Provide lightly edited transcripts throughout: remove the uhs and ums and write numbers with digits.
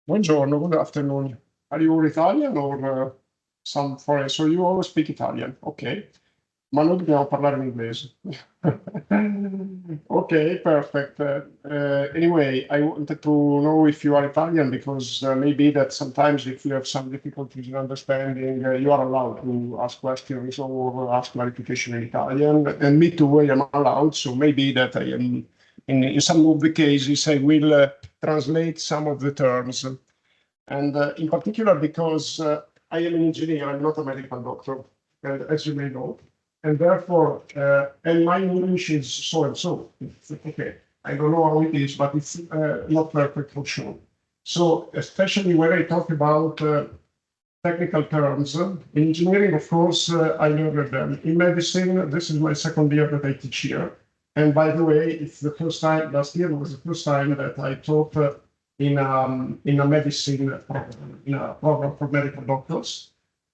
Buongiorno, good afternoon. Are you Italian or some foreign? So you always speak Italian, ok? Ma noi dobbiamo parlare in inglese. Okay, perfect. Anyway, I wanted to know if you are Italian because maybe that sometimes if you have some difficulties in understanding, you are allowed to ask questions or ask clarification in Italian. And me too, I am allowed. So maybe that I am, in some of the cases, I will translate some of the terms. And in particular, because I am an engineer, I'm not a medical doctor, and as you may know, and therefore, and my English is so and so. It's okay. I don't know how it is, but it's not perfect for sure. So, especially when I talk about technical terms, in engineering, of course, I learned them. In medicine, this is my second year that I teach here. And by the way, it's the first time, last year was the first time that I taught in a medicine program, in a program for medical doctors.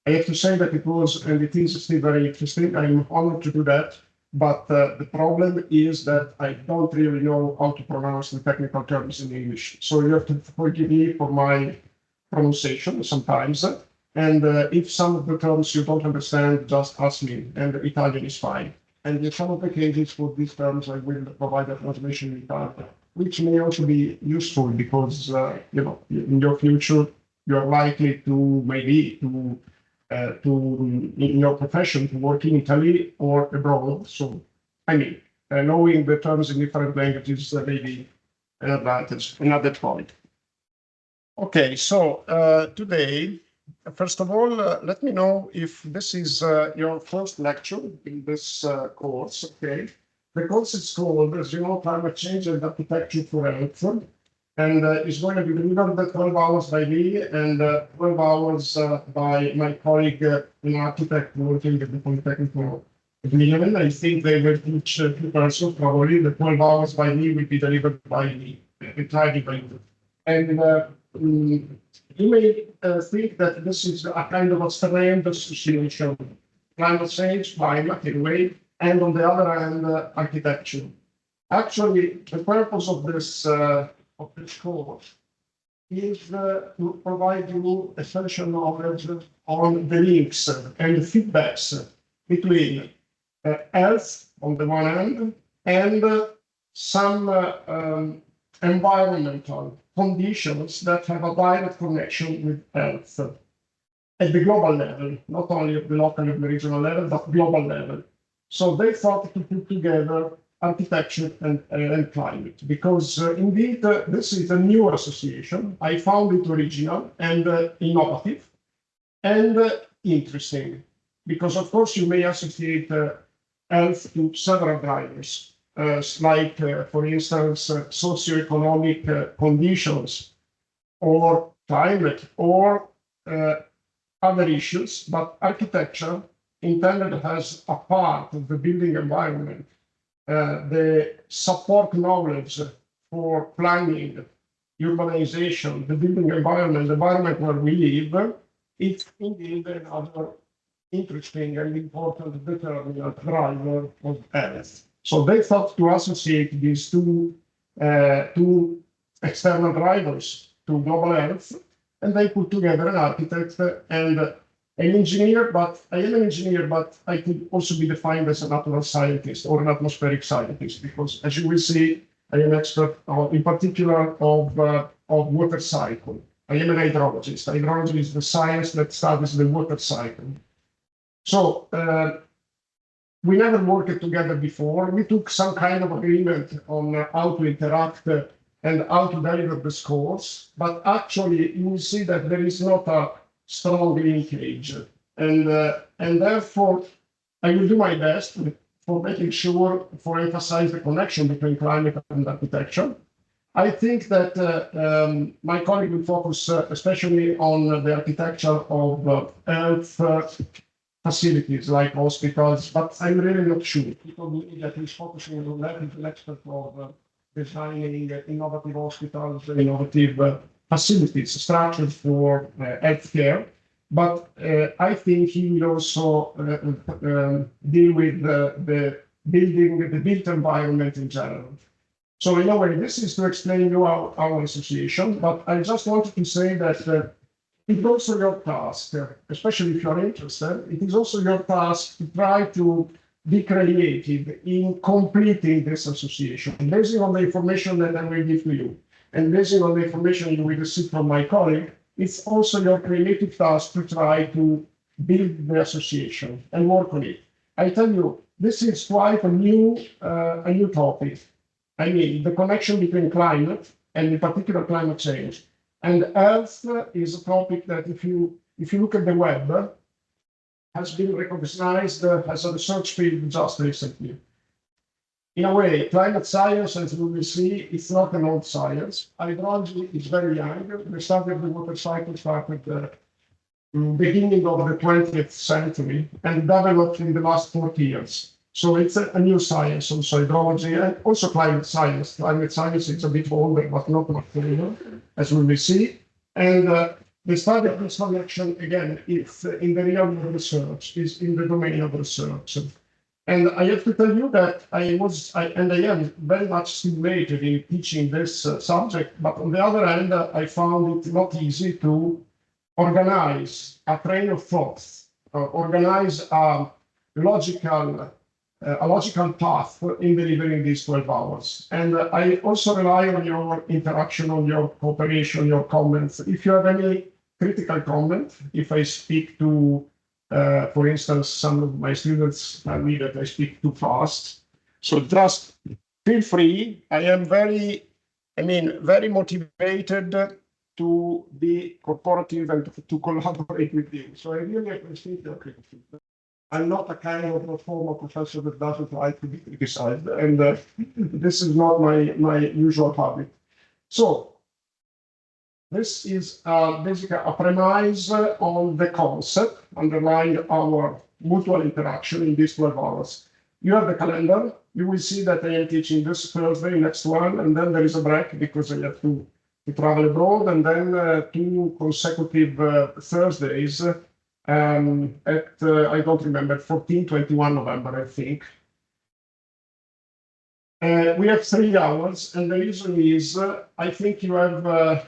I have to say that it was, and it is still very interesting. I'm honored to do that. But the problem is that I don't really know how to pronounce the technical terms in English. So you have to forgive me for my pronunciation sometimes. And if some of the terms you don't understand, just ask me, and Italian is fine. And in some of the cases for these terms, I will provide a translation in Italian, which may also be useful because in your future you're likely to maybe to in your profession to work in Italy or abroad. So I mean, knowing the terms in different languages may be an advantage. Another point. Okay, so today, first of all, let me know if this is your first lecture in this course, okay? The course is called, as you know, Climate Change and Architecture for Health, and it's going to be delivered 12 hours by me and 12 hours by my colleague, an architect working at the Polytechnic of Leuven. I think they will teach two persons, probably. The 12 hours by me will be delivered by me, entirely by me. And you may think that this is a kind of a strange association, climate change, climate anyway, and on the other hand, architecture. Actually, the purpose of this course is to provide you essential knowledge on the links and the feedbacks between health on the one hand and some environmental conditions that have a direct connection with health at the global level, not only at the local and the regional level, but global level. So they thought to put together architecture and climate because indeed this is a new association. I found it original and innovative and interesting because of course you may associate health to several drivers, like for instance socioeconomic conditions or climate or other issues, but architecture intended as a part of the building environment, the support knowledge for planning, urbanization, the building environment, the environment where we live, it's indeed another interesting and important determinant driver of health. So they thought to associate these two external drivers to global health, and they put together an architect and an engineer. But I am an engineer, but I could also be defined as a natural scientist or an atmospheric scientist because, as you will see, I am expert in particular of water cycle. I am an hydrologist. Hydrology is the science that studies the water cycle. So we never worked together before. We took some kind of agreement on how to interact and how to deliver this course, but actually you will see that there is not a strong linkage, and therefore I will do my best for making sure for emphasize the connection between climate and architecture. I think that my colleague will focus especially on the architecture of health facilities like hospitals, but I'm really not sure. People believe that he's focusing on that. He's an expert of designing innovative hospitals, innovative facilities, structures for healthcare. But I think he will also deal with the building, the built environment in general. So in a way, this is to explain you our association, but I just wanted to say that it's also your task, especially if you're interested, it is also your task to try to be creative in completing this association, based on the information that I will give to you. And based on the information you will receive from my colleague, it's also your creative task to try to build the association and work on it. I tell you, this is quite a new topic. I mean, the connection between climate and in particular climate change and health is a topic that if you look at the web, has been recognized as a research field just recently. In a way, climate science, as we will see, it's not an old science. Hydrology is very young. The study of the water cycle started beginning of the 20th century and developed in the last 40 years. So it's a new science, also hydrology and also climate science. Climate science is a bit older, but not much older, as we will see. And the study of this connection, again, is in the realm of research, is in the domain of research. And I have to tell you that I am very much stimulated in teaching this subject, but on the other hand, I found it not easy to organize a train of thoughts, organize a logical path in delivering these 12 hours. And I also rely on your interaction, on your cooperation, your comments. If you have any critical comment, if I speak to, for instance, some of my students tell me that I speak too fast. So just feel free. I am very motivated to be cooperative and to collaborate with you. So I really appreciate your criticism. I'm not a kind of a former professor that doesn't like to be criticized, and this is not my usual habit. So this is basically a premise on the concept underlying our mutual interaction in these 12 hours. You have the calendar. You will see that I am teaching this Thursday, next one, and then there is a break because I have to travel abroad, and then 2 consecutive Thursdays at, I don't remember, 14, 21 November, I think. We have 3 hours, and the reason is, I think you have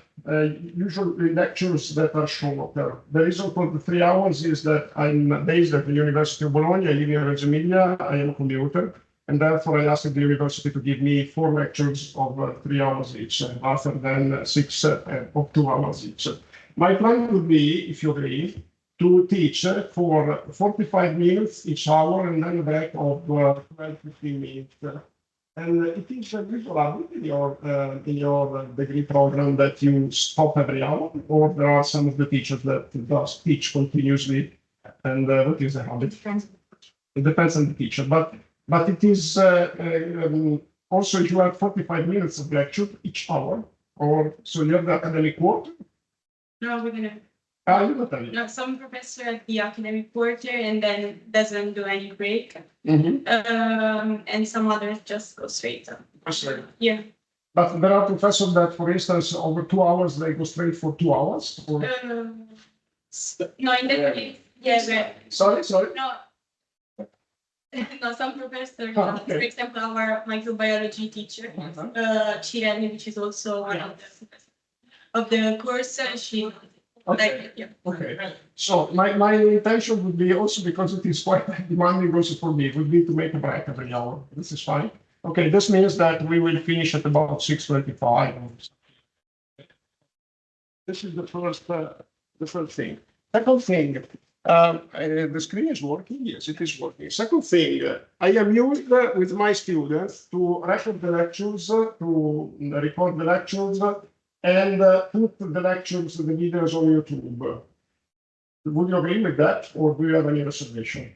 usually lectures that are shorter. The reason for the 3 hours is that I'm based at the University of Bologna, I live in Reggio Emilia, I am a commuter, and therefore I asked the university to give me 4 lectures of 3 hours each, rather than 6 of 2 hours each. My plan would be, if you agree, to teach for 45 minutes each hour and then a break of 12-15 minutes. And it is usual in your degree program that you stop every hour, or there are some of the teachers that does teach continuously, and what is the habit? It depends on the teacher, but it is also if you have 45 minutes of lecture each hour, or so you have the academic quarter. No, we're gonna. No, some professor at the academic quarter and then doesn't do any break. And some others just go straight up. Sorry. Yeah. But there are professors that, for instance, over 2 hours, they go straight for 2 hours. Or... no, in that case, yeah. Sorry. No. No, some professors, okay. For example, our microbiology teacher, Chireni, which is also one of the course, she. Okay. Okay. So my intention would be also, because it is quite demanding also for me, would be to make a break every hour. This is fine. Okay, this means that we will finish at about 6:25. This is the first thing. Second thing, the screen is working. Yes, it is working. Second thing, I am used with my students to record the lectures, to record the lectures, and put the lectures, the videos on YouTube. Would you agree with that, or do you have any reservation?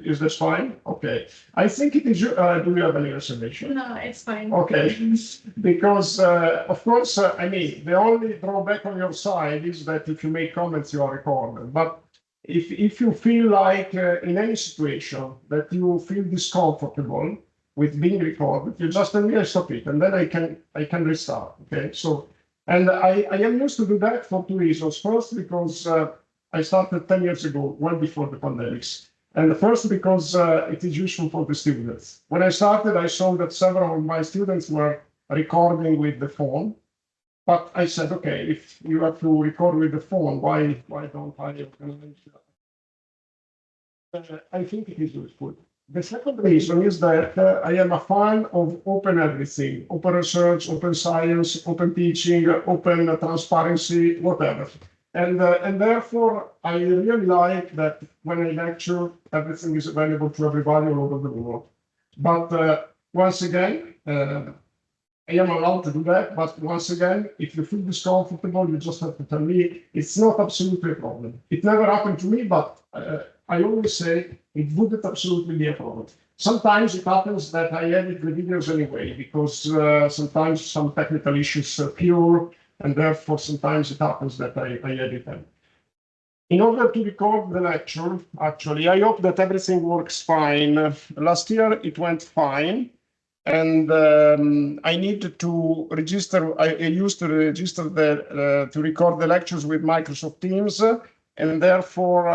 Is this fine? Okay. I think it is. Do you have any reservation? No, it's fine. Okay. Because, of course, I mean, the only drawback on your side is that if you make comments, you are recorded. But if you feel like in any situation that you feel discomfortable with being recorded, you just tell me, I stop it, and then I can restart. Okay, so and I am used to do that for 2 reasons. First, because I started 10 years ago, well before the pandemics, And first, because it is useful for the students. When I started, I saw that several of my students were recording with the phone. But I said, okay, if you have to record with the phone, why don't I organize I think it is useful. The second reason is that I am a fan of open everything, open research, open science, open teaching, open transparency, whatever. And therefore, I really like that when I lecture, everything is available to everybody all over the world. But once again, I am allowed to do that, but once again, if you feel discomfortable, you just have to tell me. It's not absolutely a problem. It never happened to me, but I always say it wouldn't absolutely be a problem. Sometimes it happens that I edit the videos anyway, because sometimes some technical issues appear, and therefore sometimes it happens that I edit them. In order to record the lecture, actually, I hope that everything works fine. Last year it went fine. And I need to register. I used to register to record the lectures with Microsoft Teams, and therefore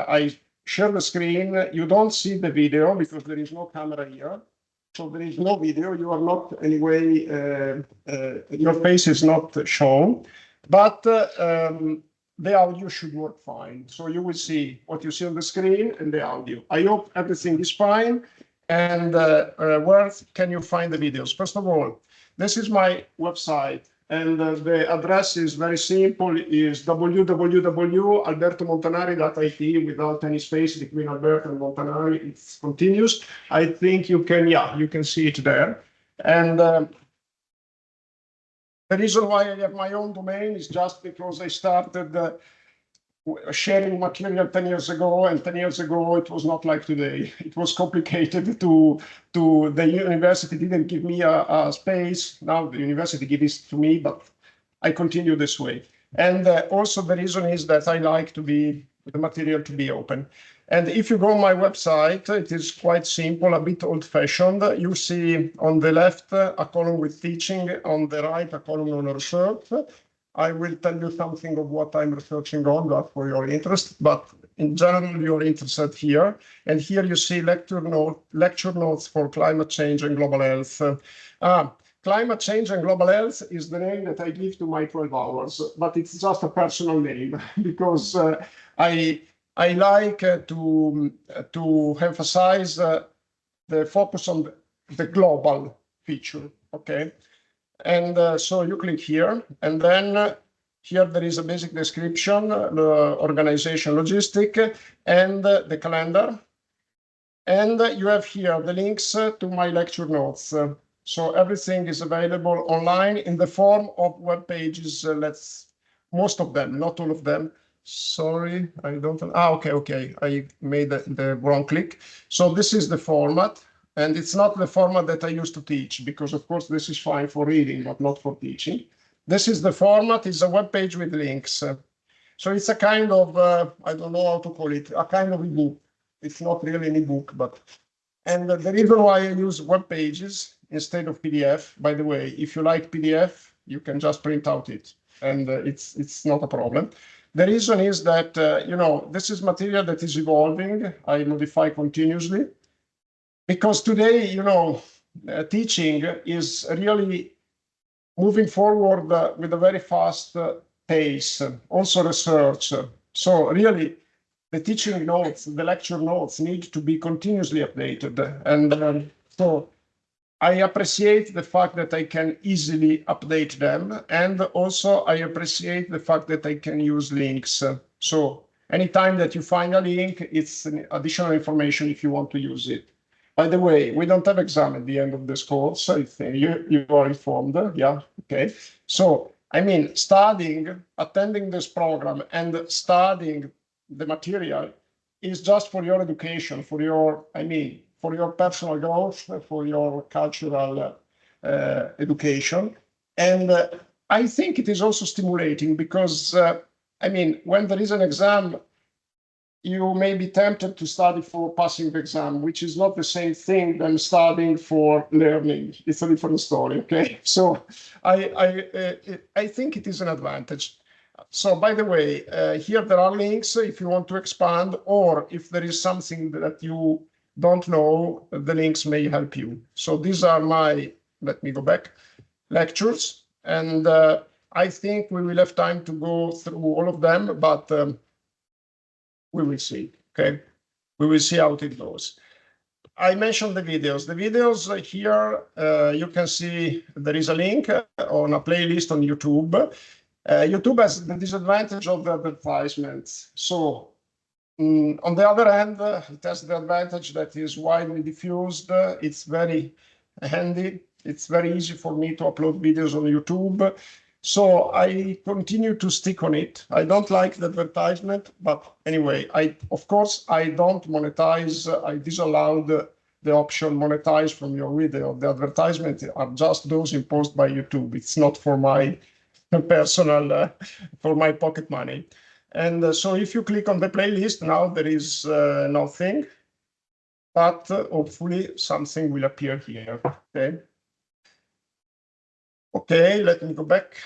I share the screen. You don't see the video because there is no camera here, so there is no video. You are not anyway. Your face is not shown, but the audio should work fine. So you will see what you see on the screen and the audio. I hope everything is fine. And where can you find the videos? First of all, this is my website, and the address is very simple, is www.albertomontanari.it without any space between Alberto and Montanari. It's continuous. I think you can, yeah, you can see it there. And the reason why I have my own domain is just because I started sharing material 10 years ago, and 10 years ago it was not like today. It was complicated to the university didn't give me a space. Now the university gives it to me, but I continue this way. And also the reason is that I like the material to be open. And if you go on my website, it is quite simple, a bit old-fashioned. You see on the left a column with teaching, on the right a column on research. I will tell you something of what I'm researching on, that for your interest, but in general, you're interested here. And here you see lecture notes for climate change and global health. Climate change and global health is the name that I give to my 12 hours, but it's just a personal name because I like to emphasize the focus on the global feature, okay? And so you click here, and then here there is a basic description, the organization logistic, and the calendar. And you have here the links to my lecture notes. So everything is available online in the form of web pages. Most of them, not all of them. Sorry, I don't. Okay. I made the wrong click. So this is the format. And it's not the format that I used to teach, because of course this is fine for reading, but not for teaching. This is the format, it's a web page with links. So it's a kind of, I don't know how to call it, a kind of ebook. It's not really an ebook, but, and the reason why I use web pages instead of PDF, by the way, if you like PDF, you can just print out it, and it's not a problem. The reason is that, this is material that is evolving. I modify continuously. Because today, teaching is really moving forward with a very fast pace, also research. So really, the teaching notes, the lecture notes need to be continuously updated. And so I appreciate the fact that I can easily update them. And also I appreciate the fact that I can use links. So anytime that you find a link, it's an additional information if you want to use it. By the way, we don't have exam at the end of this course. I think you are informed. Yeah, okay. So, I mean, attending this program and studying the material is just for your education, for your personal growth, for your cultural education. And I think it is also stimulating because, when there is an exam, you may be tempted to study for passing the exam, which is not the same thing than studying for learning. It's a different story, okay? So I think it is an advantage. So by the way, here there are links if you want to expand, or if there is something that you don't know, the links may help you. So these are my, let me go back, lectures. And I think we will have time to go through all of them, but we will see, okay? We will see how it goes. I mentioned the videos. The videos here, you can see there is a link on a playlist on YouTube. YouTube has the disadvantage of the advertisements. So on the other hand, it has the advantage that is widely diffused. It's very handy. It's very easy for me to upload videos on YouTube. So I continue to stick on it. I don't like the advertisement, but anyway, of course, I don't monetize. I disallow the option monetize from your video. The advertisements are just those imposed by YouTube. It's not for my personal, for my pocket money. And so if you click on the playlist now, there is nothing, but hopefully something will appear here. Okay. Okay, let me go back.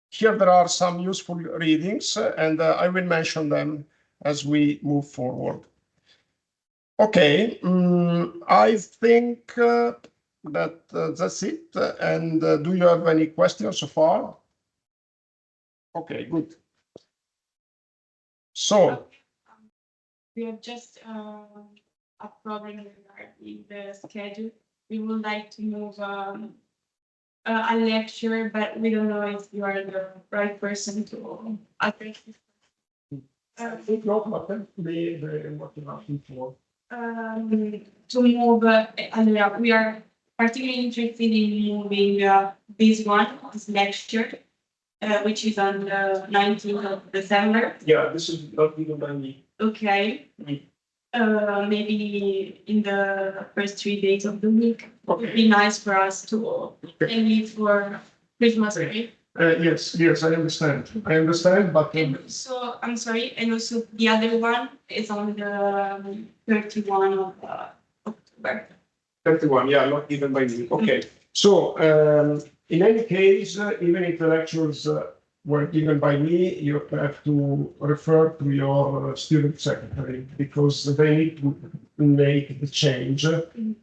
Here there are some useful readings, and I will mention them as we move forward. Okay, I think that that's it. And do you have any questions so far? Okay, good. So we have just a problem regarding the schedule. We would like to move a lecture, but we don't know if you are the right person to address this. it's not what you're asking for. To move, we are particularly interested in moving this lecture, which is on the 19th of December. Yeah, this is not given by me. Okay. Maybe in the first 3 days of the week. It would be nice for us to leave for Christmas break. Yes, I understand, but And so I'm sorry, and also the other one is on the 31 of October. 31, yeah, not given by me. Okay, so in any case, even if the lectures were given by me, you have to refer to your student secretary because they need to make the change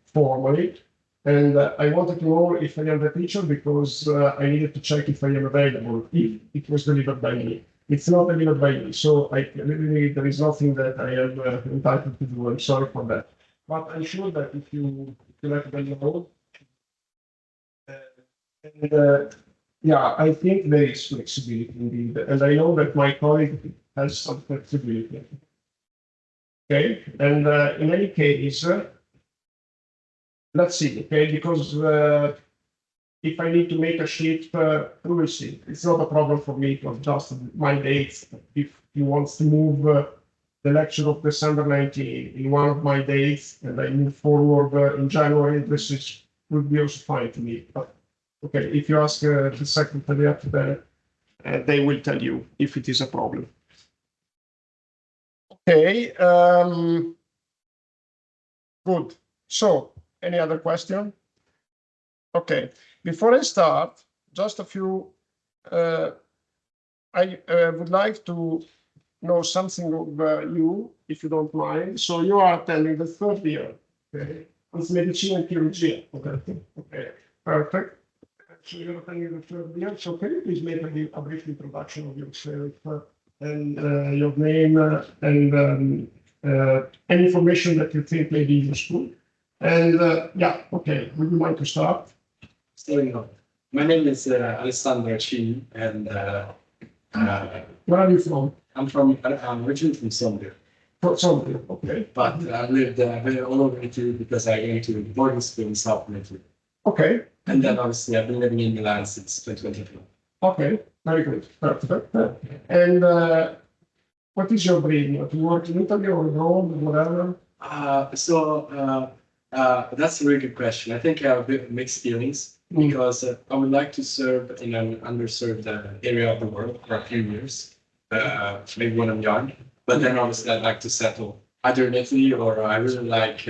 formally. And I wanted to know if I am the teacher because I needed to check if I am available, if it was delivered by me. It's not delivered by me, so really, there is nothing that I am entitled to do. I'm sorry for that. But I'm sure that if you let them know, yeah, I think there is flexibility indeed. And I know that my colleague has some flexibility. Okay, and in any case, let's see, okay, because if I need to make a shift, we will see. It's not a problem for me to adjust my dates. If he wants to move the lecture of December 19 in one of my dates and I move forward in January, this would be also fine to me. But okay, if you ask the secretariat, they will tell you if it is a problem. Okay, good. So, any other question? Okay, before I start, just a few, I would like to know something of you, if you don't mind. So you are attending the third year, okay? It's medicine and chirurgy, okay, perfect. So you're attending the third year. So can you please make a brief introduction of yourself and your name and any information that you think may be useful? And yeah, okay, would you like to start? My name is Alessandro Cini, and Where are you from? I'm originally from Zambia, From Zambia, okay. but I've lived all over Italy because I went to boarding school in South Italy. Okay. And then obviously I've been living in Milan since 2022. Okay, very good, perfect. And what is your dream? To work in Italy or in Rome, or whatever? That's a really good question. I think I have a bit of mixed feelings because I would like to serve in an underserved area of the world for a few years, maybe when I'm young. But then obviously I'd like to settle either in Italy or I really like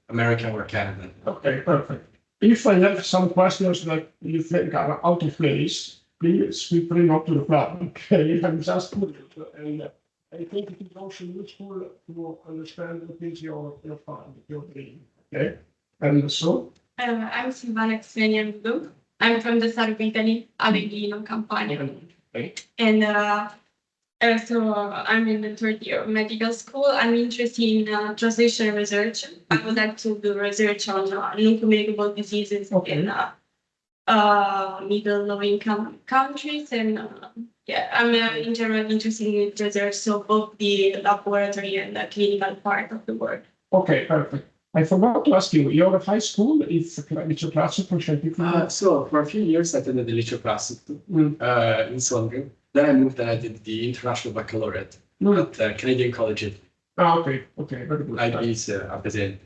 America or Canada. Okay, perfect. If I have some questions that you think are out of place, please feel free not to reply. Okay, I'm just putting it, and I think it is also useful to understand what is your fund, your dream. Okay, and so. I'm Silvana Xenian. I'm from the south of Italy, Avellino, Campania. Okay. And so I'm in the third year of medical school. I'm interested in translational research. I would like to do research on non-communicable diseases Okay. in middle low income countries. And yeah, I'm in general interested in research, so both the laboratory and the clinical part of the work. Okay, perfect. I forgot to ask you, your high school is Liceo Classico Scientifico? So for a few years, I attended the Liceo Classico in Sondrio. Then I moved and I did the International Baccalaureate at Canadian College. Okay, very good. IB a presente.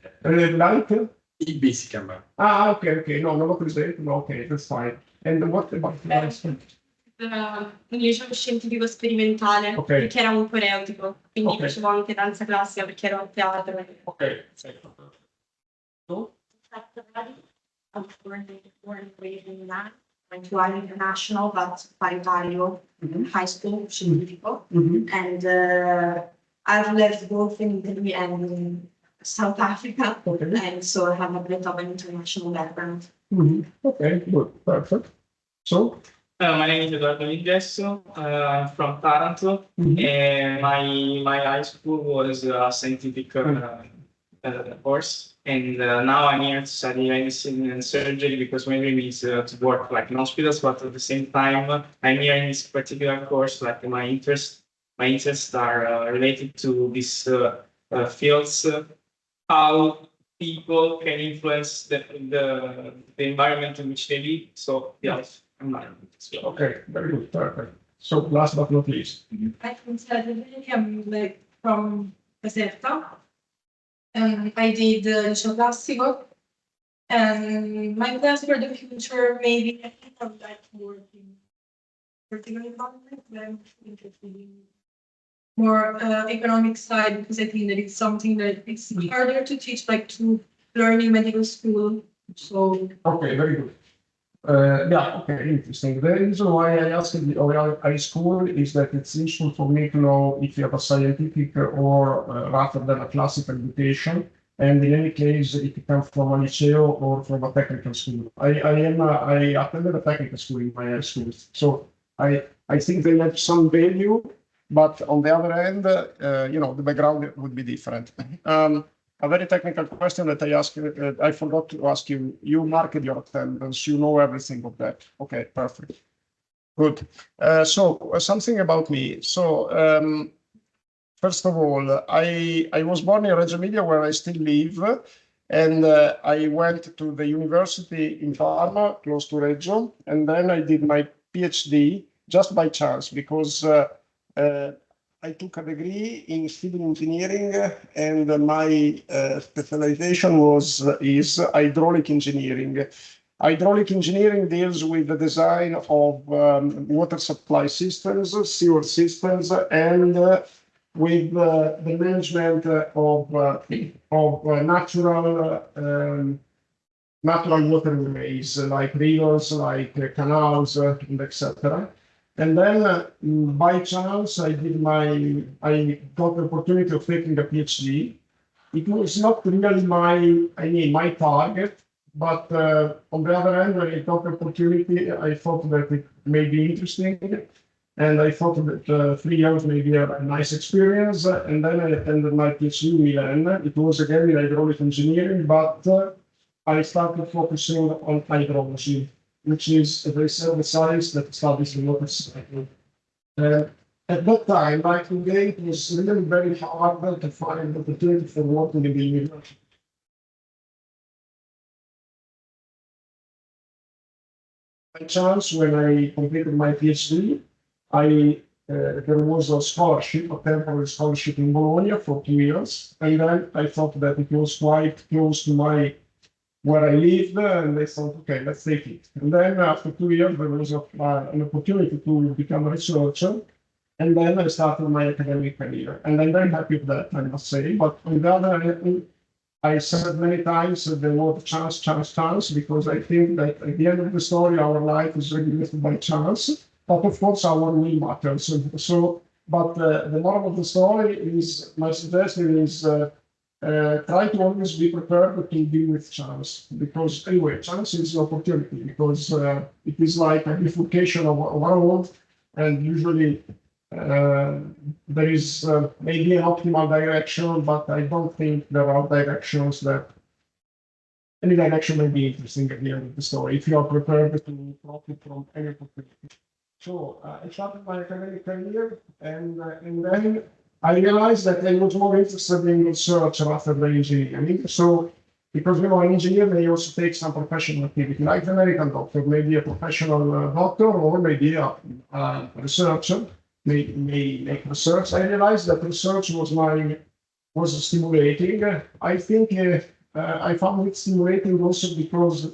Like? IB si chiama. Okay. No, non l'ho presente, no, okay, that's fine. And what about the rest? Un liceo scientifico sperimentale, Ok. perché era un coreutico, quindi Ok. facevo anche danza classica perché ero a teatro. Okay, perfetto. Tu? I was born and raised in Milan. Went to an international, but Paritario high school, Scientifico. And I've lived both in Italy and in South Africa. Okay. And so I have a bit of an international background. Okay, good, perfect. So? My name is Eduardo Ingresso. I'm from Taranto, and my high school was a scientific course, and now I'm here to study medicine and surgery because my dream is to work like in hospitals, but at the same time, I'm here in this particular course. Like my interests are related to these fields, how people can influence the environment in which they live. So yes. Okay, very good, perfect. So last but not least. I consider I'm like from Caserta. I did Liceo Classico. And my plans for the future, maybe I think I would like to work in vertical economy, but I'm interested in more economic side because I think that it's something that it's harder to teach, like to learn in medical school. So Okay, very good. Yeah, okay, interesting. The reason why I asked the Oriel High School is that it's useful for me to know if you have a scientific or rather than a classical education. And in any case, if you come from a liceo or from a technical school. I attended a technical school in my high school. So I think they have some value, but on the other hand, the background would be different. A very technical question that I asked, I forgot to ask you. You marked your attendance. You know everything of that. Okay, perfect. Good. So something about me. So first of all, I was born in Reggio Emilia, where I still live, and I went to the university in Parma, close to Reggio, and then I did my PhD just by chance because I took a degree in civil engineering, and my specialization is hydraulic engineering. Hydraulic engineering deals with the design of water supply systems, sewer systems, and with the management of natural waterways like rivers, like canals, and etc. And then by chance, I got the opportunity of taking a PhD. It was not really my target, but on the other hand, when I got the opportunity, I thought that it may be interesting. And I thought that 3 years may be a nice experience. And then I attended my PhD in Milan. It was again in hydraulic engineering, but I started focusing on hydrology, which is, as I said, the science that studies the water cycle. At that time, like today, it was really very hard to find opportunity for working in the university. By chance, when I completed my PhD, there was a scholarship, a temporary scholarship in Bologna for 2 years, and then I thought that it was quite close to where I lived, and I thought, okay, let's take it. And then after 2 years, there was an opportunity to become a researcher, and then I started my academic career. And I'm very happy with that, I must say. But on the other hand, I said many times the word chance, chance, chance, because I think that at the end of the story, our life is regulated by chance. But of course, our will matters. But the moral of the story is, my suggestion is, try to always be prepared to deal with chance, because anyway, chance is an opportunity, because it is like a bifurcation of a road, and usually there is maybe an optimal direction, but I don't think there are directions that any direction may be interesting at the end of the story if you are prepared to profit from any opportunity. So I started my academic career, and then I realized that I was more interested in research rather than engineering. So because an engineer may also take some professional activity, like an American doctor, maybe a professional doctor, or maybe a researcher may make research. I realized that research was stimulating. I think I found it stimulating also because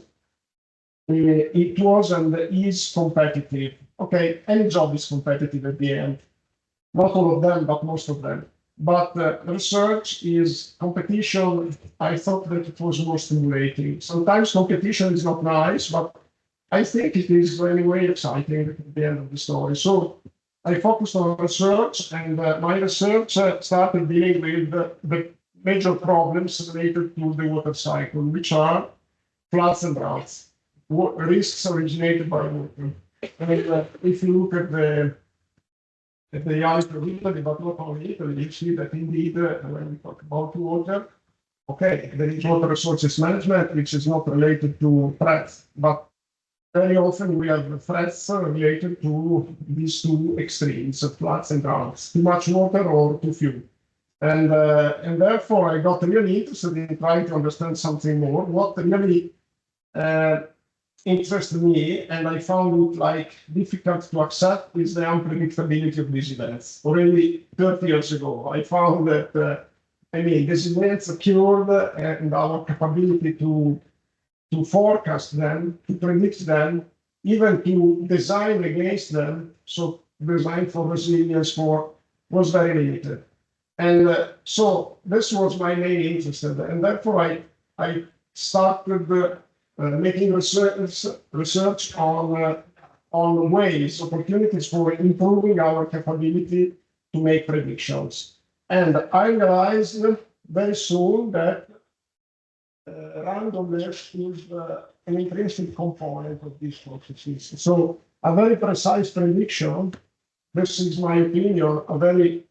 it was and is competitive. Okay, any job is competitive at the end. Not all of them, but most of them. But research is competition. I thought that it was more stimulating. Sometimes competition is not nice, but I think it is anyway exciting at the end of the story. So I focused on research, and my research started dealing with the major problems related to the water cycle, which are floods and droughts, risks originated by water. And if you look at the island of Italy, but not only Italy, you see that indeed, when we talk about water, okay, there is water resources management, which is not related to threats, but very often we have threats related to these two extremes, floods and droughts, too much water or too few. And therefore, I got really interested in trying to understand something more. What really interested me, and I found it like difficult to accept, is the unpredictability of these events. Already 30 years ago, I found that these events occurred, and our capability to forecast them, to predict them, even to design against them, so design for resilience was very limited. And so this was my main interest, and therefore I started making research on ways, opportunities for improving our capability to make predictions. And I realized very soon that randomness is an intrinsic component of these processes. So a very precise prediction, this is my opinion, a very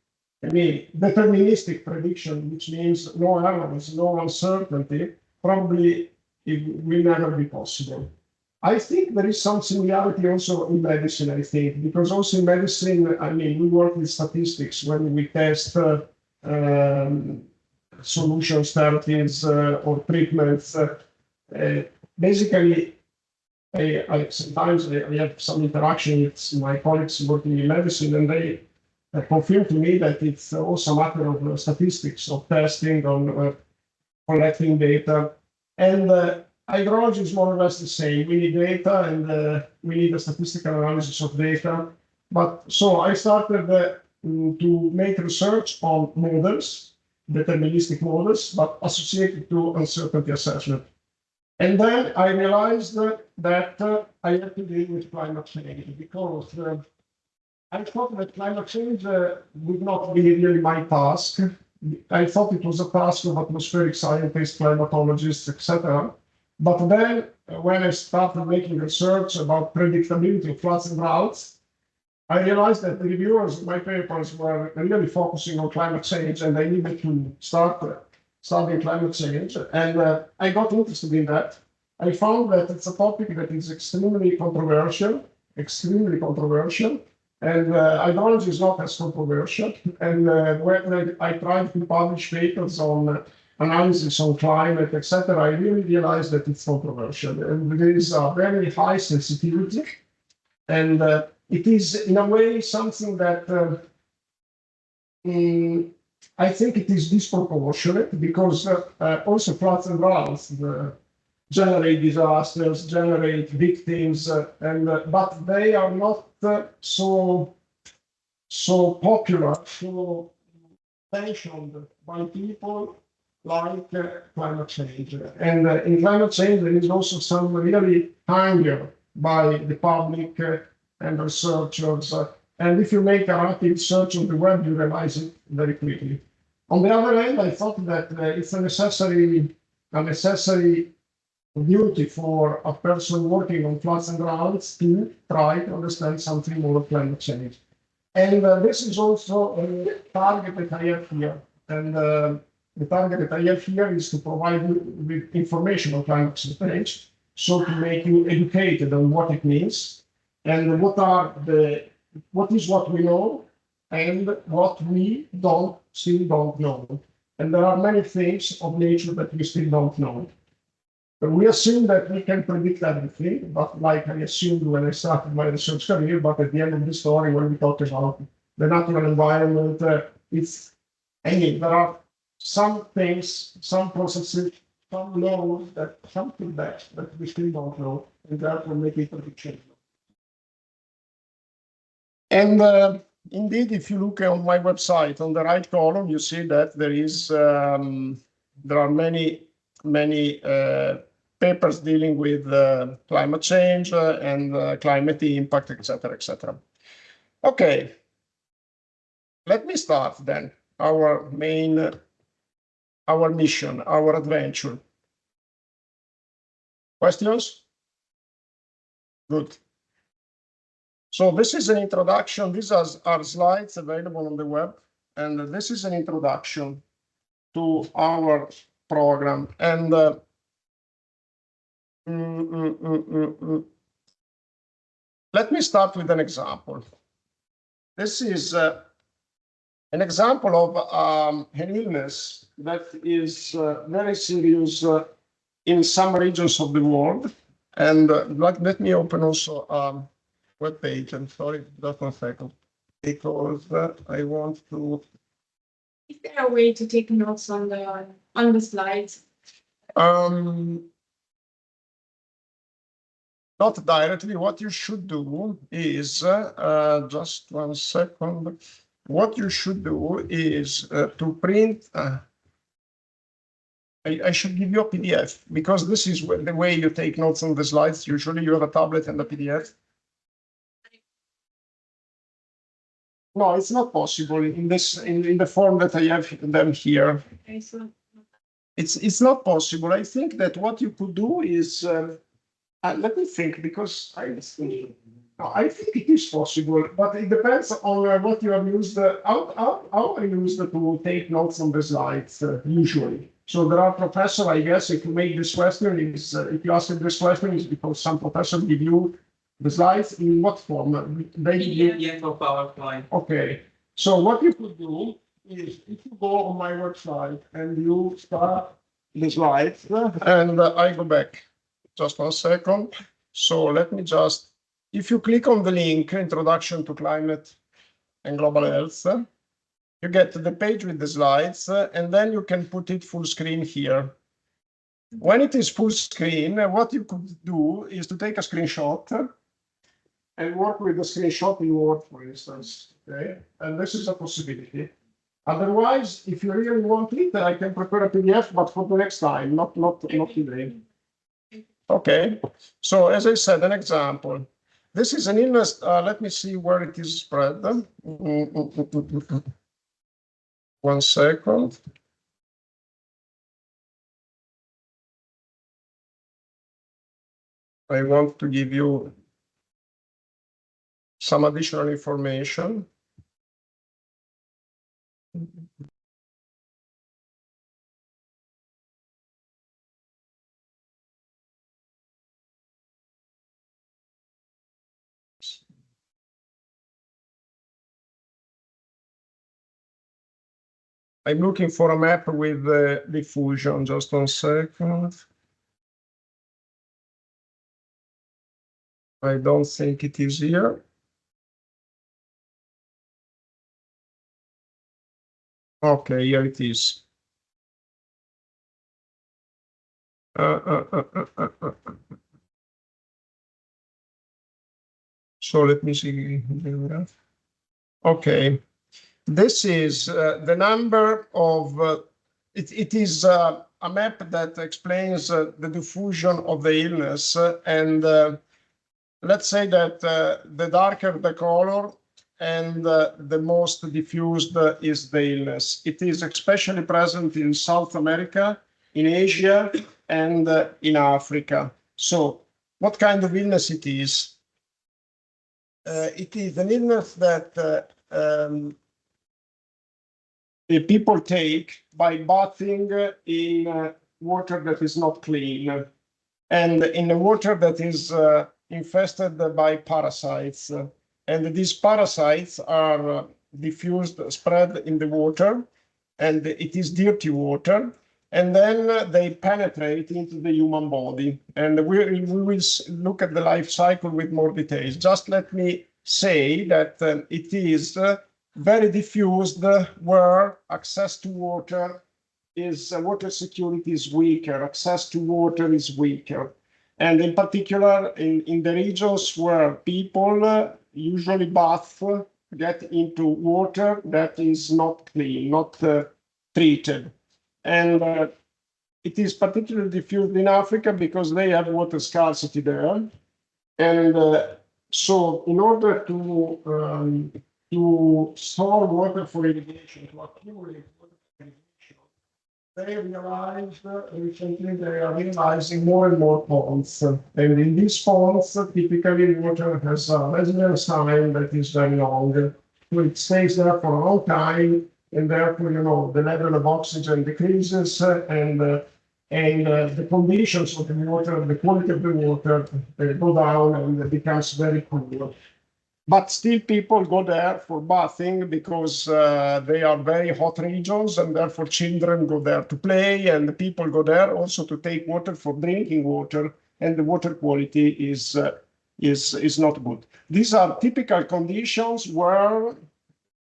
deterministic prediction, which means no errors, no uncertainty, probably it will never be possible. I think there is some similarity also in medicine, I think, because also in medicine, we work with statistics when we test solutions, therapies, or treatments. Basically, sometimes I have some interaction with my colleagues working in medicine, and they confirm to me that it's also a matter of statistics, of testing, on collecting data. And hydrology is more or less the same. We need data, and we need a statistical analysis of data. But so I started to make research on models, deterministic models, but associated to uncertainty assessment. And then I realized that I had to deal with climate change, because I thought that climate change would not be really my task. I thought it was a task of atmospheric scientists, climatologists, etc. But then, when I started making research about predictability of floods and droughts, I realized that the reviewers of my papers were really focusing on climate change, and I needed to start studying climate change. And I got interested in that. I found that it's a topic that is extremely controversial, and hydrology is not as controversial. And when I tried to publish papers on analysis on climate, etc., I really realized that it's controversial, and there is a very high sensitivity, and it is in a way something that I think it is disproportionate, because also floods and droughts generate disasters, generate victims, but they are not so popular, so mentioned by people like climate change. And in climate change, there is also some really anger by the public and researchers. And if you make a rapid search on the web, you realize it very quickly. On the other hand, I thought that it's a necessary duty for a person working on floods and droughts to try to understand something more of climate change. And this is also a target that I have here. And the target that I have here is to provide you with information on climate change, so to make you educated on what it means and what is what we know and what we still don't know. And there are many things of nature that we still don't know. But we assume that we can predict everything, but like I assumed when I started my research career, but at the end of the story, when we talk about the natural environment, there are some things, some processes, some laws that something that we still don't know, and therefore making predictions. And indeed, if you look on my website, on the right column, you see that there are many papers dealing with climate change and climate impact, etc., etc. Okay, let me start then our mission, our adventure. Questions? Good. So this is an introduction. These are slides available on the web, and this is an introduction to our program. And let me start with an example. This is an example of an illness that is very serious in some regions of the world. And let me open also web page. I'm sorry, just 1 second, because I want to. Is there a way to take notes on the slides? Not directly. What you should do is just 1 second. What you should do is to print. I should give you a PDF, because this is the way you take notes on the slides. Usually you have a tablet and a PDF. No, it's not possible in the form that I have them here. Okay, so It's not possible. I think that what you could do is let me think, because I think it is possible, but it depends on what you have used. How I used to take notes on the slides usually. So there are professors, I guess, if you make this question, if you ask this question, is because some professors give you the slides in what form? They give PDF or PowerPoint. Okay. So what you could do is, if you go on my website and you start the slides, and I go back just 1 second. So let me just, if you click on the link, Introduction to Climate and Global Health, you get to the page with the slides, and then you can put it full screen here. When it is full screen, what you could do is to take a screenshot and work with the screenshot in Word, for instance. Okay, and this is a possibility. Otherwise, if you really want it, I can prepare a PDF, but for the next time, not today. Okay, so as I said, an example. This is an illness. Let me see where it is spread. 1 second. I want to give you some additional information. I'm looking for a map with diffusion. Just 1 second. I don't think it is here. Okay, here it is. So let me see. Okay, this is the number of it is a map that explains the diffusion of the illness. And let's say that the darker the color and the most diffused is the illness. It is especially present in South America, in Asia, and in Africa. So what kind of illness it is? It is an illness that the people take by bathing in water that is not clean and in the water that is infested by parasites. And these parasites are diffused, spread in the water, and it is dirty water. And then they penetrate into the human body. And we will look at the life cycle with more details. Just let me say that it is very diffused where access to water is, water security is weaker, access to water is weaker. And in particular, in the regions where people usually bath, get into water that is not clean, not treated. And it is particularly diffused in Africa because they have water scarcity there. And so in order to store water for irrigation, to accumulate water for irrigation, they realized recently they are realizing more and more ponds. And in these ponds, typically water has a residence time that is very long. So it stays there for a long time, and therefore, the level of oxygen decreases, and the conditions of the water, the quality of the water go down, and it becomes very poor. But still people go there for bathing because they are very hot regions, and therefore children go there to play, and the people go there also to take water for drinking water, and the water quality is not good. These are typical conditions where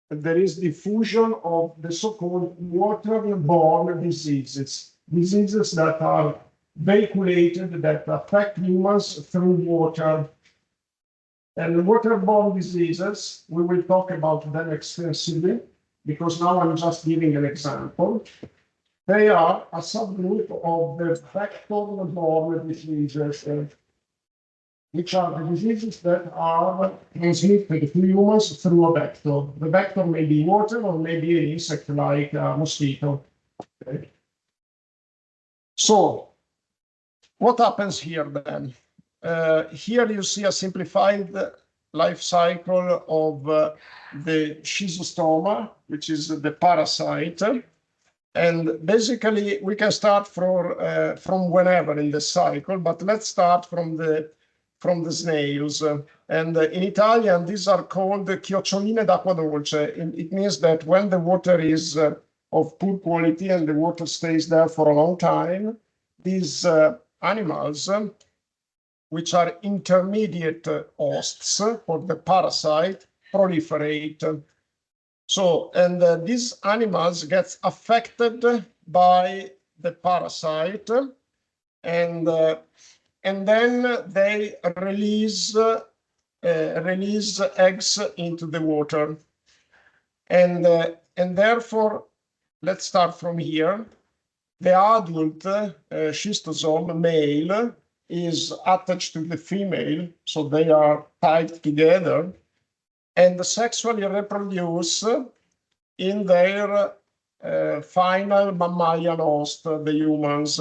there is diffusion of the so-called waterborne diseases, diseases that are vehiculated, that affect humans through water. And waterborne diseases, we will talk about them extensively, because now I'm just giving an example. They are a subgroup of the vector-borne diseases, which are the diseases that are transmitted to humans through a vector. The vector may be water or maybe an insect like a mosquito. Okay. So, what happens here then? Here you see a simplified life cycle of the schizostoma, which is the parasite. And basically, we can start from whenever in the cycle, but let's start from the snails. And in Italian, these are called chioccioline d'acqua dolce. It means that when the water is of poor quality and the water stays there for a long time, these animals, which are intermediate hosts for the parasite, proliferate. So, and these animals get affected by the parasite, and then they release eggs into the water, and therefore, let's start from here. The adult schistosome male is attached to the female, so they are tied together, and sexually reproduce in their final mammalian host, the humans.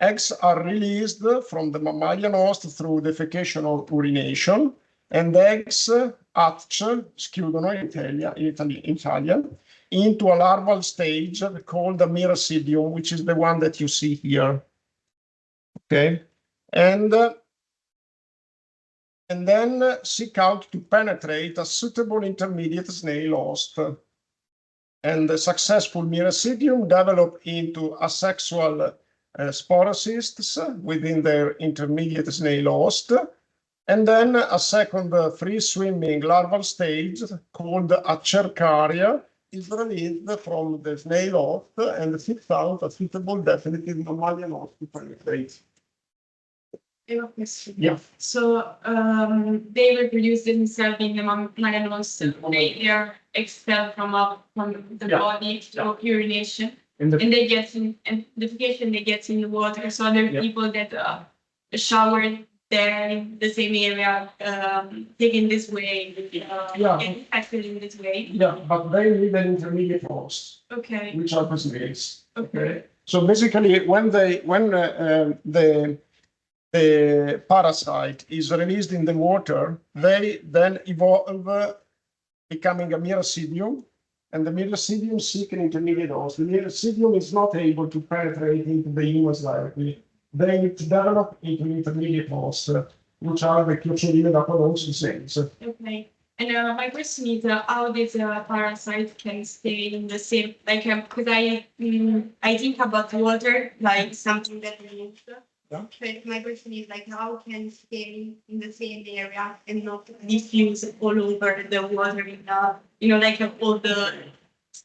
Eggs are released from the mammalian host through defecation or urination, and eggs hatch, schiudono in Italian, into a larval stage called the miracidium, which is the one that you see here. Okay, and then seek out to penetrate a suitable intermediate snail host. And the successful miracidium develop into asexual sporocysts within their intermediate snail host. And then a second free-swimming larval stage called a cercaria is released from the snail host and seeks out a suitable definitive mammalian host to penetrate. I have a question. Yeah. So they reproduce themselves in the mammalian host. They are expelled from the Yeah. body through urination. In the and they get in, and the vacation they get in the water. So there are Yeah. people that shower there in the same area, taking this way, Yeah. get infected in this way. yeah, but they need an intermediate host, Okay. which are the snails. Okay. So basically, when the parasite is released in the water, they then evolve, becoming a miracidium, and the miracidium seek an intermediate host. The miracidium is not able to penetrate into the humus directly. They need to develop into an intermediate host, which are the Clostridium dapodosis cells. Okay. And my question is, how this parasite can stay in the same, like, because I think about water like something that we use. Yeah. But my question is, like, how can it stay in the same area and not diffuse all over the water in like all the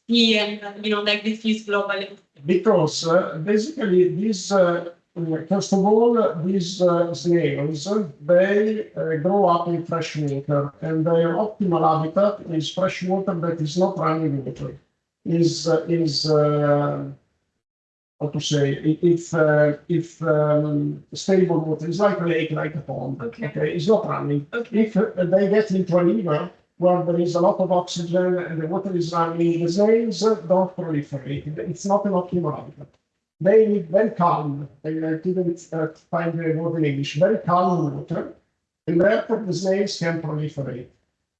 sea and like diffuse globally? Because basically these, first of all, these snails, they grow up in fresh water, and their optimal habitat is fresh water that is not running water. How to say, if stable water is like a lake, like a pond. Okay. It's not running. Okay. If they get into a river where there is a lot of oxygen and the water is running, the snails don't proliferate. It's not an optimal habitat. They need very calm. I couldn't find the word in English. Very calm water, and therefore the snails can proliferate.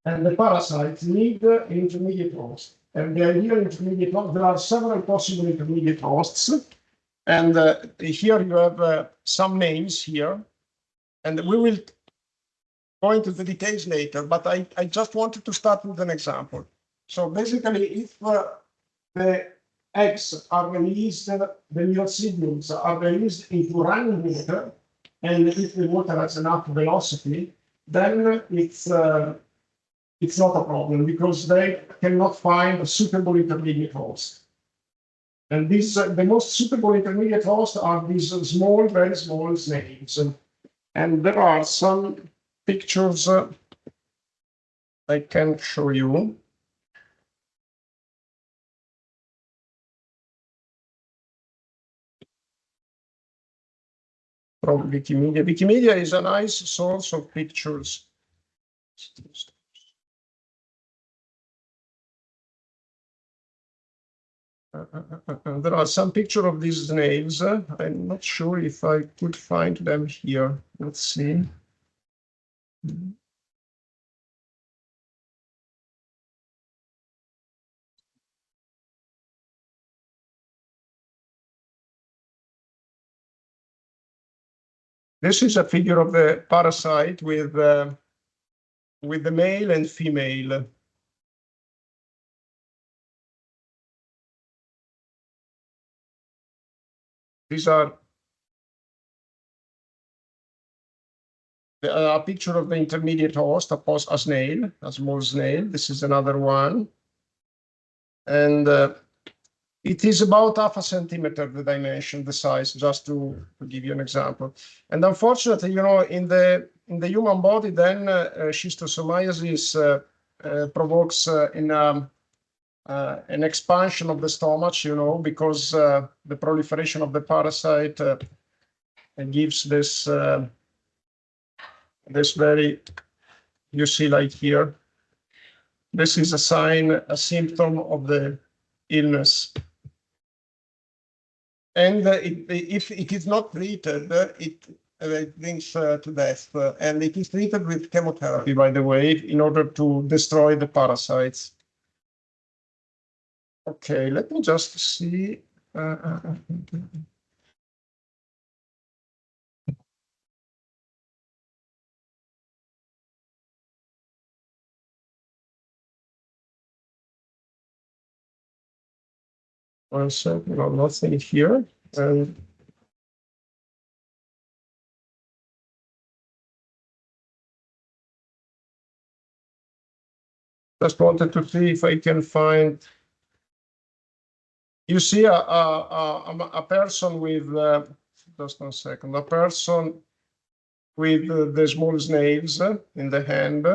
And the parasites need intermediate host. And the ideal intermediate host, there are several possible intermediate hosts. And here you have some names here. And we will go into the details later, but I just wanted to start with an example. So basically, if the eggs are released, the miracidiums are released into running water, and if the water has enough velocity, then it's not a problem because they cannot find a suitable intermediate host. And these, the most suitable intermediate hosts are these small, very small snails. And there are some pictures I can show you. From Wikimedia. Wikimedia is a nice source of pictures. There are some pictures of these snails. I'm not sure if I could find them here. Let's see. This is a figure of the parasite with the male and female. These are a picture of the intermediate host, a snail, a small snail. This is another one. And it is about 0.5 centimeter, the dimension, the size, just to give you an example. And unfortunately, in the human body, then schistosomiasis provokes an expansion of the stomach, because the proliferation of the parasite gives this very, you see like here, this is a sign, a symptom of the illness. And if it is not treated, it brings to death. And it is treated with chemotherapy, by the way, in order to destroy the parasites. Okay, let me just see. One second, no, nothing here. And just wanted to see if I can find. You see a person with, just 1 second, a person with the small snails in the hand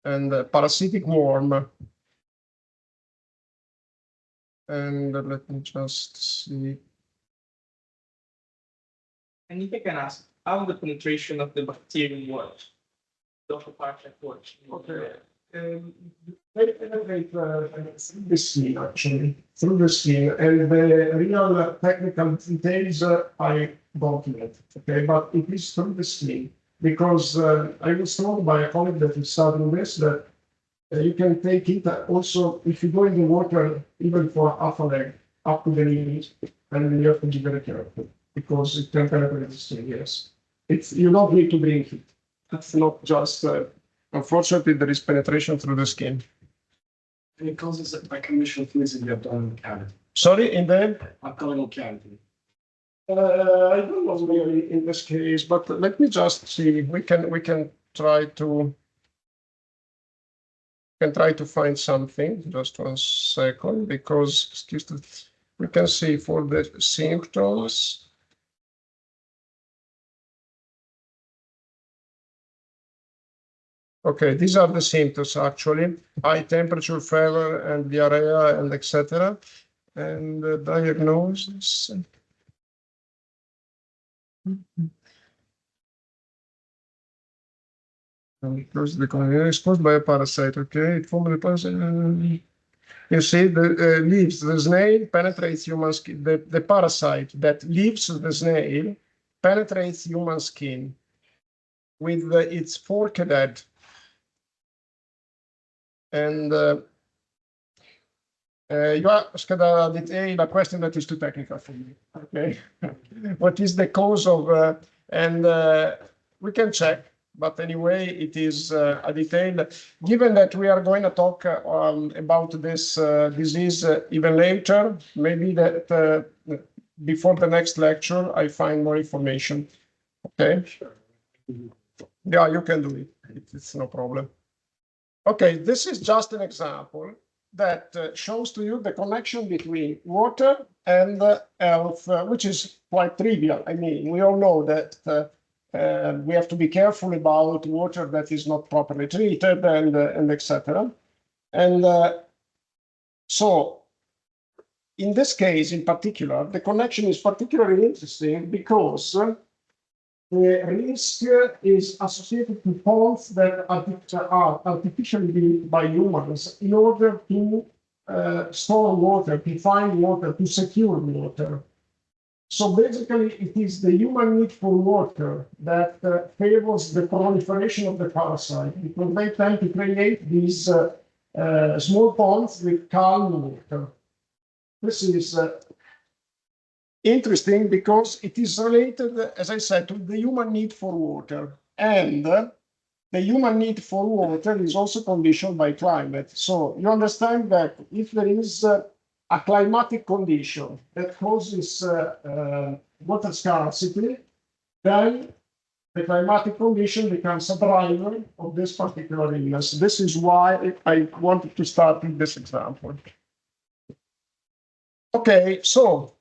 and a parasitic worm. And let me just see. And if I can ask, how the penetration of the bacterium works? The partial works. Okay. They penetrate through the skin, actually, through the skin, and the real technical details I don't know. Okay, but it is through the skin because I was told by a colleague that is studying this that you can take it also if you go in the water even for half a leg up to the knees, and you have to be very careful because it can penetrate the skin. Yes, it's you don't need to drink it. It's not just. Unfortunately, there is penetration through the skin. And it causes a commission fluids in the abdominal cavity, Sorry, in the abdominal cavity. I don't know really in this case, but let me just see. We can try to find something. Just 1 second, because excuse me, we can see for the symptoms. Okay, these are the symptoms actually: high temperature, fever, and diarrhea, and etc. And the diagnosis. Because the condition is caused by a parasite. Okay, it forms the parasite. You see, the leaves the snail penetrates human skin. The parasite that leaves the snail penetrates human skin with its forked head. And you asked a question that is too technical for me. Okay, what is the cause of? And we can check. But anyway, it is a detail. Given that we are going to talk about this disease even later, maybe that before the next lecture, I find more information. Okay. Yeah, you can do it. It's no problem. Okay, this is just an example that shows to you the connection between water and health, which is quite trivial. I mean, we all know that we have to be careful about water that is not properly treated and etc. And so in this case in particular, the connection is particularly interesting because the risk is associated to ponds that are artificially built by humans in order to store water, to find water, to secure water. So basically, it is the human need for water that favors the proliferation of the parasite, because they tend to create these small ponds with calm water. This is interesting because it is related, as I said, to the human need for water. And the human need for water is also conditioned by climate. So you understand that if there is a climatic condition that causes water scarcity, then the climatic condition becomes a driver of this particular illness. This is why I wanted to start with this example. Okay, so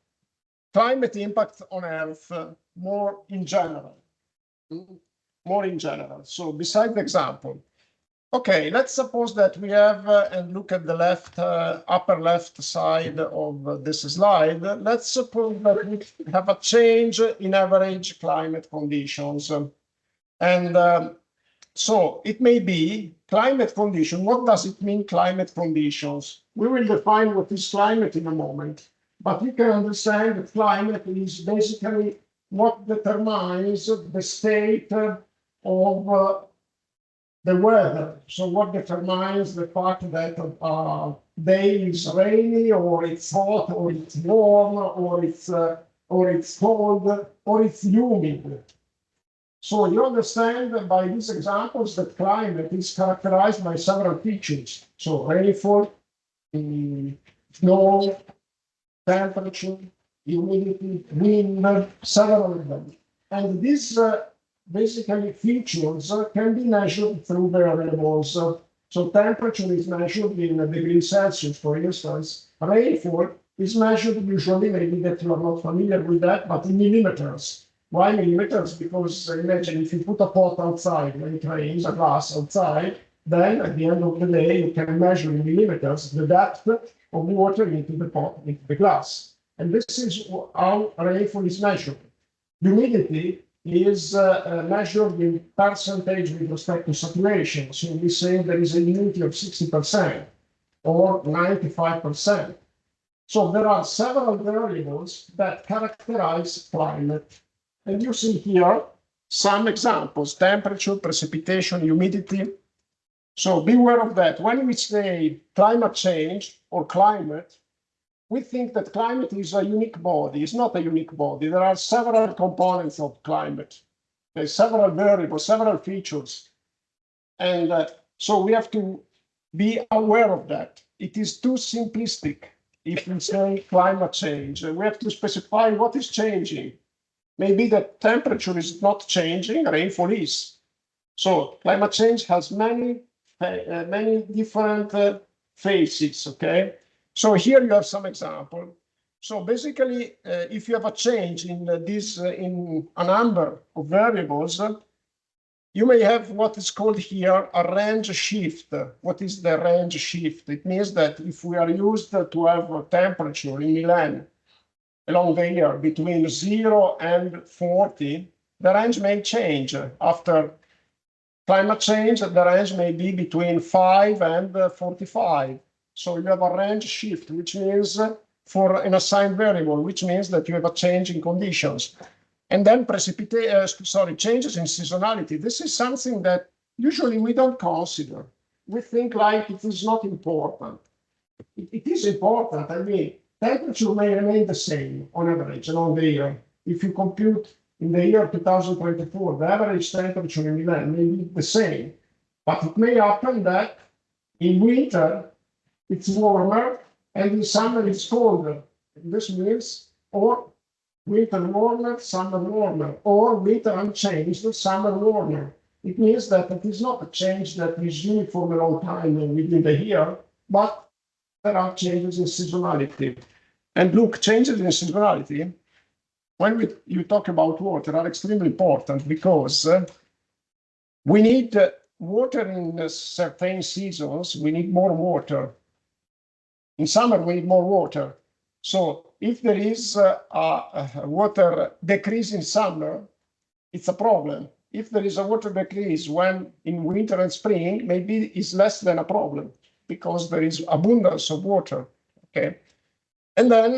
climate impact on Earth more in general. So besides the example, okay, let's suppose that we have, and look at the left, upper left side of this slide. Let's suppose that we have a change in average climate conditions. And so it may be climate condition. What does it mean, climate conditions? We will define what is climate in a moment. But you can understand that climate is basically what determines the state of the weather. So what determines the fact that day is rainy, or it's hot, or it's warm, or it's cold, or it's humid. So you understand by these examples that climate is characterized by several features. So rainfall, snow, temperature, humidity, wind, several of them. And these basically features can be measured through variables. So temperature is measured in degrees Celsius, for instance. Rainfall is measured usually, maybe that you are not familiar with that, but in millimeters. Why millimeters? Because imagine if you put a pot outside when it rains, a glass outside, then at the end of the day, you can measure in millimeters the depth of water into the pot, into the glass. And this is how rainfall is measured. Humidity is measured in percentage with respect to saturation. So we say there is a humidity of 60% or 95%. So there are several variables that characterize climate. And you see here some examples: temperature, precipitation, humidity. So beware of that. When we say climate change or climate, we think that climate is a unique body. It's not a unique body. There are several components of climate. There's several variables, several features. And so we have to be aware of that. It is too simplistic if we say climate change. We have to specify what is changing. Maybe the temperature is not changing, rainfall is. So climate change has many different phases, okay? So here you have some example. So basically, if you have a change in in a number of variables, you may have what is called here a range shift. What is the range shift? It means that if we are used to have a temperature in Milan along the year between 0 and 40, the range may change. After climate change, the range may be between 5 and 45. So you have a range shift, which means for an assigned variable, which means that you have a change in conditions. And then changes in seasonality. This is something that usually we don't consider. We think like it is not important. It is important. I mean, temperature may remain the same on average along the year. If you compute in the year 2024, the average temperature in Milan may be the same, but it may happen that in winter it's warmer and in summer it's colder. This means or winter warmer, summer warmer, or winter unchanged, summer warmer. It means that it is not a change that is uniform a long time within the year, but there are changes in seasonality. And look, changes in seasonality, when you talk about water, are extremely important because we need water in certain seasons. We need more water. In summer, we need more water. So if there is a water decrease in summer, it's a problem. If there is a water decrease when in winter and spring, maybe it's less than a problem because there is abundance of water. Okay. And then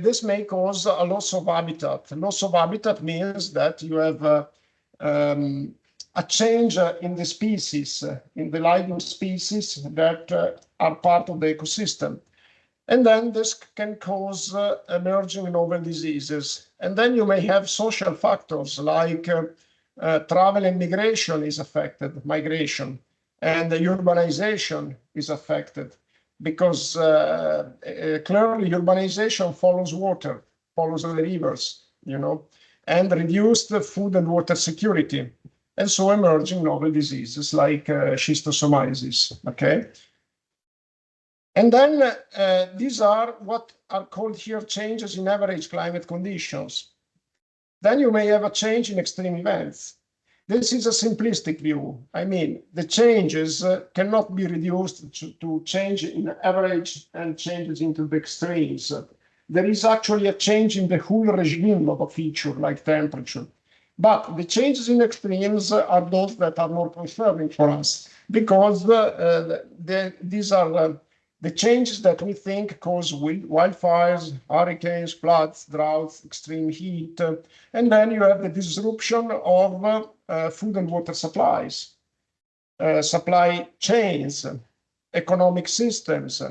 this may cause a loss of habitat. Loss of habitat means that you have a change in the species, in the living species that are part of the ecosystem. And then this can cause emerging novel diseases. And then you may have social factors like travel and migration is affected, migration, and the urbanization is affected because clearly urbanization follows water, follows the rivers, and reduced food and water security. And so emerging novel diseases like schistosomiasis, okay? And then these are what are called here changes in average climate conditions. Then you may have a change in extreme events. This is a simplistic view. I mean, the changes cannot be reduced to change in average and changes into the extremes. There is actually a change in the whole regime of a feature like temperature. But the changes in extremes are those that are more concerning for us because these are the changes that we think cause wildfires, hurricanes, floods, droughts, extreme heat. And then you have the disruption of food and water supplies, supply chains, economic systems,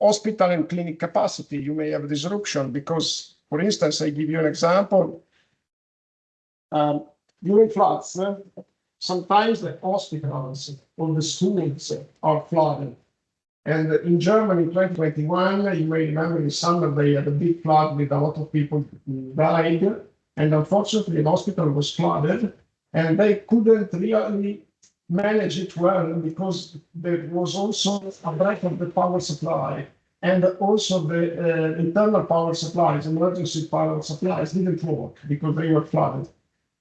hospital and clinic capacity. You may have disruption because, for instance, I give you an example. During floods, sometimes the hospitals or the schools are flooded. And in Germany in 2021, you may remember in summer they had a big flood with a lot of people who died. And unfortunately, the hospital was flooded and they couldn't really manage it well because there was also a break of the power supply. And also the internal power supplies, emergency power supplies didn't work because they were flooded.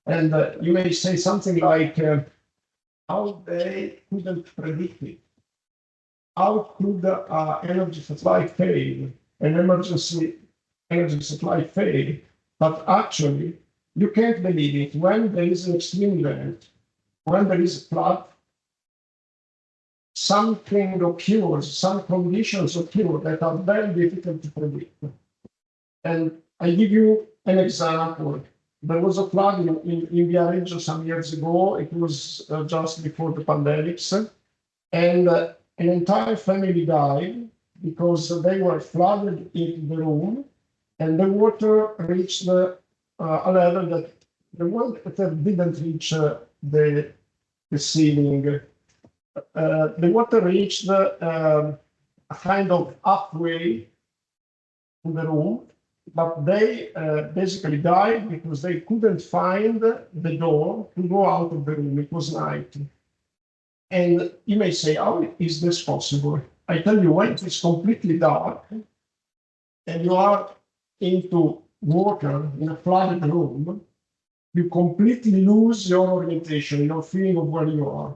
And you may say something like, how they couldn't predict it. How could energy supply fail, an emergency energy supply fail? But actually, you can't believe it. When there is an extreme event, when there is a flood, something occurs, some conditions occur that are very difficult to predict. And I give you an example. There was a flood in Viareggio some years ago. It was just before the pandemics. And an entire family died because they were flooded into the room and the water reached a level that the water didn't reach the ceiling. The water reached a kind of halfway to the room, but they basically died because they couldn't find the door to go out of the room. It was night. And you may say, how is this possible? I tell you, when it's completely dark and you are into water in a flooded room, you completely lose your orientation, your feeling of where you are.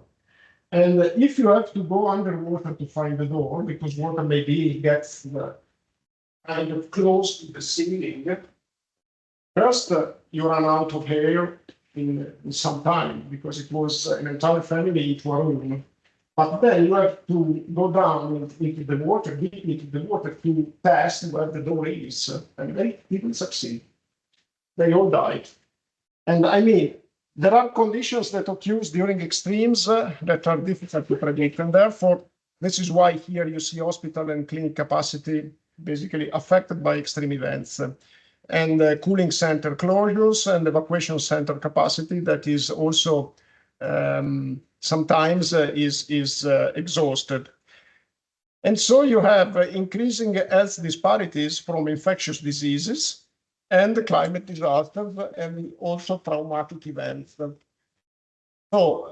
And if you have to go underwater to find the door, because water maybe gets kind of close to the ceiling, first you run out of air in some time because it was an entire family into a room. But then you have to go down into the water, deep into the water to test where the door is. And they didn't succeed. They all died. And I mean, there are conditions that occur during extremes that are difficult to predict. And therefore, this is why here you see hospital and clinic capacity basically affected by extreme events. And cooling center closures and evacuation center capacity that is also sometimes is exhausted. And so you have increasing health disparities from infectious diseases and climate disasters and also traumatic events. So,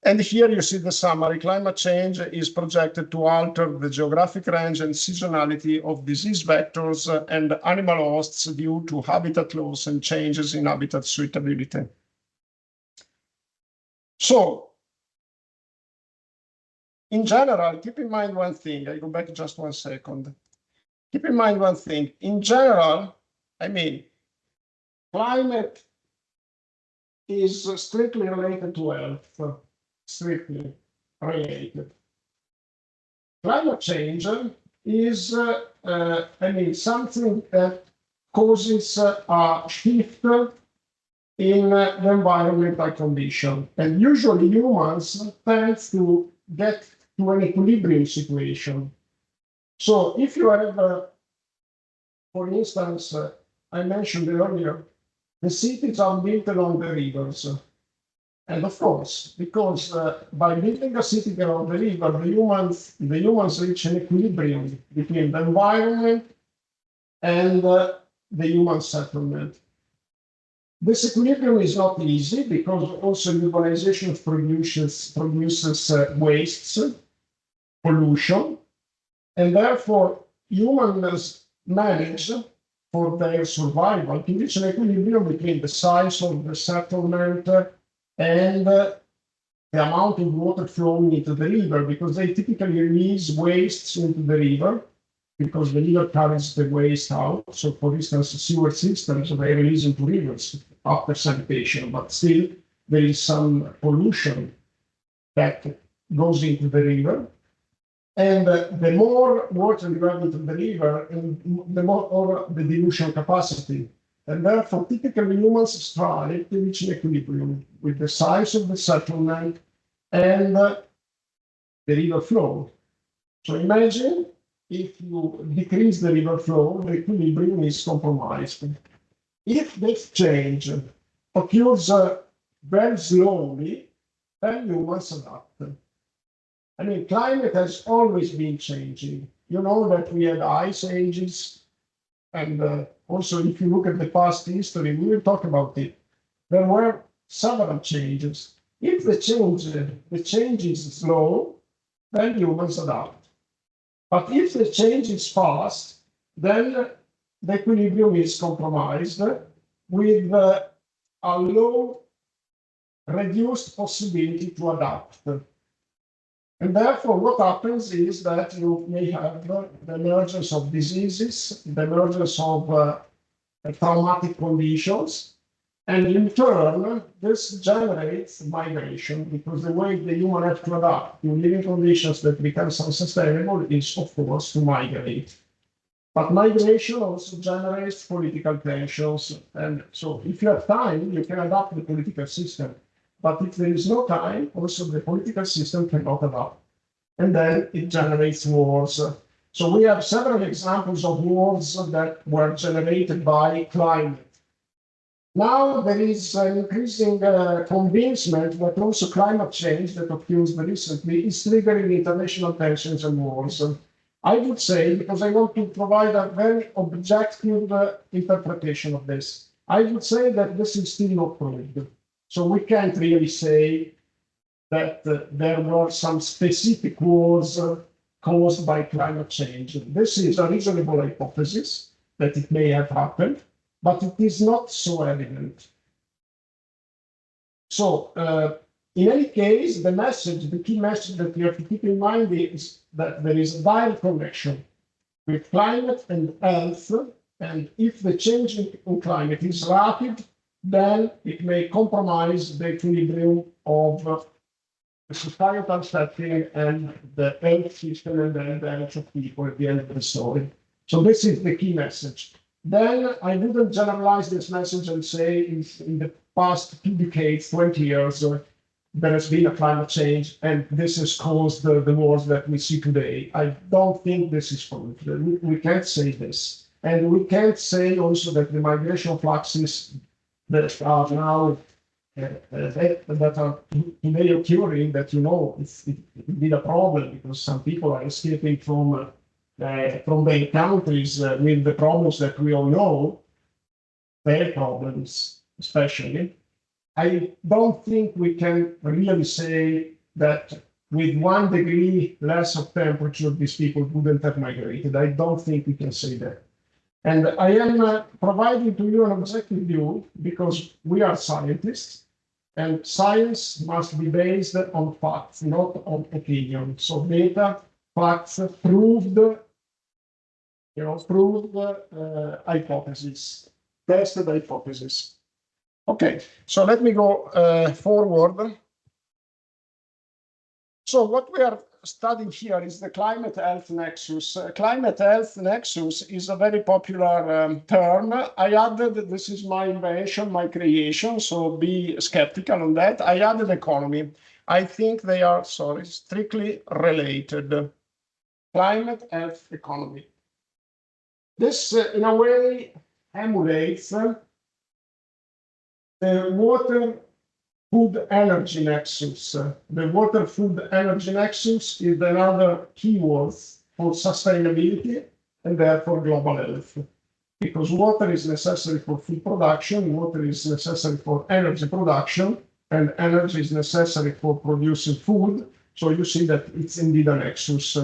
and here you see the summary. Climate change is projected to alter the geographic range and seasonality of disease vectors and animal hosts due to habitat loss and changes in habitat suitability. So, in general, keep in mind one thing. I go back just 1 second. Keep in mind one thing. In general, I mean, climate is strictly related to health. Strictly related. Climate change is, I mean, something that causes a shift in the environmental condition. And usually humans tend to get to an equilibrium situation. So if you have, for instance, I mentioned earlier, the cities are built along the rivers. And of course, because by building a city around the river, the humans reach an equilibrium between the environment and the human settlement. This equilibrium is not easy because also urbanization produces wastes, pollution, and therefore humans manage for their survival to reach an equilibrium between the size of the settlement and the amount of water flowing into the river, because they typically release wastes into the river because the river carries the waste out. So, for instance, sewer systems, they release into rivers after sanitation, but still there is some pollution that goes into the river. And the more water you have into the river, the more over the dilution capacity. And therefore, typically humans strive to reach an equilibrium with the size of the settlement and the river flow. So imagine if you decrease the river flow, the equilibrium is compromised. If this change occurs very slowly, then humans adapt. I mean, climate has always been changing. You know that we had ice ages, and also if you look at the past history, we will talk about it. There were several changes. If the change is slow, then humans adapt. But if the change is fast, then the equilibrium is compromised with a low reduced possibility to adapt. And therefore, what happens is that you may have the emergence of diseases, the emergence of traumatic conditions, and in turn, this generates migration because the way the human have to adapt to living conditions that becomes unsustainable is, of course, to migrate. But migration also generates political tensions. And so if you have time, you can adapt the political system. But if there is no time, also the political system cannot adapt. And then it generates wars. So we have several examples of wars that were generated by climate. Now there is an increasing convincement that also climate change that occurs recently is triggering international tensions and wars. I would say, because I want to provide a very objective interpretation of this, I would say that this is still not proved. So we can't really say that there were some specific wars caused by climate change. This is a reasonable hypothesis that it may have happened, but it is not so evident. So in any case, the key message that you have to keep in mind is that there is a direct connection with climate and health, and if the change in climate is rapid, then it may compromise the equilibrium of the societal setting and the health system and then the health of people at the end of the story. So this is the key message. Then I wouldn't generalize this message and say in the past 2 decades, 20 years, there has been a climate change and this has caused the wars that we see today. I don't think this is proved. We can't say this. And we can't say also that the migration fluxes that are now that are today occurring, that it's been a problem because some people are escaping from their countries with the problems that we all know, their problems especially. I don't think we can really say that with 1 degree less of temperature, these people wouldn't have migrated. I don't think we can say that. And I am providing to you an objective view because we are scientists and science must be based on facts, not on opinion. So data, facts, proved hypothesis, tested hypothesis. Okay, so let me go forward. So what we are studying here is the climate health nexus. Climate health nexus is a very popular term. I added, this is my invention, my creation, so be skeptical on that. I added economy. I think they are, strictly related. Climate health economy. This, in a way, emulates the water food energy nexus. The water food energy nexus is another keyword for sustainability and therefore global health. Because water is necessary for food production, water is necessary for energy production, and energy is necessary for producing food. So you see that it's indeed a nexus.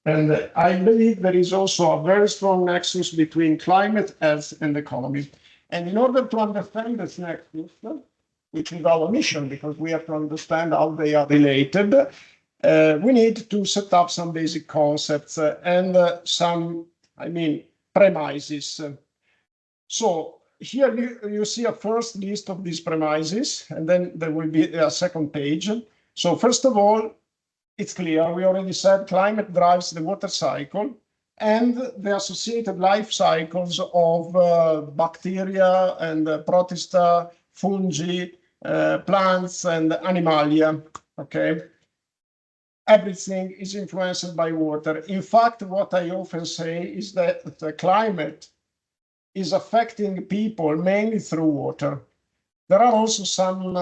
And I believe there is also a very strong nexus between climate, health, and economy. And in order to understand this nexus, which is our mission, because we have to understand how they are related, we need to set up some basic concepts and some, premises. So here you see a first list of these premises, and then there will be a second page. So first of all, it's clear, we already said climate drives the water cycle and the associated life cycles of bacteria and protista, fungi, plants and animalia, okay? Everything is influenced by water. In fact, what I often say is that the climate is affecting people mainly through water. There are also some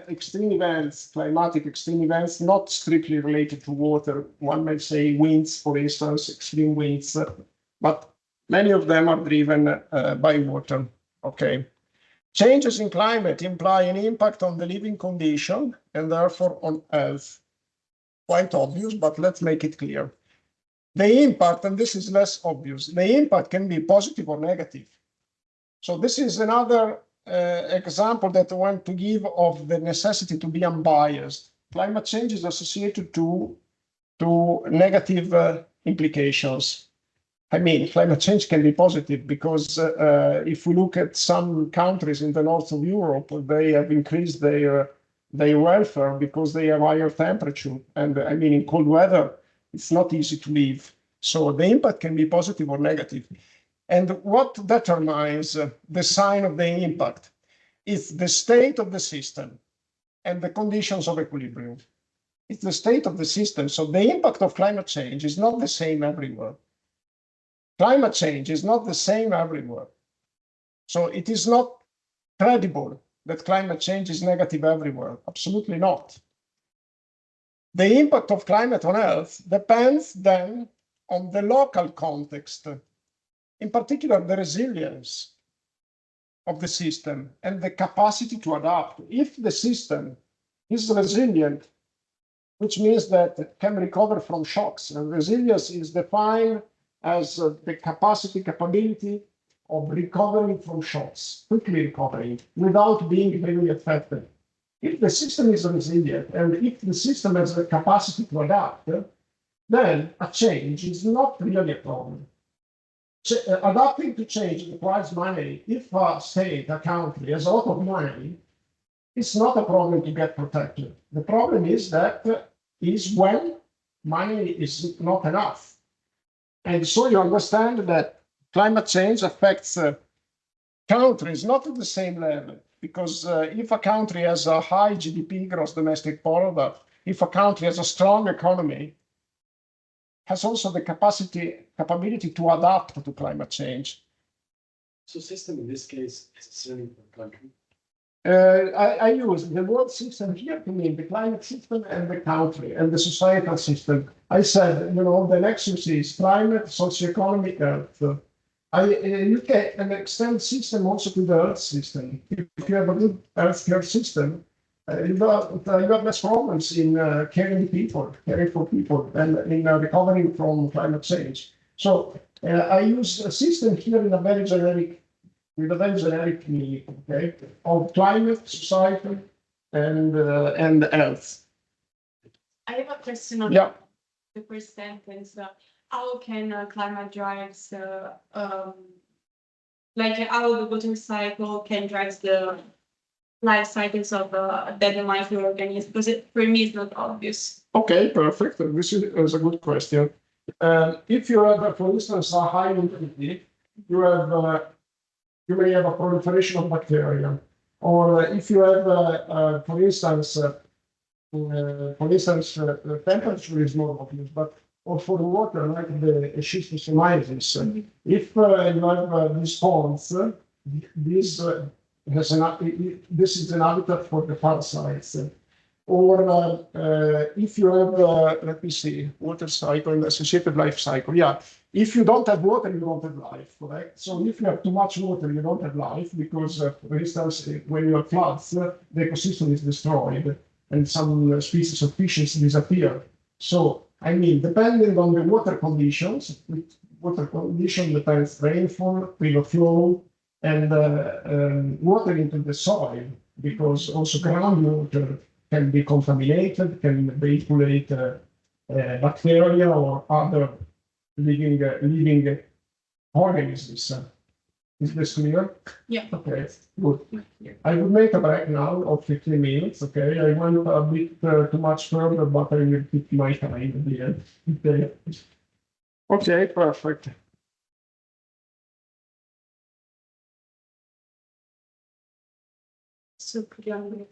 extreme events, climatic extreme events, not strictly related to water. One may say winds, for instance, extreme winds, but many of them are driven by water, okay? Changes in climate imply an impact on the living condition and therefore on health. Quite obvious, but let's make it clear. The impact, and this is less obvious, the impact can be positive or negative. So this is another example that I want to give of the necessity to be unbiased. Climate change is associated to negative implications. I mean, climate change can be positive because if we look at some countries in the north of Europe, they have increased their welfare because they have higher temperature. And I mean, in cold weather, it's not easy to live. So the impact can be positive or negative. And what determines the sign of the impact is the state of the system and the conditions of equilibrium. It's the state of the system. So the impact of climate change is not the same everywhere. Climate change is not the same everywhere. So it is not credible that climate change is negative everywhere. Absolutely not. The impact of climate on health depends then on the local context, in particular the resilience of the system and the capacity to adapt. If the system is resilient, which means that it can recover from shocks, and resilience is defined as the capability of recovering from shocks, quickly recovering without being very affected. If the system is resilient and if the system has the capacity to adapt, then a change is not really a problem. Adapting to change requires money. If a state, a country has a lot of money, it's not a problem to get protected. The problem is when money is not enough. And so you understand that climate change affects countries not at the same level, because if a country has a high GDP, gross domestic product, if a country has a strong economy, has also the capability to adapt to climate change. So system in this case is a synonym for country. I use the word system here to mean the climate system and the country and the societal system. I said, the nexus is climate, socioeconomic, earth. You can extend system also to the earth system. If you have a good healthcare system, you have less problems in caring for people, and in recovering from climate change. So I use a system here in a very generic, with a very generic meaning, okay, of climate, society, and health. I have a question on Yeah. the first sentence. How can climate drives, like how the water cycle can drive the life cycles of the microorganisms? Because for me, it's not obvious. Okay, perfect. This is a good question. If you have, for instance, a high humidity, you may have a proliferation of bacteria. Or if you have, for instance, the temperature is more obvious, but or for water, like the schistosomiasis, if you have these ponds, this this is an habitat for the parasites. Or if you have, let me see, water cycle and associated life cycle. Yeah, if you don't have water, you don't have life, correct? So if you have too much water, you don't have life because, for instance, when you have floods, the ecosystem is destroyed and some species of fishes disappear. So, I mean, depending on the water conditions, water condition depends rainfall, river flow, and water into the soil, because also groundwater can be contaminated, can vehiculate bacteria or other living organisms. Is this clear? Yeah. Okay, good. I will make a break now of 15 minutes, okay? I went a bit too much further, but I will keep my time at the end. Okay, okay, perfect. So could you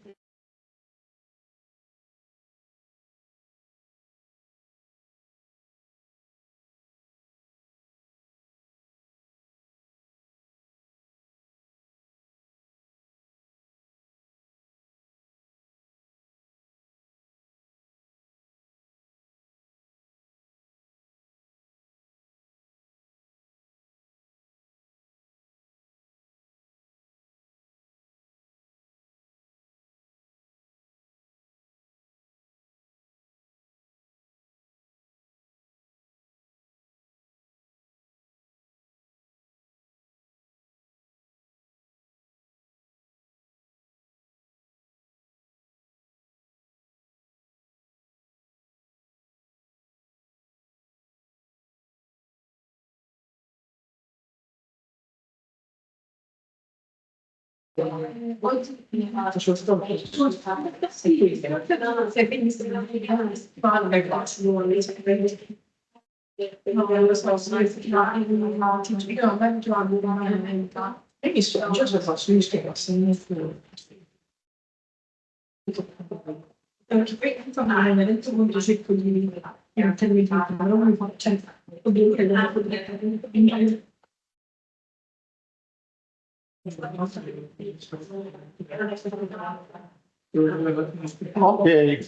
Okay.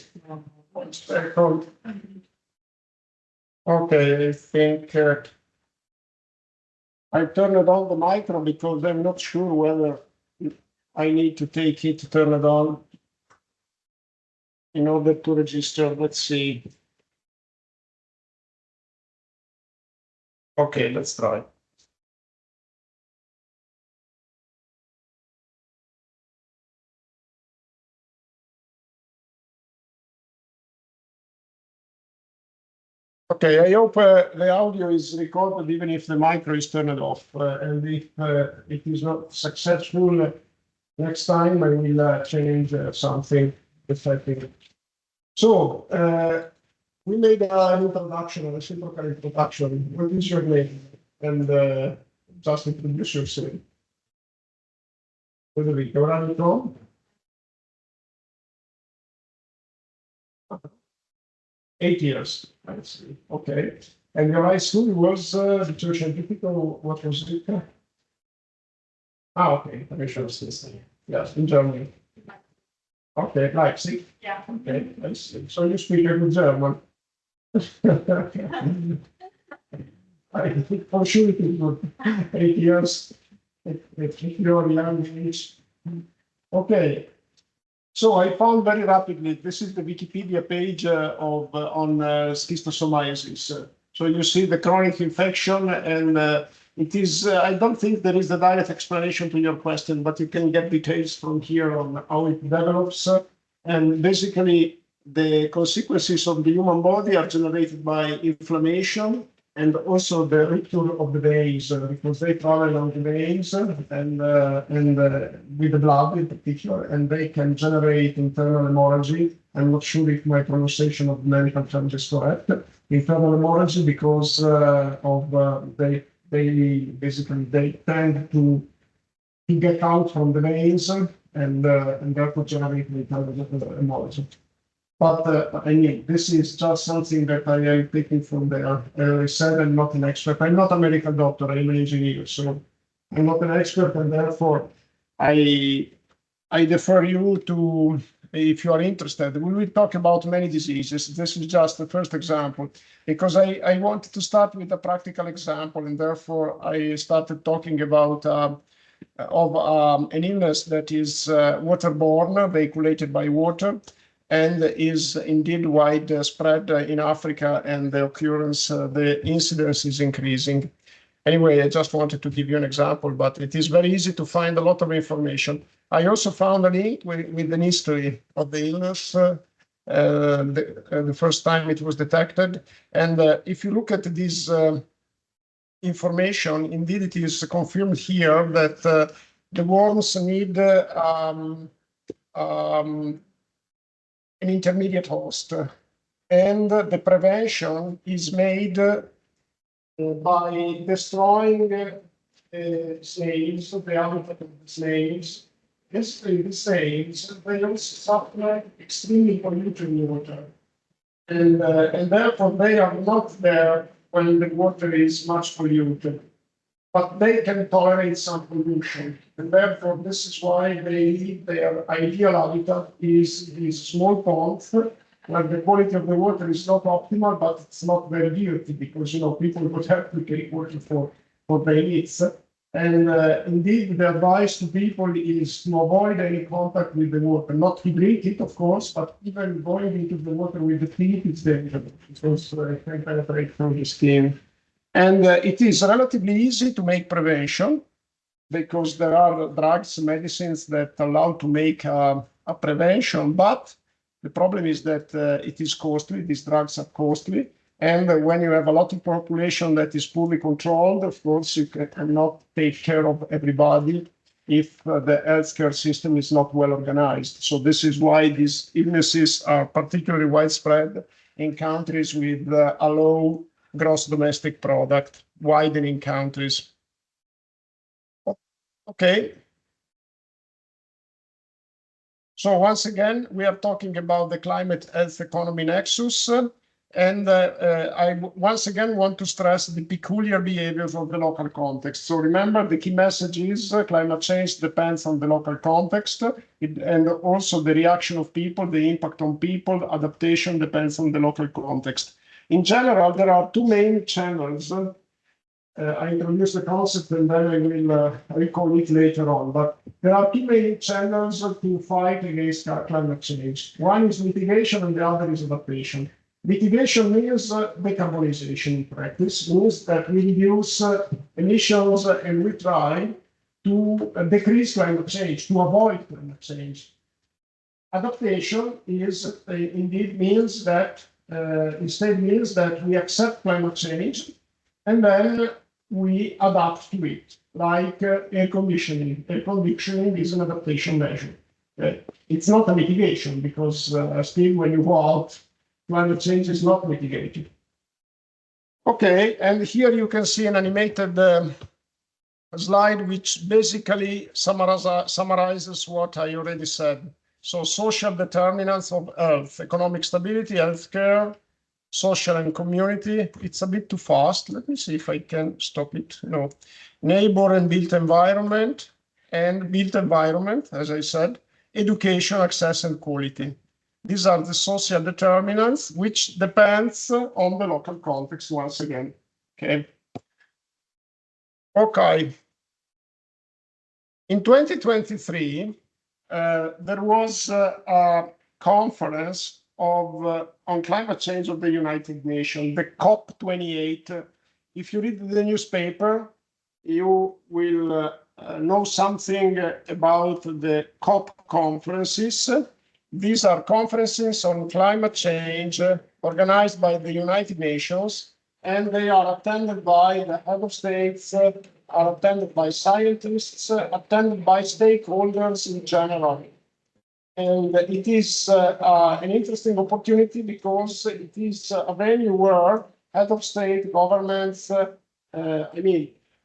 Okay, I think I turned on the micro because I'm not sure whether I need to take it to turn it on in order to register. Let's see. Okay, let's try. Okay, I hope the audio is recorded even if the micro is turned off. And if it is not successful, next time I will change something effective. So we made an introduction, a reciprocal introduction. What is your name? And just introduce yourself. Federico, where are you from? Eight years, I see. Okay. And your high school was Vittorio Scientifico, what was it? Ah, okay. Yes, in Germany. Okay, Leipzig. Yeah. Okay, I see. So you speak a good German. I think for sure it is good. 8 years. If you're young age. Okay. So I found very rapidly, this is the Wikipedia page on schistosomiasis. So you see the chronic infection and it is, I don't think there is a direct explanation to your question, but you can get details from here on how it develops. And basically the consequences of the human body are generated by inflammation and also the rupture of the veins because they travel on the veins and with the blood in particular, and they can generate internal hemorrhage. I'm not sure if my pronunciation of the medical term is correct. Internal hemorrhage because they basically they tend to get out from the veins and therefore generate internal hemorrhage. But I mean, this is just something that I am taking from there. I said I'm not an expert. I'm not a medical doctor. I'm an engineer, so I'm not an expert, and therefore I defer you to if you are interested. We will talk about many diseases. This is just the first example because I wanted to start with a practical example, and therefore I started talking about an illness that is waterborne, vehiculated by water, and is indeed widespread in Africa, and the occurrence, the incidence is increasing. Anyway, I just wanted to give you an example, but it is very easy to find a lot of information. I also found a link with an history of the illness the first time it was detected. And if you look at this information, indeed it is confirmed here that the worms need an intermediate host, and the prevention is made by destroying snails, the habitat of the snails. Destroying the snails, they also suffer extremely polluted water, and therefore they are not there when the water is much polluted. But they can tolerate some pollution, and therefore this is why their ideal habitat is these small ponds where the quality of the water is not optimal, but it's not very dirty because people would have to take water for their needs. And indeed, the advice to people is to avoid any contact with the water, not to drink it, of course, but even going into the water with the teeth is dangerous because it can penetrate through the skin. And it is relatively easy to make prevention because there are drugs, medicines that allow to make a prevention. But the problem is that it is costly. These drugs are costly. And when you have a lot of population that is poorly controlled, of course, you cannot take care of everybody. if the healthcare system is not well organized. So this is why these illnesses are particularly widespread in countries with a low gross domestic product, widening countries. Okay. So once again, we are talking about the climate health economy nexus. And I once again want to stress the peculiar behaviors of the local context. So remember, the key message is climate change depends on the local context, and also the reaction of people, the impact on people, adaptation depends on the local context. In general, there are two main channels. I introduce the concept and then I will recall it later on. But there are two main channels to fight against climate change. One is mitigation and the other is adaptation. Mitigation means decarbonization in practice, means that we reduce emissions and we try to decrease climate change, to avoid climate change. Adaptation is indeed means that instead means that we accept climate change and then we adapt to it, like air conditioning. Air conditioning is an adaptation measure. It's not a mitigation because still when you go out, climate change is not mitigated. Okay, and here you can see an animated slide which basically summarizes what I already said. So social determinants of health, economic stability, healthcare, social and community. It's a bit too fast. Let me see if I can stop it. No. Neighbor and built environment, as I said, education, access, and quality. These are the social determinants, which depends on the local context once again. Okay. Okay. In 2023, there was a conference on climate change of the United Nations, the COP28. If you read the newspaper, you will know something about the COP conferences. These are conferences on climate change organized by the United Nations, and they are attended by the head of states, are attended by scientists, attended by stakeholders in general. And it is an interesting opportunity because it is a venue where head of state, governments,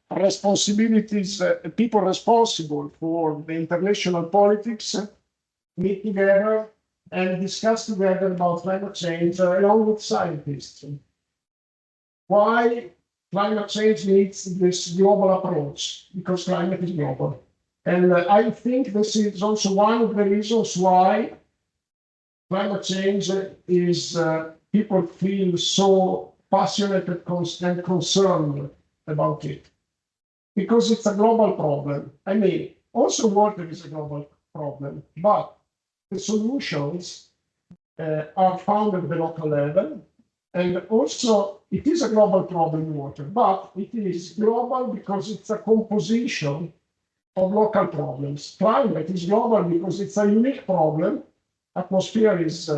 responsibilities, people responsible for the international politics meet together and discuss together about climate change along with scientists. Why climate change needs this global approach? Because climate is global. And I think this is also one of the reasons why climate change is, people feel so passionate and concerned about it. Because it's a global problem. I mean, also water is a global problem, but the solutions are found at the local level. And also, it is a global problem, water, but it is global because it's a composition of local problems. Climate is global because it's a unique problem. Atmosphere is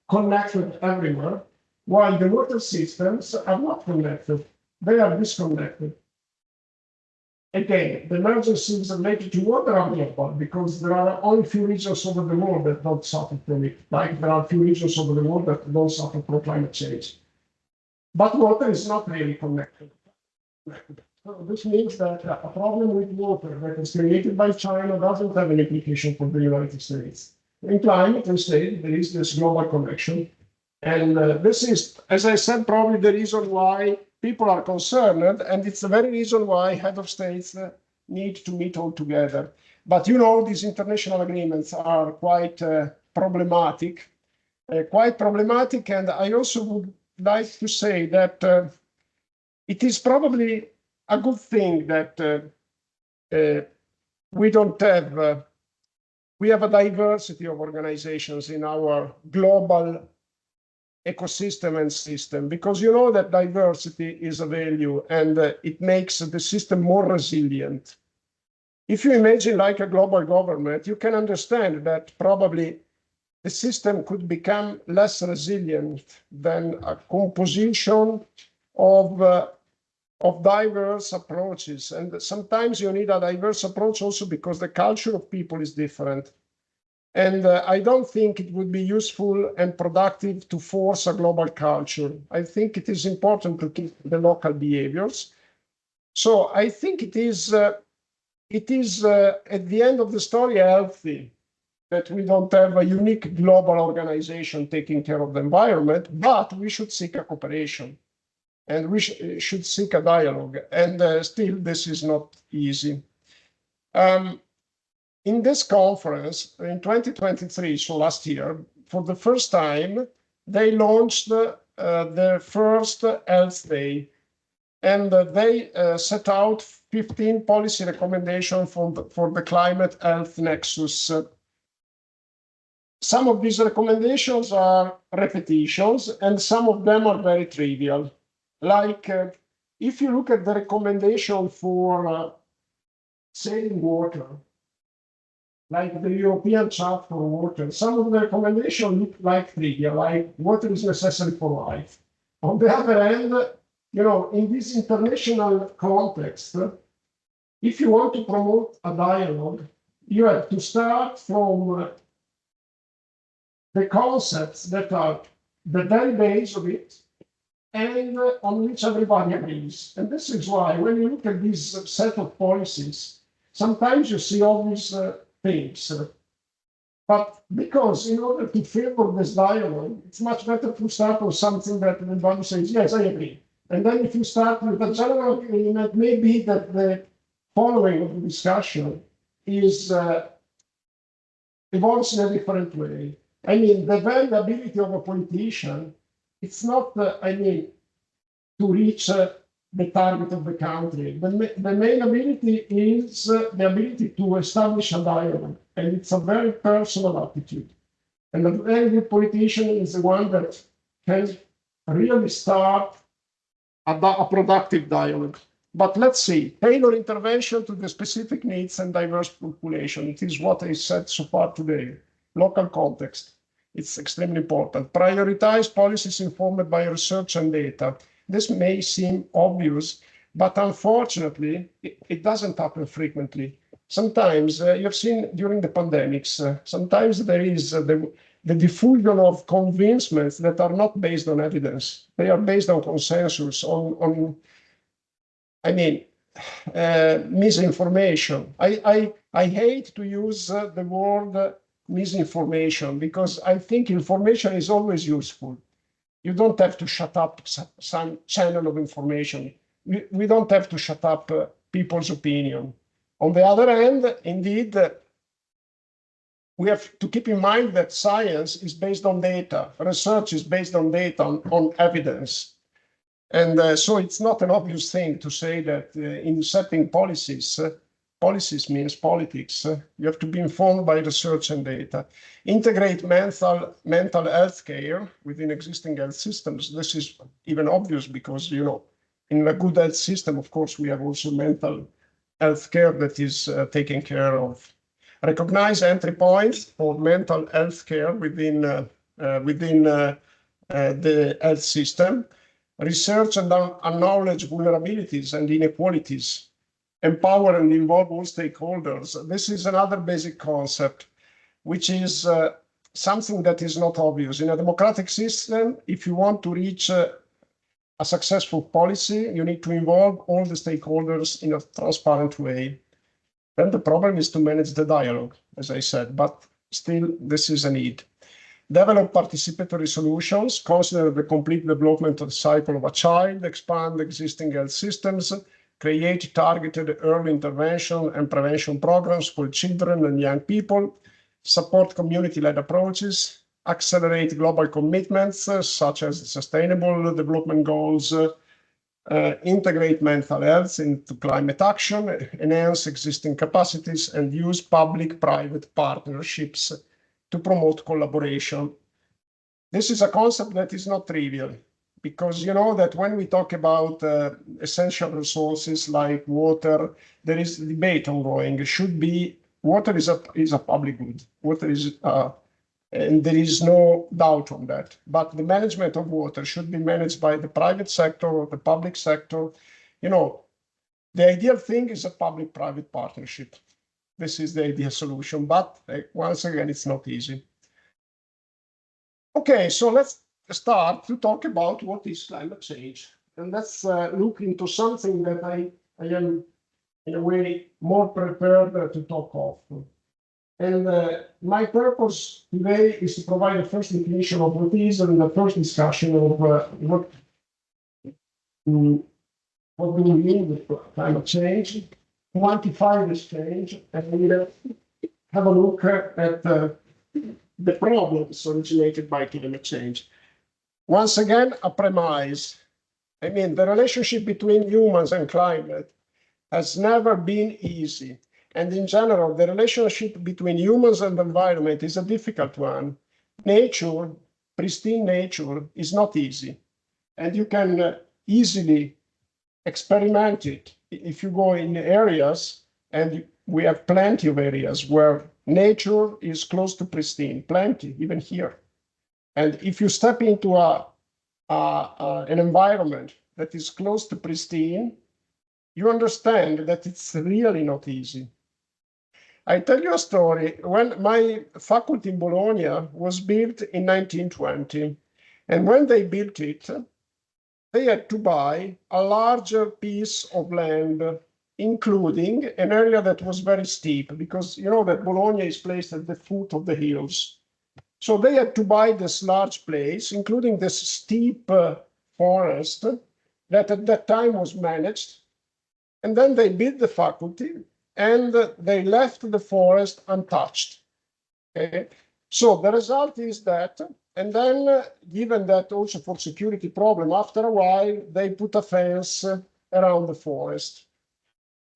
connected everywhere, while the water systems are not connected. They are disconnected. Again, the emergencies related to water are global because there are only few regions over the world that don't suffer from it, like there are few regions over the world that don't suffer from climate change. But water is not really connected. So this means that a problem with water that is created by China doesn't have an implication for the United States. In climate, instead, there is this global connection. And this is, as I said, probably the reason why people are concerned, and it's the very reason why head of states need to meet all together. But you know, these international agreements are quite problematic, and I also would like to say that it is probably a good thing that we don't have, we have a diversity of organizations in our global ecosystem and system, because you know that diversity is a value and it makes the system more resilient. If you imagine like a global government, you can understand that probably the system could become less resilient than a composition of of diverse approaches. And sometimes you need a diverse approach also because the culture of people is different. And I don't think it would be useful and productive to force a global culture. I think it is important to keep the local behaviors. So I think it is at the end of the story healthy that we don't have a unique global organization taking care of the environment, but we should seek a cooperation and we should seek a dialogue. And still, this is not easy. In this conference in 2023, so last year, for the first time, they launched the first Health Day, and they set out 15 policy recommendations for the climate health nexus. Some of these recommendations are repetitions, and some of them are very trivial. Like if you look at the recommendation for saving water, like the European Charter for Water, some of the recommendations look like trivial, like water is necessary for life. On the other hand, in this international context, if you want to promote a dialogue, you have to start from the concepts that are the very base of it and on which everybody agrees. And this is why when you look at this set of policies, sometimes you see all these things. But because in order to favor this dialogue, it's much better to start with something that everybody says, yes, I agree. And then if you start with a general agreement, maybe that the following of the discussion is evolves in a different way. I mean, the very ability of a politician, it's not, to reach the target of the country. The main ability is the ability to establish a dialogue, and it's a very personal attitude. And a very good politician is the one that can really start a productive dialogue. But let's see, tailor intervention to the specific needs and diverse population. It is what I said so far today. Local context, it's extremely important. Prioritize policies informed by research and data. This may seem obvious, but unfortunately, it doesn't happen frequently. Sometimes, you've seen during the pandemics, sometimes there is the diffusion of convincements that are not based on evidence. They are based on consensus, misinformation. I hate to use the word misinformation because I think information is always useful. You don't have to shut up some channel of information. We don't have to shut up people's opinion. On the other hand, indeed, we have to keep in mind that science is based on data. Research is based on data, on evidence. And so it's not an obvious thing to say that in setting policies, policies means politics. You have to be informed by research and data. Integrate mental health care within existing health systems. This is even obvious because, in a good health system, of course, we have also mental health care that is taken care of. Recognize entry points for mental health care within the health system. Research and acknowledge vulnerabilities and inequalities. Empower and involve all stakeholders. This is another basic concept, which is something that is not obvious. In a democratic system, if you want to reach a successful policy, you need to involve all the stakeholders in a transparent way. Then the problem is to manage the dialogue, as I said, but still this is a need. Develop participatory solutions, consider the complete development of the cycle of a child, expand existing health systems, create targeted early intervention and prevention programs for children and young people, support community-led approaches, accelerate global commitments such as Sustainable Development Goals, integrate mental health into climate action, enhance existing capacities, and use public-private partnerships to promote collaboration. This is a concept that is not trivial because you know that when we talk about essential resources like water, there is a debate ongoing. Water is a public good. Water is, and there is no doubt on that. But the management of water should be managed by the private sector or the public sector you know, the ideal thing is a public-private partnership. This is the ideal solution, but once again, it's not easy. Okay, so let's start to talk about what is climate change. And let's look into something that I am, in a way, more prepared to talk of. And my purpose today is to provide a first definition of what is and the first discussion of what do we mean with climate change, quantify this change, and have a look at the problems originated by climate change. Once again, a premise. I mean, the relationship between humans and climate has never been easy. And in general, the relationship between humans and the environment is a difficult one. Nature, pristine nature, is not easy. And you can easily experiment it if you go in areas, and we have plenty of areas where nature is close to pristine, plenty, even here. And if you step into an environment that is close to pristine, you understand that it's really not easy. I tell you a story. When my faculty in Bologna was built in 1920, and when they built it, they had to buy a larger piece of land, including an area that was very steep, because you know that Bologna is placed at the foot of the hills. So they had to buy this large place, including this steep forest that at that time was managed. And then they built the faculty, and they left the forest untouched. Okay? So the result is that, and then given that also for security problem, after a while, they put a fence around the forest.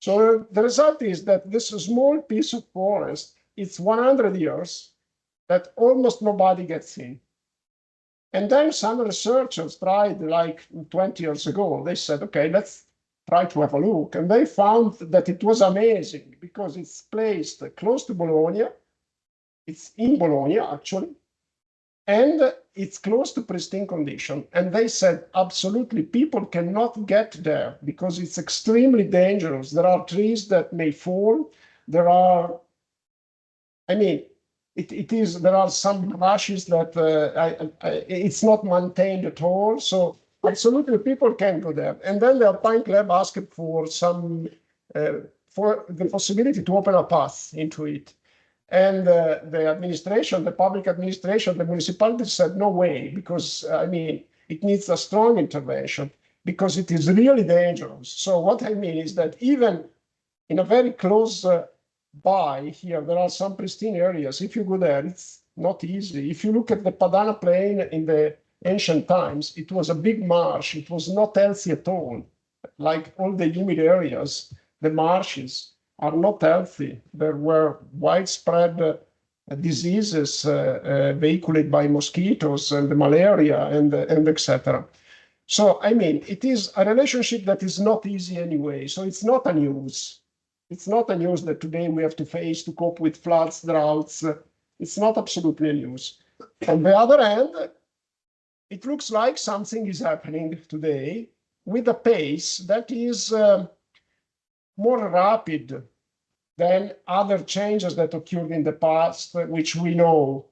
So the result is that this small piece of forest, it's 100 years that almost nobody gets in. And then some researchers tried, like 20 years ago, they said, okay, let's try to have a look. And they found that it was amazing because it's placed close to Bologna. It's in Bologna, actually. And it's close to pristine condition. And they said, absolutely, people cannot get there because it's extremely dangerous. There are trees that may fall. There are, I mean, there are some marshes that it's not maintained at all. So absolutely, people can go there. And then the Alpine Club asked for some, for the possibility to open a path into it. And the administration, the public administration, the municipality said, no way, because, I mean, it needs a strong intervention because it is really dangerous. So what I mean is that even in a very close by here, there are some pristine areas. If you go there, it's not easy. If you look at the Padana Plain in the ancient times, it was a big marsh. It was not healthy at all. Like all the humid areas, the marshes are not healthy. There were widespread diseases vehiculated by mosquitoes and the malaria and etc. So, I mean, it is a relationship that is not easy anyway. So it's not a news. It's not a news that today we have to face to cope with floods, droughts. It's not absolutely a news. On the other hand, it looks like something is happening today with a pace that is more rapid than other changes that occurred in the past, which we know.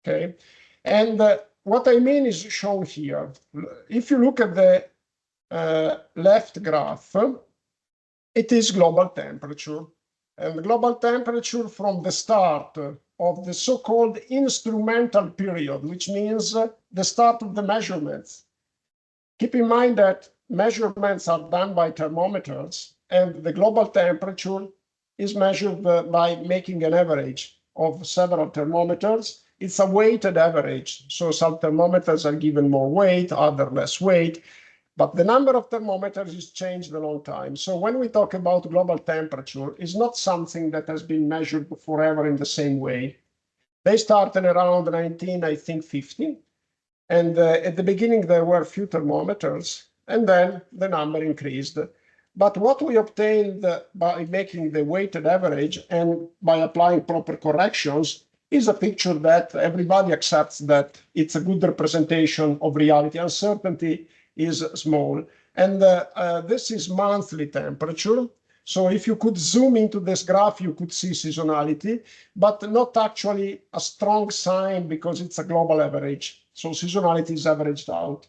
Okay, and what I mean is shown here. If you look at the left graph, it is global temperature. And global temperature from the start of the so-called instrumental period, which means the start of the measurements. Keep in mind that measurements are done by thermometers, and the global temperature is measured by making an average of several thermometers. It's a weighted average. So some thermometers are given more weight, other less weight. But the number of thermometers has changed a long time. So when we talk about global temperature, it's not something that has been measured forever in the same way. They started around 1950. And at the beginning, there were few thermometers, and then the number increased. But what we obtained by making the weighted average and by applying proper corrections is a picture that everybody accepts that it's a good representation of reality. Uncertainty is small. And this is monthly temperature. So if you could zoom into this graph, you could see seasonality, but not actually a strong sign because it's a global average. So seasonality is averaged out.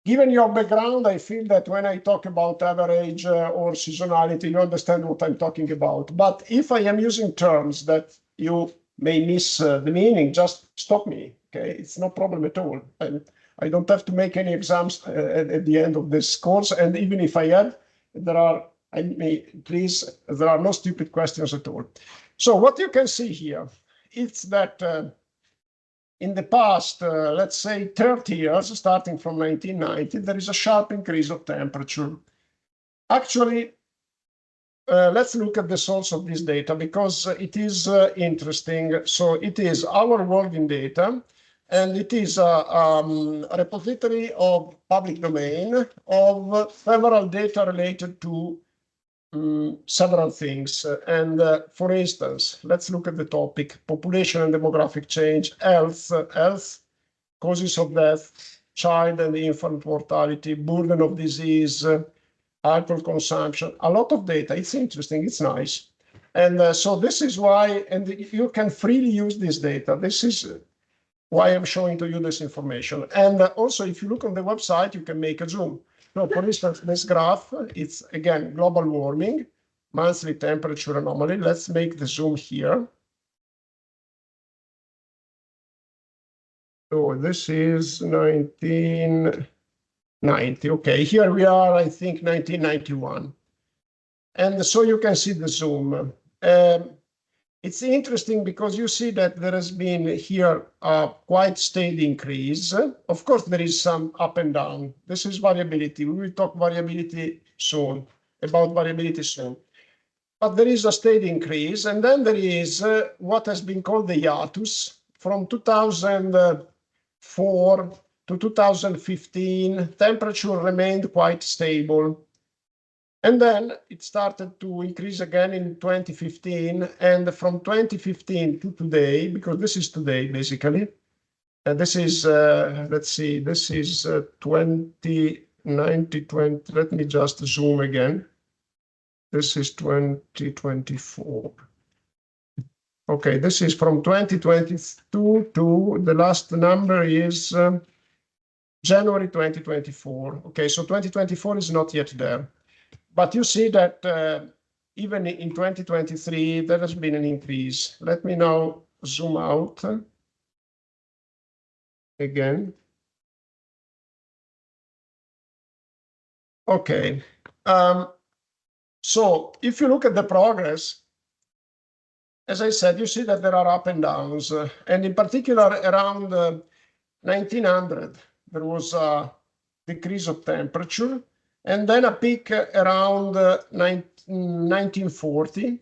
Given your background, I feel that when I talk about average or seasonality, you understand what I'm talking about. But if I am using terms that you may miss the meaning, just stop me. Okay, it's no problem at all. I don't have to make any exams at the end of this course. And even if I had, there are no stupid questions at all. So what you can see here, it's that in the past, let's say 30 years, starting from 1990, there is a sharp increase of temperature. Actually, let's look at the source of this data because it is interesting. So it is our world in data, and it is a repository of public domain of several data related to several things. And for instance, let's look at the topic, population and demographic change, health, causes of death, child and infant mortality, burden of disease, alcohol consumption, a lot of data. It's interesting, it's nice. And so this is why, and you can freely use this data. This is why I'm showing to you this information. And also, if you look on the website, you can make a zoom. So for instance, this graph, it's again, global warming, monthly temperature anomaly. Let's make the zoom here. So this is 1990. Okay, here we are, I think 1991. And so you can see the zoom. It's interesting because you see that there has been here a quite steady increase. Of course, there is some up and down. This is variability. We will talk variability soon, about variability soon. But there is a steady increase. And then there is what has been called the hiatus. From 2004 to 2015, temperature remained quite stable. And then it started to increase again in 2015. And from 2015 to today, because this is today, basically, and this is, let's see, this is 2020. Let me just zoom again. This is 2024. Okay, this is from 2022 to the last number is January 2024. Okay, so 2024 is not yet there. But you see that even in 2023, there has been an increase. Let me now zoom out again. Okay. So if you look at the progress, as I said, you see that there are up and downs. And in particular, around 1900, there was a decrease of temperature. And then a peak around 1940.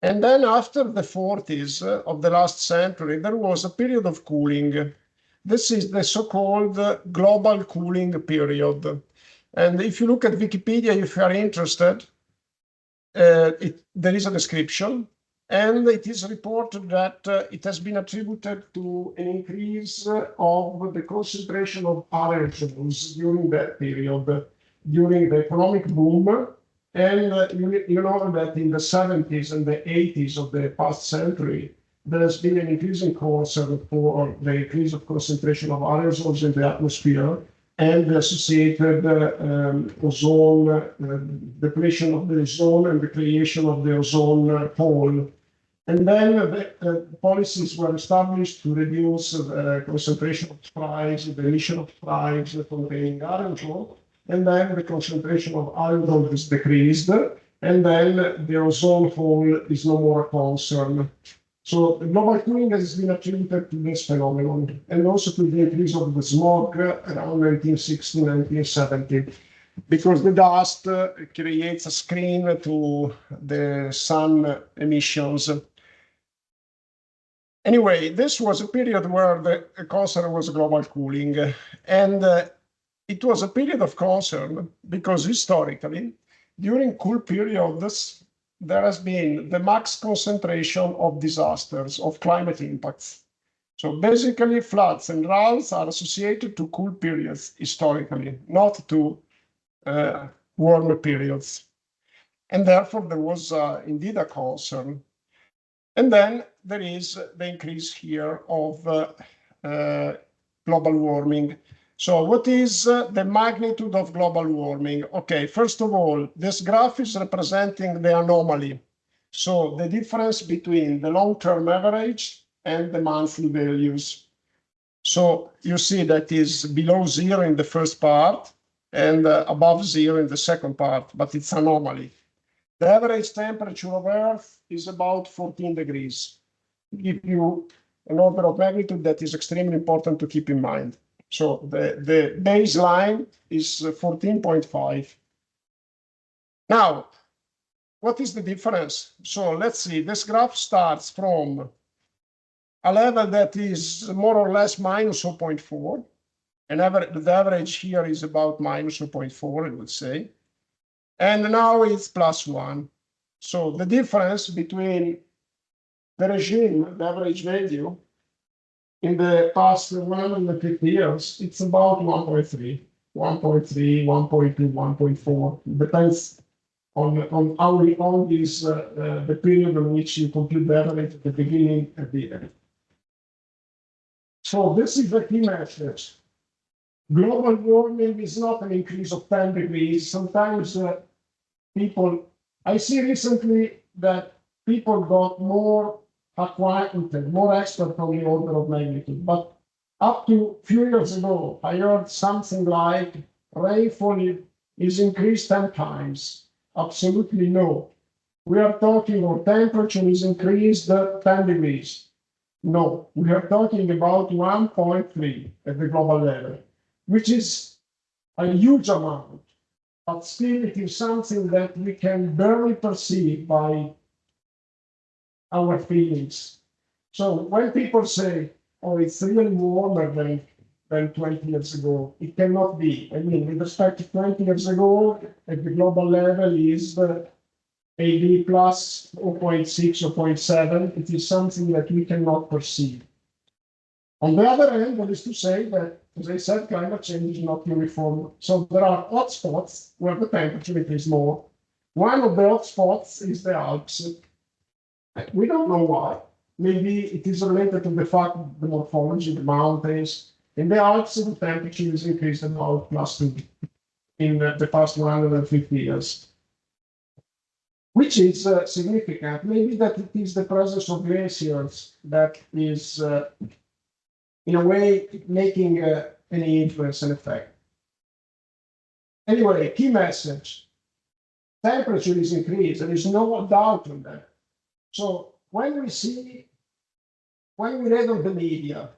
And then after the 40s of the last century, there was a period of cooling. This is the so-called global cooling period. And if you look at Wikipedia, if you are interested, there is a description. And it is reported that it has been attributed to an increase of the concentration of aerosols during that period. During the economic boom, and you know that in the 70s and the 80s of the past century, there has been an increasing concern for the increase of concentration of aerosols in the atmosphere and the associated ozone, depletion of the ozone and the creation of the ozone hole. And then the policies were established to reduce the concentration of sprays, the emission of sprays containing aerosol. And then the concentration of aerosol is decreased, and then the ozone hole is no more a concern. So the global cooling has been attributed to this phenomenon, and also to the increase of the smog around 1960, 1970, because the dust creates a screen to the sun emissions. Anyway, this was a period where the concern was global cooling, and it was a period of concern because historically, during cool periods, there has been the max concentration of disasters, of climate impacts. So basically, floods and droughts are associated to cool periods historically, not to warmer periods. And therefore, there was indeed a concern. And then there is the increase here of global warming. So what is the magnitude of global warming? Okay, first of all, this graph is representing the anomaly. So the difference between the long-term average and the monthly values. So you see that is below zero in the first part and above zero in the second part, but it's anomaly. The average temperature of Earth is about 14 degrees. Give you an order of magnitude that is extremely important to keep in mind. So the baseline is 14.5. Now, what is the difference? So let's see, this graph starts from a level that is more or less minus 0.4. And the average here is about minus 0.4, I would say. And now it's +1. So the difference between the regime, the average value, in the past 150 years, it's about 1.3, 1.2, 1.4. Depends on how long is the period in which you compute the average at the beginning and the end. So this is the key message. Global warming is not an increase of 10 degrees. Sometimes I see recently that people got more acquainted, more expert on the order of magnitude. But up to a few years ago, I heard something like rainfall is increased 10 times. Absolutely no. We are talking or temperature is increased 10 degrees. No, we are talking about 1.3 at the global level, which is a huge amount. But still, it is something that we can barely perceive by our feelings. So when people say, oh, it's really warmer than 20 years ago, it cannot be. I mean, with respect to 20 years ago, at the global level is AD plus 0.6 or 0.7. It is something that we cannot perceive. On the other hand, that is to say that, as I said, climate change is not uniform. So there are hotspots where the temperature is more. One of the hotspots is the Alps. We don't know why. Maybe it is related to the fact of the morphology, the mountains. In the Alps, the temperature is increased about +2 in the past 150 years, which is significant. Maybe that it is the presence of glaciers that is in a way making any influence and effect. Anyway, key message. Temperature is increased. There is no doubt on that. So when we read on the media,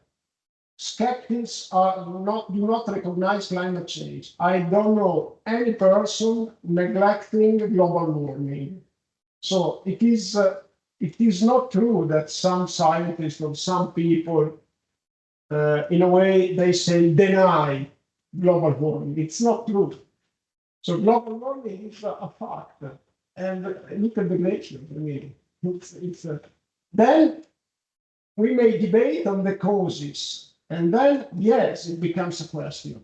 skeptics do not recognize climate change. I don't know any person neglecting global warming. So it is not true that some scientists or some people in a way, they say deny global warming. It's not true. So global warming is a fact. And look at the glaciers. I mean, then we may debate on the causes. And then, yes, it becomes a question.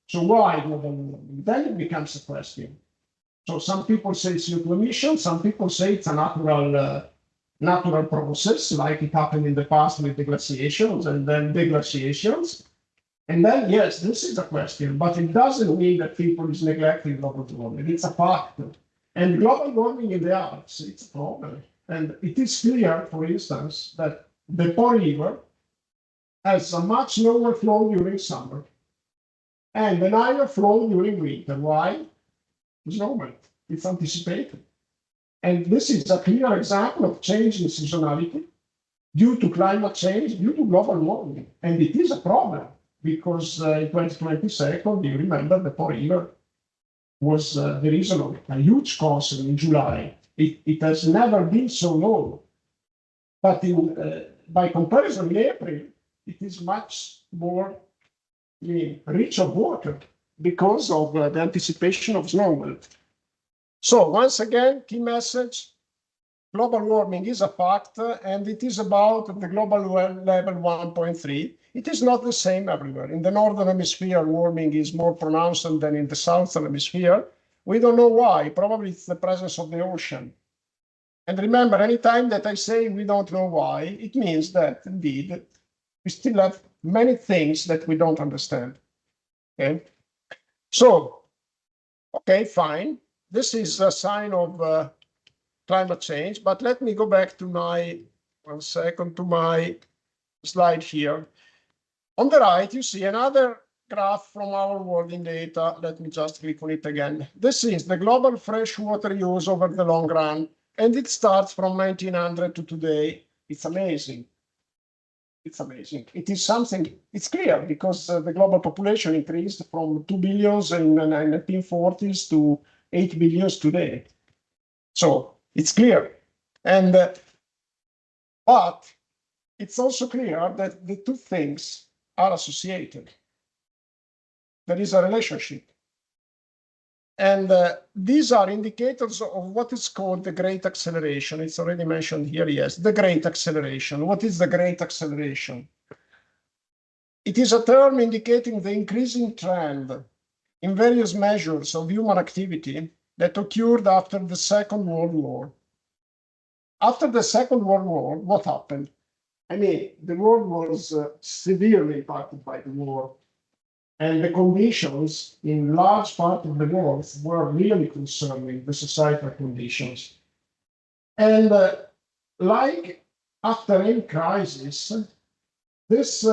So why global warming? Then it becomes a question. So some people say it's CO2 emissions. Some people say it's a natural process, like it happened in the past with the glaciations and then deglaciations. And then, yes, this is a question, but it doesn't mean that people is neglecting global warming. It's a fact. And global warming in the Alps, it's a problem. And it is clear, for instance, that the Po River has a much lower flow during summer and an higher flow during winter. Why? It's normal. It's anticipated. And this is a clear example of change in seasonality due to climate change, due to global warming. And it is a problem because in 2022, you remember the Po River was the reason of a huge concern in July. It has never been so low. But by comparison, in April, it is much more rich of water because of the anticipation of snowmelt. So once again, key message, global warming is a fact, and it is about the global level 1.3. It is not the same everywhere. In the northern hemisphere, warming is more pronounced than in the southern hemisphere. We don't know why. Probably it's the presence of the ocean. And remember, anytime that I say we don't know why, it means that indeed we still have many things that we don't understand. Okay, so okay, fine. This is a sign of climate change, but let me go back to my 1 second to my slide here. On the right, you see another graph from our working data. Let me just click on it again. This is the global freshwater use over the long run, and it starts from 1900 to today. It's amazing. It's amazing. It is something, it's clear because the global population increased from 2 billions in the 1940s to 8 billions today. So it's clear. And but it's also clear that the two things are associated. There is a relationship. And these are indicators of what is called the great acceleration. It's already mentioned here, yes, the great acceleration. What is the great acceleration? It is a term indicating the increasing trend in various measures of human activity that occurred after the Second World War. After the Second World War, what happened? I mean, the world was severely impacted by the war. And the conditions in large part of the world were really concerning, the societal conditions. And like after any crisis, this,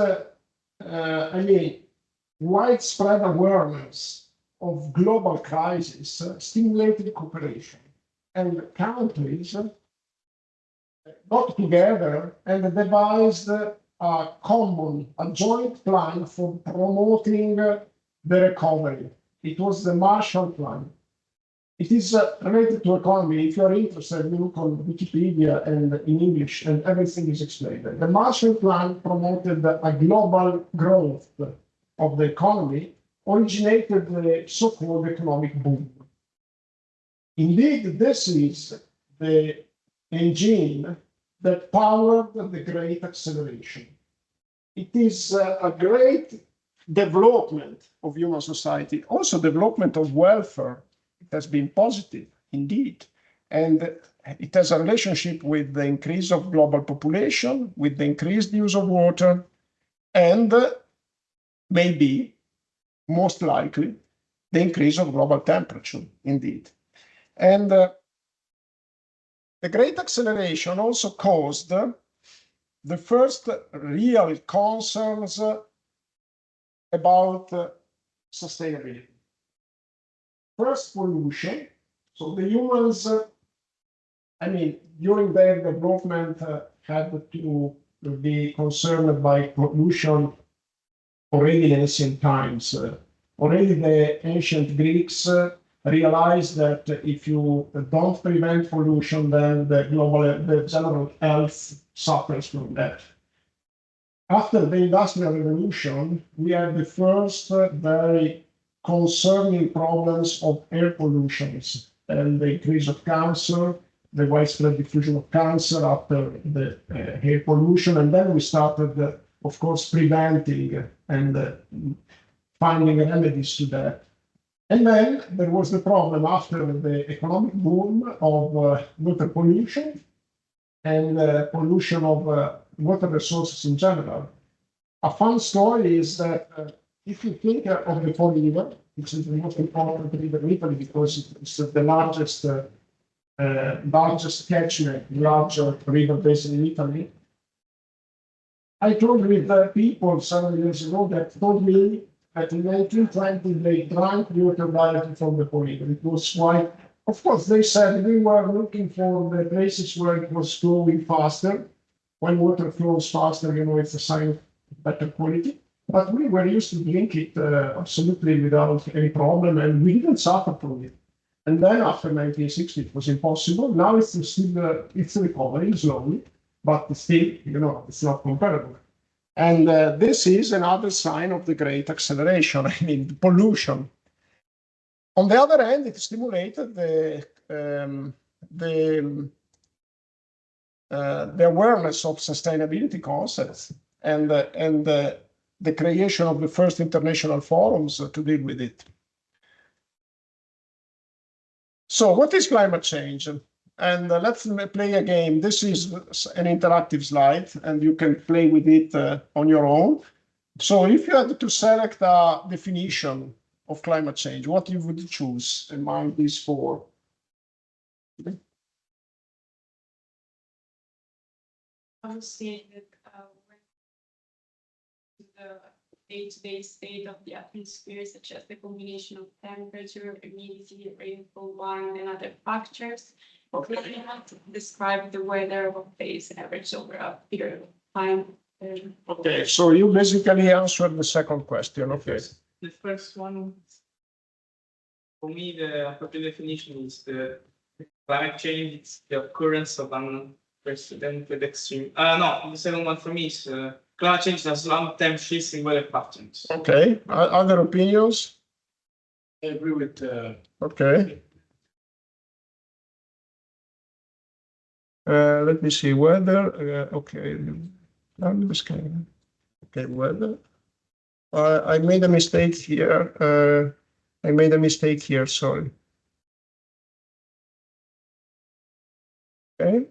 widespread awareness of global crisis stimulated cooperation. And countries got together and devised a joint plan for promoting the recovery. It was the Marshall Plan. It is related to economy. If you are interested, you look on Wikipedia and in English, and everything is explained. The Marshall Plan promoted a global growth of the economy, originated the so-called economic boom. Indeed, this is the engine that powered the great acceleration. It is a great development of human society, also development of welfare. It has been positive, indeed. And it has a relationship with the increase of global population, with the increased use of water, and maybe, most likely, the increase of global temperature, indeed. And the great acceleration also caused the first real concerns about sustainability. First, pollution. So the humans, during their development, had to be concerned by pollution already in ancient times. Already the ancient Greeks realized that if you don't prevent pollution, then the general health suffers from that. After the Industrial Revolution, we had the first very concerning problems of air pollution and the increase of cancer, the widespread diffusion of cancer after the air pollution. And then we started, of course, preventing and finding remedies to that. And then there was the problem after the economic boom of water pollution and pollution of water resources in general. A fun story is that if you think of the Po River, which is the most important river in Italy because it's the largest catchment, larger river basin in Italy. I talked with people several years ago that told me that in 1920 they drank water directly from the Po River. It was quite, of course, they said we were looking for the places where it was flowing faster. When water flows faster, it's a sign of better quality. But we were used to drink it absolutely without any problem, and we didn't suffer from it. And then after 1960, it was impossible. Now it's still it's recovering slowly, but still, it's not comparable. And this is another sign of the great acceleration. The pollution. On the other hand, it stimulated the the awareness of sustainability concepts and the creation of the first international forums to deal with it. So what is climate change? And let's play a game. This is an interactive slide, and you can play with it on your own. So if you had to select a definition of climate change, what you would choose among these four? I would say that the day-to-day state of the atmosphere, such as the combination of temperature, humidity, rainfall, wind, and other factors, cannot describe the weather of a place average over a period of time. Okay, so you basically answered the second question. Okay. The first one, for me, the appropriate definition is the climate change. It's the occurrence of unprecedented extreme. No, the second one for me is climate change has long-term shifts in weather patterns. Okay. Other opinions? I agree with. Okay. Let me see weather. Okay. Okay, weather. I made a mistake here. Sorry. Okay.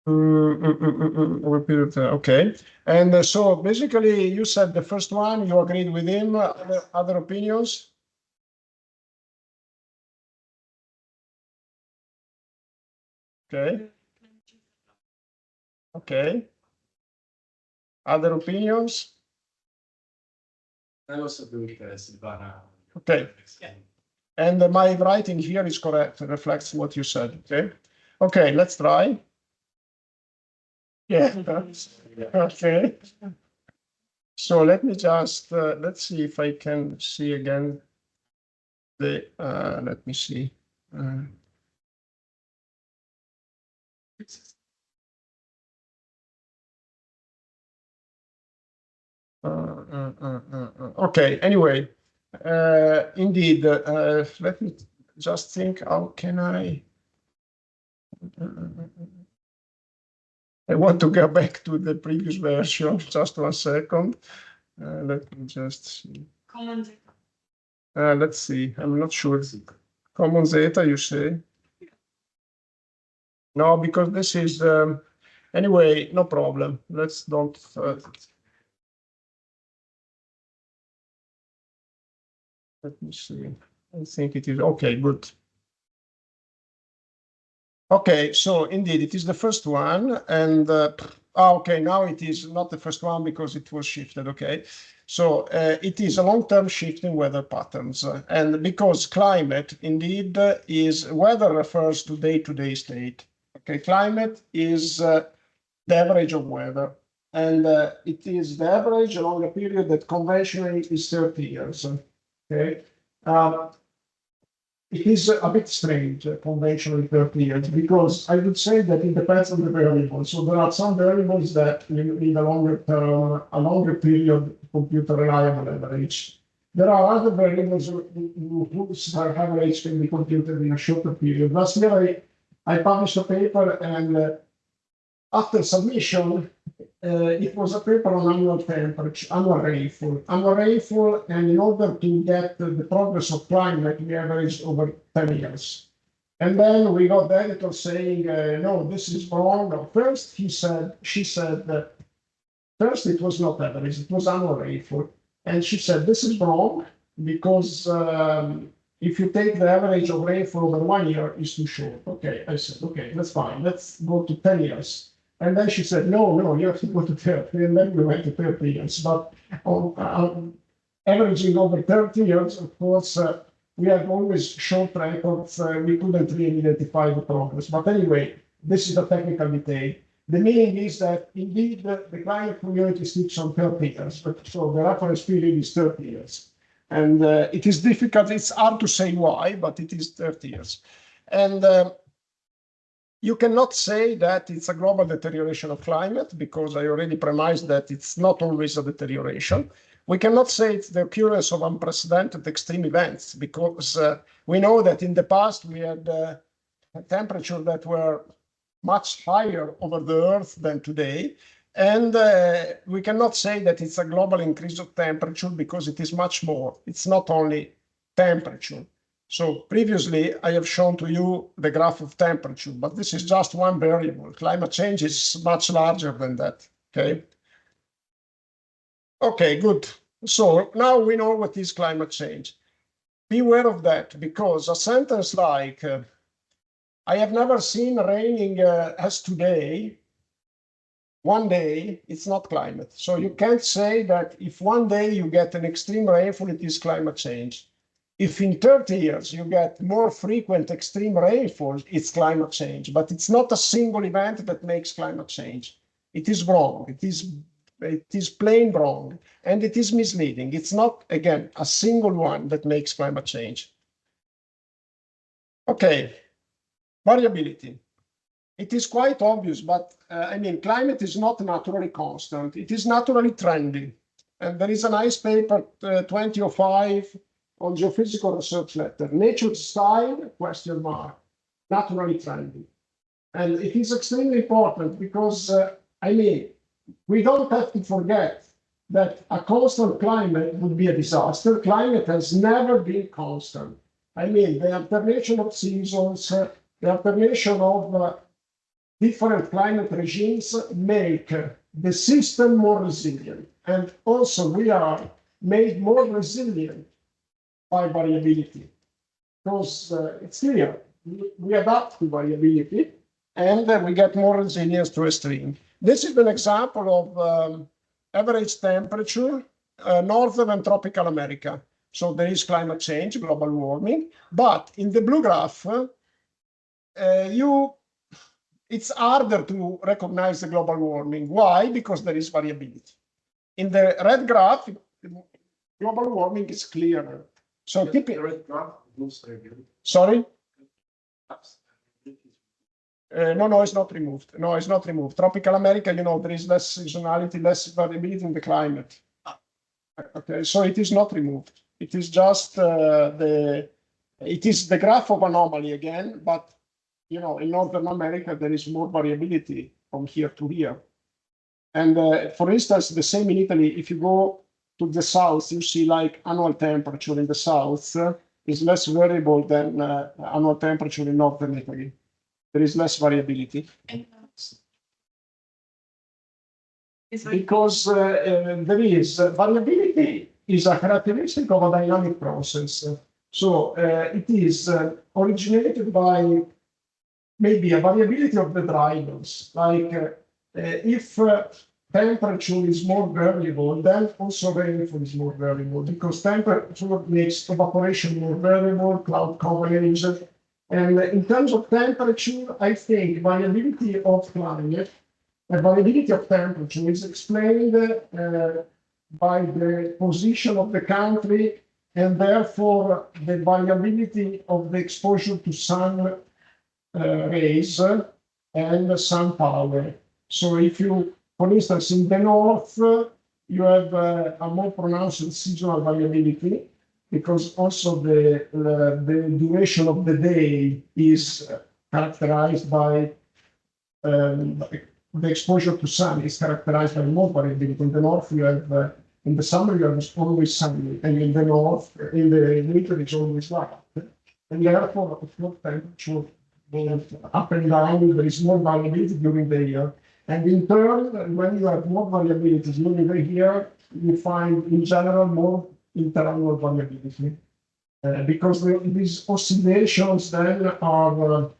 Repeat it. Okay. And so basically, you said the first one, you agreed with him. Other opinions? Okay. Okay. Other opinions? I also agree with Silvana. Okay. And my writing here is correct, reflects what you said. Okay. Okay, let's try. Yeah. Okay. So let me just let's see if I can see again the let me see. Okay, anyway, indeed, let me just think, how can I want to go back to the previous version, just 1 second. Let me just see. Common zeta. Let's see, I'm not sure. Common zeta, you say? No, because this is, anyway, no problem. Let's don't. Let me see. I think it is okay. Good. Okay, so indeed, it is the first one, and okay, now it is not the first one because it was shifted. Okay, so it is a long-term shift in weather patterns, and because climate indeed is weather refers to day-to-day state. Okay, climate is the average of weather, and it is the average along a period that conventionally is 30 years. Okay. It is a bit strange, conventionally 30 years, because I would say that it depends on the variables. So there are some variables that you need a longer term, a longer period to compute a reliable average. There are other variables whose average can be computed in a shorter period. Last year, I published a paper, and after submission, it was a paper on annual temperature, annual rainfall, and in order to get the progress of climate, we averaged over 10 years. And then we got the editor saying, no, this is wrong. No, first, she said that first it was not average, it was annual rainfall. And she said, this is wrong because if you take the average of rainfall over 1 year, it's too short. Okay, I said, okay, that's fine. Let's go to 10 years. And then she said, no, you have to go to 30. And then we went to 30 years. But averaging over 30 years, of course, we have always short records. We couldn't really identify the progress. But anyway, this is a technical detail. The meaning is that indeed the climate community sticks on 30 years. But so the reference period is 30 years. And it is difficult. It's hard to say why, but it is 30 years. And you cannot say that it's a global deterioration of climate because I already premised that it's not always a deterioration. We cannot say it's the occurrence of unprecedented extreme events because we know that in the past we had temperatures that were much higher over the Earth than today. And we cannot say that it's a global increase of temperature because it is much more. It's not only temperature. So previously, I have shown to you the graph of temperature, but this is just one variable. Climate change is much larger than that, okay? Okay, good. So now we know what is climate change. Be aware of that, because a sentence like, I have never seen raining as today, one day, it's not climate. So you can't say that if one day you get an extreme rainfall, it is climate change. If in 30 years you get more frequent extreme rainfall, it's climate change. But it's not a single event that makes climate change. It is wrong. It is plain wrong. And it is misleading. It's not, again, a single one that makes climate change. Okay, variability. It is quite obvious, but I mean, climate is not naturally constant. It is naturally trendy. And there is a nice paper, 2005, on Geophysical Research Letter, Nature's Style, question mark, naturally trendy. And it is extremely important because, I mean, we don't have to forget that a constant climate would be a disaster. Climate has never been constant. I mean, the alternation of seasons, the alternation of different climate regimes make the system more resilient. And also we are made more resilient by variability, because it's clear, we adapt to variability and we get more resilience to extreme. This is an example of average temperature, northern and tropical America. So there is climate change, global warming, but in the blue graph, it's harder to recognize the global warming. Why? Because there is variability. In the red graph, global warming is clearer. So keep it. Red graph moves variability. Sorry? No, it's not removed. No, it's not removed. Tropical America, you know, there is less seasonality, less variability in the climate. Okay, so it is not removed. It is just the graph of anomaly again, but you know, in Northern America, there is more variability from here to here. And for instance, the same in Italy, if you go to the south, you see like annual temperature in the south is less variable than annual temperature in Northern Italy. There is less variability. Because there is variability is a characteristic of a dynamic process. So it is originated by maybe a variability of the drivers, like if temperature is more variable, then also rainfall is more variable, because temperature makes evaporation more variable, cloud coverage. And in terms of temperature, I think variability of climate, variability of temperature is explained by the position of the country, and therefore the variability of the exposure to sun rays and sun power. So if you, for instance, in the north, you have a more pronounced seasonal variability, because also the duration of the day is characterized by the exposure to sun is characterized by more variability. In the north, you have in the summer you have always sunny, and in the north, in the winter, it's always light. And therefore, of course, temperature up and down, there is more variability during the year. And in turn, when you have more variability during the year, you find in general more interannual variability. Because these oscillations then are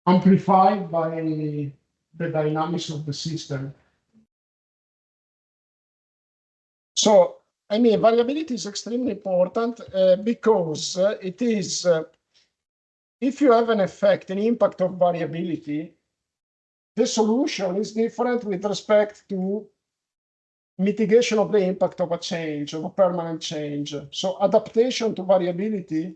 amplified by the dynamics of the system. So, I mean, variability is extremely important because it is, if you have an effect, an impact of variability, the solution is different with respect to mitigation of the impact of a change, of a permanent change. So adaptation to variability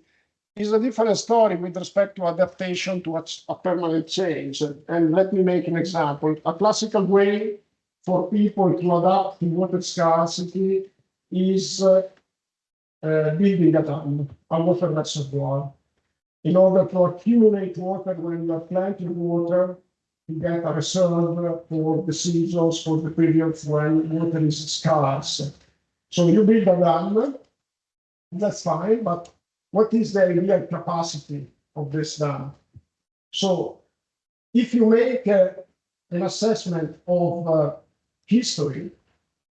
is a different story with respect to adaptation to a permanent change. And let me make an example. A classical way for people to adapt to water scarcity is building a dam, a water reservoir. In order to accumulate water when you have plenty of water, to get a reserve for the seasons, for the periods when water is scarce. So you build a dam, that's fine, but what is the real capacity of this dam? So if you make an assessment of history,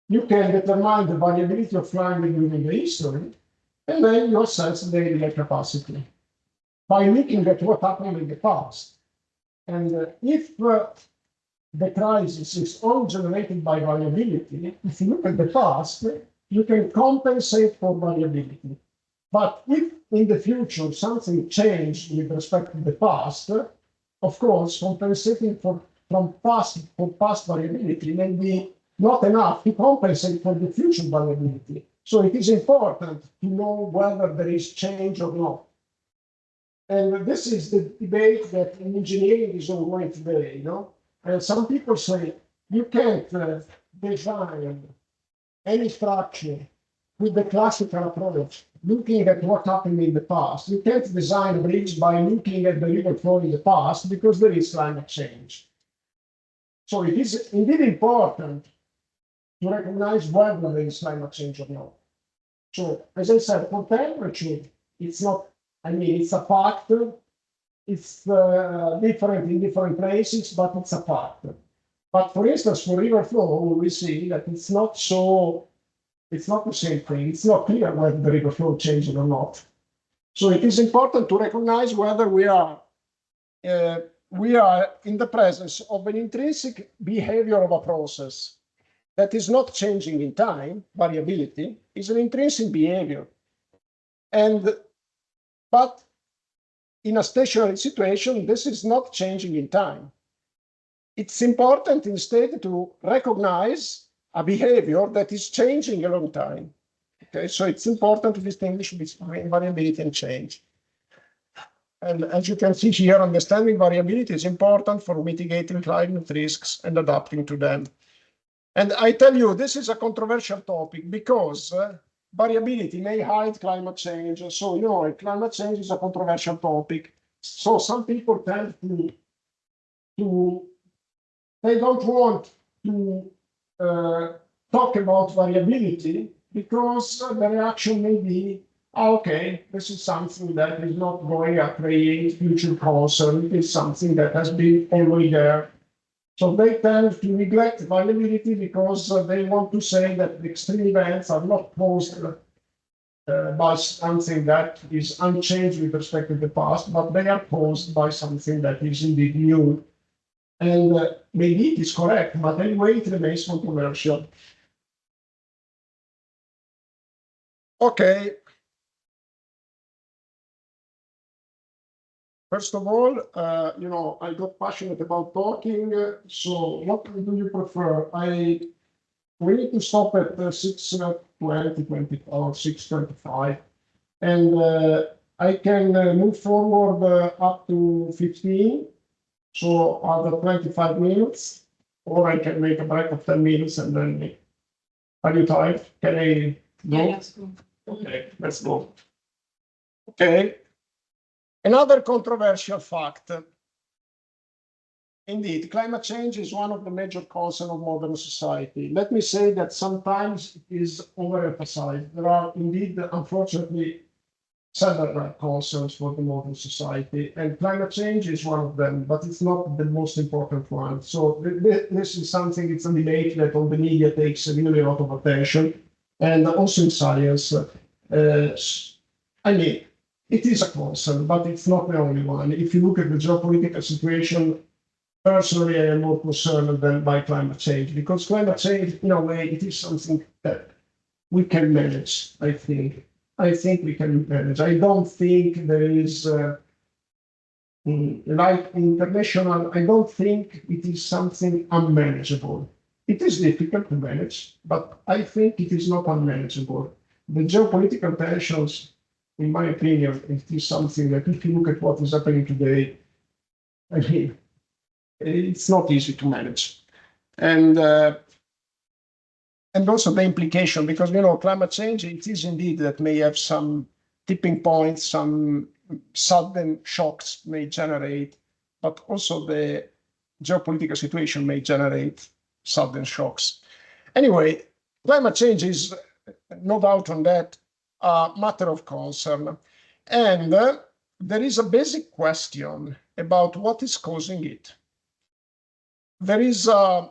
you can determine the variability of climate during the history, and then you assess the real capacity by looking at what happened in the past. And if the crisis is all generated by variability, if you look at the past, you can compensate for variability. But if in the future something changed with respect to the past, of course, compensating for past variability may be not enough to compensate for the future variability. So it is important to know whether there is change or not. And this is the debate that in engineering is ongoing today, you know. And some people say you can't design any structure with the classical approach, looking at what happened in the past. You can't design a bridge by looking at the river flow in the past because there is climate change. So it is indeed important to recognize whether there is climate change or not. So, as I said, for temperature, it's not, I mean, it's a factor. It's different in different places, but it's a factor. But for instance, for river flow, we see that it's not the same thing. It's not clear whether the river flow changes or not. So it is important to recognize whether we are in the presence of an intrinsic behavior of a process that is not changing in time. Variability is an intrinsic behavior. But in a stationary situation, this is not changing in time. It's important instead to recognize a behavior that is changing a long time. Okay, so it's important to distinguish between variability and change. And as you can see here, understanding variability is important for mitigating climate risks and adapting to them. And I tell you, this is a controversial topic because variability may hide climate change. So, you know, climate change is a controversial topic. So some people tend they don't want to talk about variability because the reaction may be, okay, this is something that is not going to create future concern. It is something that has been already there. So they tend to neglect variability because they want to say that the extreme events are not caused by something that is unchanged with respect to the past, but they are caused by something that is indeed new. And maybe it is correct, but anyway, it remains controversial. Okay. First of all, you know, I got passionate about talking. So what do you prefer? We need to stop at 6:20 or 6:25, and I can move forward up to 15. So other 25 minutes, or I can make a break of 10 minutes and then are you tired? Can I go? Yeah, let's go. Okay, let's go. Okay. Another controversial fact. Indeed, climate change is one of the major concerns of modern society. Let me say that sometimes it is overemphasized. There are indeed, unfortunately, several concerns for the modern society, and climate change is one of them, but it's not the most important one. So this is something, it's a debate that all the media takes really a lot of attention, and also in science. I mean, it is a concern, but it's not the only one. If you look at the geopolitical situation, personally, I am more concerned than by climate change, because climate change, in a way, it is something that we can manage, I think. I think we can manage. I don't think there is, like international, I don't think it is something unmanageable. It is difficult to manage, but I think it is not unmanageable. The geopolitical tensions, in my opinion, it is something that if you look at what is happening today, I mean, it's not easy to manage. And also the implication, because, you know, climate change, it is indeed that may have some tipping points, some sudden shocks may generate, but also the geopolitical situation may generate sudden shocks. Anyway, climate change is no doubt on that a matter of concern. And there is a basic question about what is causing it. There is a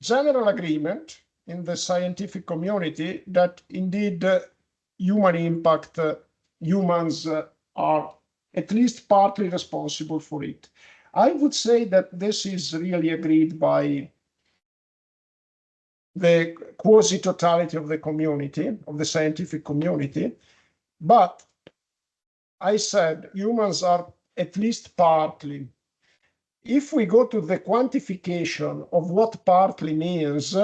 general agreement in the scientific community that indeed human impact, humans are at least partly responsible for it. I would say that this is really agreed by the quasi-totality of the community, of the scientific community, but I said humans are at least partly. If we go to the quantification of what partly means,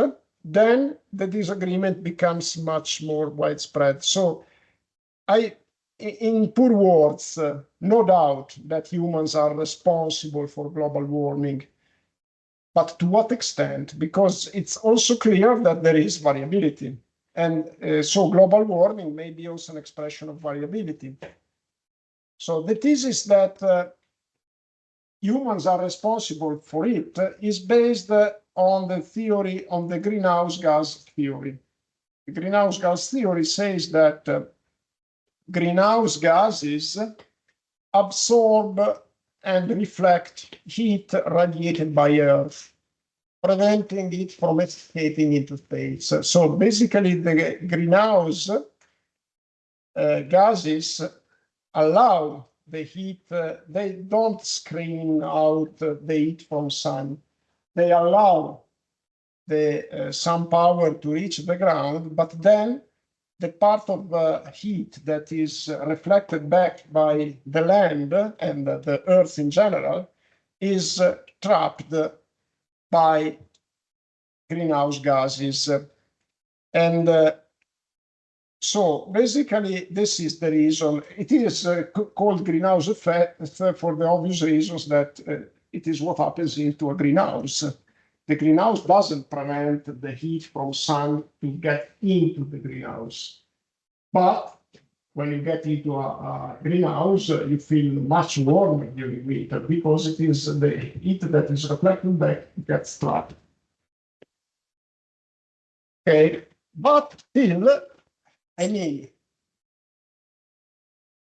then the disagreement becomes much more widespread. So in poor words, no doubt that humans are responsible for global warming. But to what extent? Because it's also clear that there is variability. And so global warming may be also an expression of variability. So the thesis that humans are responsible for it is based on the theory, on the greenhouse gas theory. The greenhouse gas theory says that greenhouse gases absorb and reflect heat radiated by Earth, preventing it from escaping into space. So basically, the greenhouse gases allow the heat, they don't screen out the heat from sun. They allow the sun power to reach the ground, but then the part of heat that is reflected back by the land and the earth in general is trapped by greenhouse gases. And so basically, this is the reason. It is called greenhouse effect for the obvious reasons that it is what happens into a greenhouse. The greenhouse doesn't prevent the heat from sun to get into the greenhouse. But when you get into a greenhouse, you feel much warmer during winter because it is the heat that is reflected back gets trapped. Okay, but still, I mean,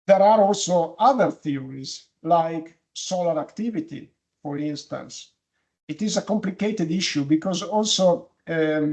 there are also other theories like solar activity, for instance. It is a complicated issue because also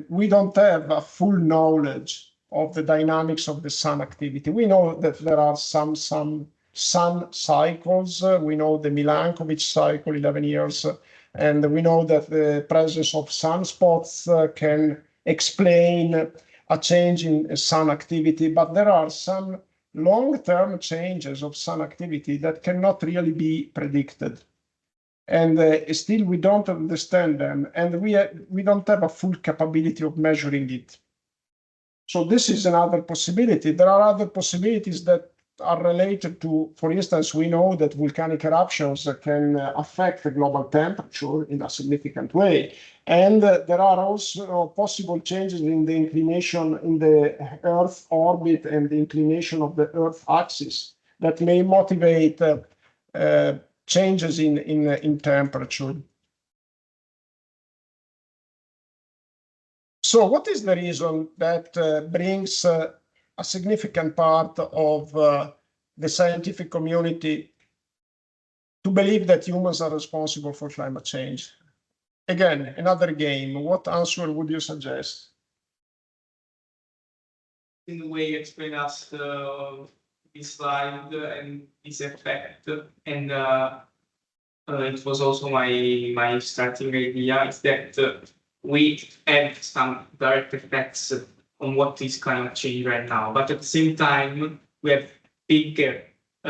we don't have a full knowledge of the dynamics of the sun activity. We know that there are some sun cycles. We know the Milankovitch cycle, 11 years, and we know that the presence of sunspots can explain a change in sun activity, but there are some long-term changes of sun activity that cannot really be predicted. And still we don't understand them, and we don't have a full capability of measuring it. So this is another possibility. There are other possibilities that are related to, for instance, we know that volcanic eruptions can affect the global temperature in a significant way. And there are also possible changes in the inclination in the Earth orbit and the inclination of the Earth axis that may motivate changes in temperature. So what is the reason that brings a significant part of the scientific community to believe that humans are responsible for climate change? Again, another game. What answer would you suggest? In the way you explain us this slide and this effect, and it was also my starting idea, is that we have some direct effects on what is climate change right now, but at the same time we have bigger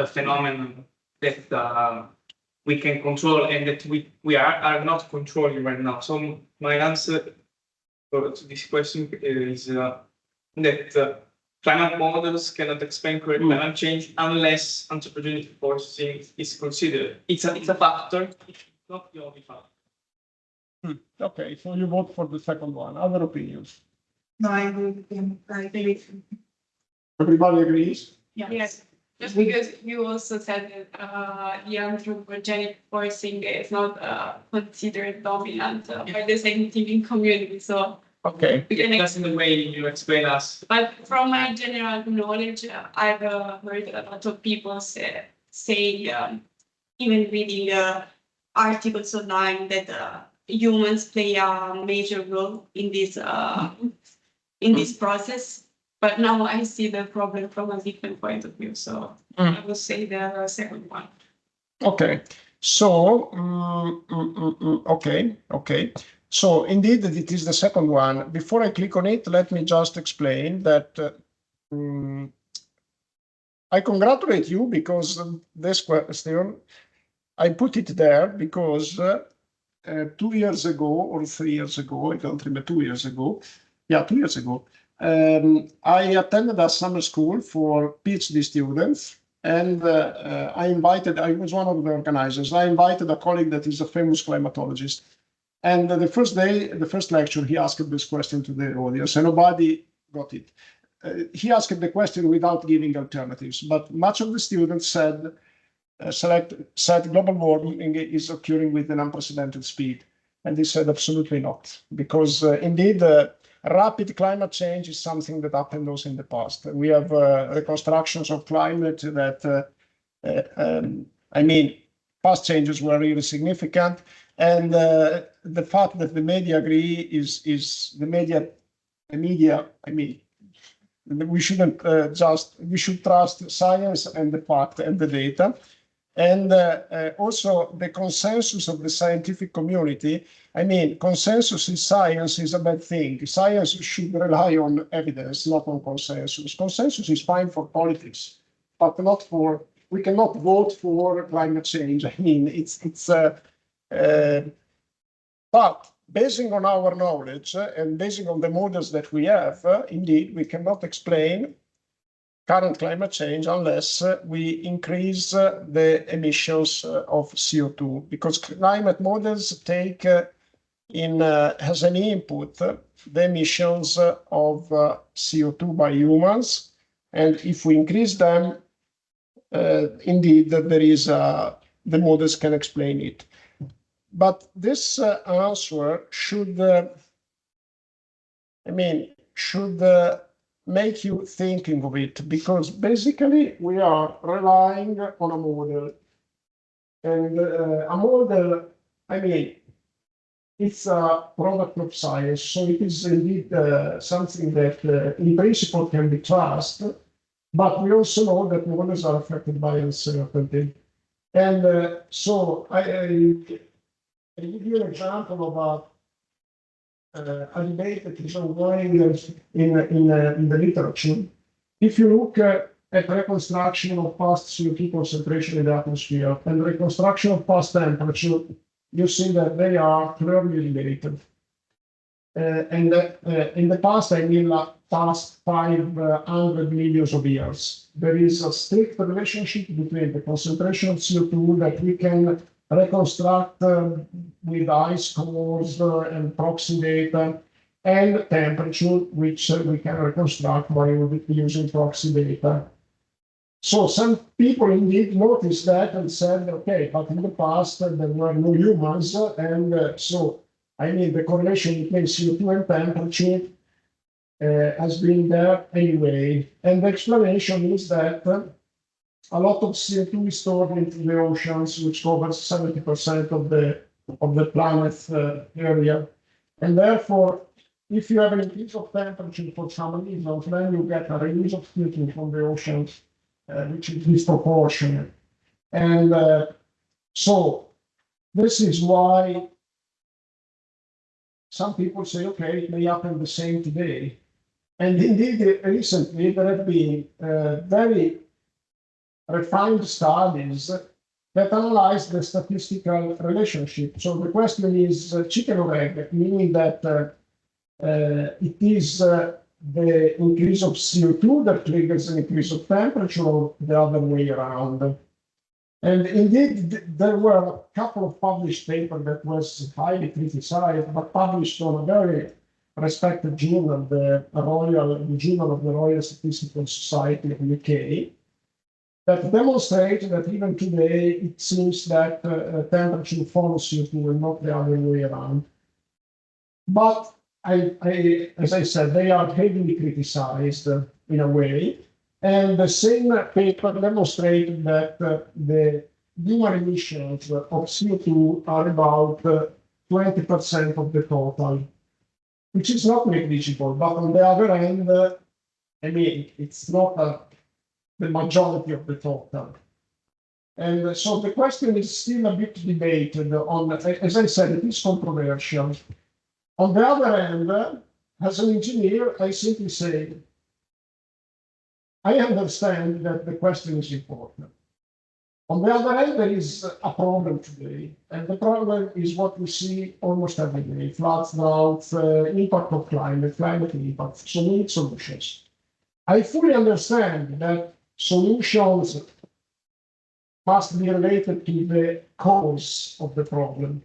phenomenon that we can control and that we are not controlling right now. So my answer to this question is that climate models cannot explain climate change unless anthropogenic forcing is considered. It's a factor, it's not the only factor. Okay, so you vote for the second one. Other opinions? No, I agree with him. I agree with him. Everybody agrees? Yes. Just because you also said that the anthropogenic forcing is not considered dominant by the scientific community. So Okay. we can That's in the way you explain us. but from my general knowledge, I've heard a lot of people say even reading articles online that humans play a major role in this process. But now I see the problem from a different point of view. So I would say the second one. Okay, so, okay. So indeed, it is the second one. Before I click on it, let me just explain that I congratulate you because this question, I put it there because 2 years ago or 3 years ago, I don't remember, 2 years ago. Yeah, 2 years ago. I attended a summer school for PhD students. And I was one of the organizers. I invited a colleague that is a famous climatologist. And the first day, the first lecture, he asked this question to the audience, and nobody got it. He asked the question without giving alternatives, but much of the students said global warming is occurring with an unprecedented speed. And they said absolutely not, because indeed, rapid climate change is something that happened also in the past. We have reconstructions of climate that, past changes were really significant. And the fact that the media agree is the media, we shouldn't we should trust science and the fact and the data. And also the consensus of the scientific community. Consensus in science is a bad thing. Science should rely on evidence, not on consensus. Consensus is fine for politics, but not for, we cannot vote for climate change. But basing on our knowledge and basing on the models that we have, indeed, we cannot explain current climate change unless we increase the emissions of CO2, because climate models take as an input the emissions of CO2 by humans, and if we increase them, indeed there is the models can explain it. But this answer should make you thinking of it, because basically we are relying on a model, and a model, it's a product of science, so it is indeed something that in principle can be trusted, but we also know that models are affected by uncertainty. And so I give you an example about a debate that is ongoing in the literature. If you look at reconstruction of past CO2 concentration in the atmosphere and reconstruction of past temperature, you see that they are clearly related. And in the past, past 500 millions of years, there is a strict relationship between the concentration of CO2 that we can reconstruct with ice cores and proxy data, and temperature, which we can reconstruct by using proxy data. So some people indeed noticed that and said, okay, but in the past there were no humans, and so the correlation between CO2 and temperature has been there anyway. And the explanation is that a lot of CO2 is stored into the oceans, which covers 70% of the planet's area. And therefore, if you have an increase of temperature for some reasons, then you get a release of CO2 from the oceans, which is disproportionate. And so this is why some people say, okay, it may happen the same today. And indeed, recently there have been very refined studies that analyze the statistical relationship. So the question is chicken or egg, meaning that it is the increase of CO2 that triggers an increase of temperature, or the other way around. And indeed, there were a couple of published papers that was highly criticized, but published on a very respected journal, the Journal of the Royal Statistical Society of the UK. that demonstrate that even today it seems that temperature follows CO2 and not the other way around. But as I said, they are heavily criticized in a way. And the same paper demonstrated that the human emissions of CO2 are about 20% of the total, which is not negligible. But on the other hand, I mean, it's not the majority of the total. And so the question is still a bit debated on, as I said, it is controversial. On the other hand, as an engineer, I simply say, I understand that the question is important. On the other hand, there is a problem today, and the problem is what we see almost every day: floods, droughts, impact of climate impact. So we need solutions. I fully understand that solutions must be related to the cause of the problem.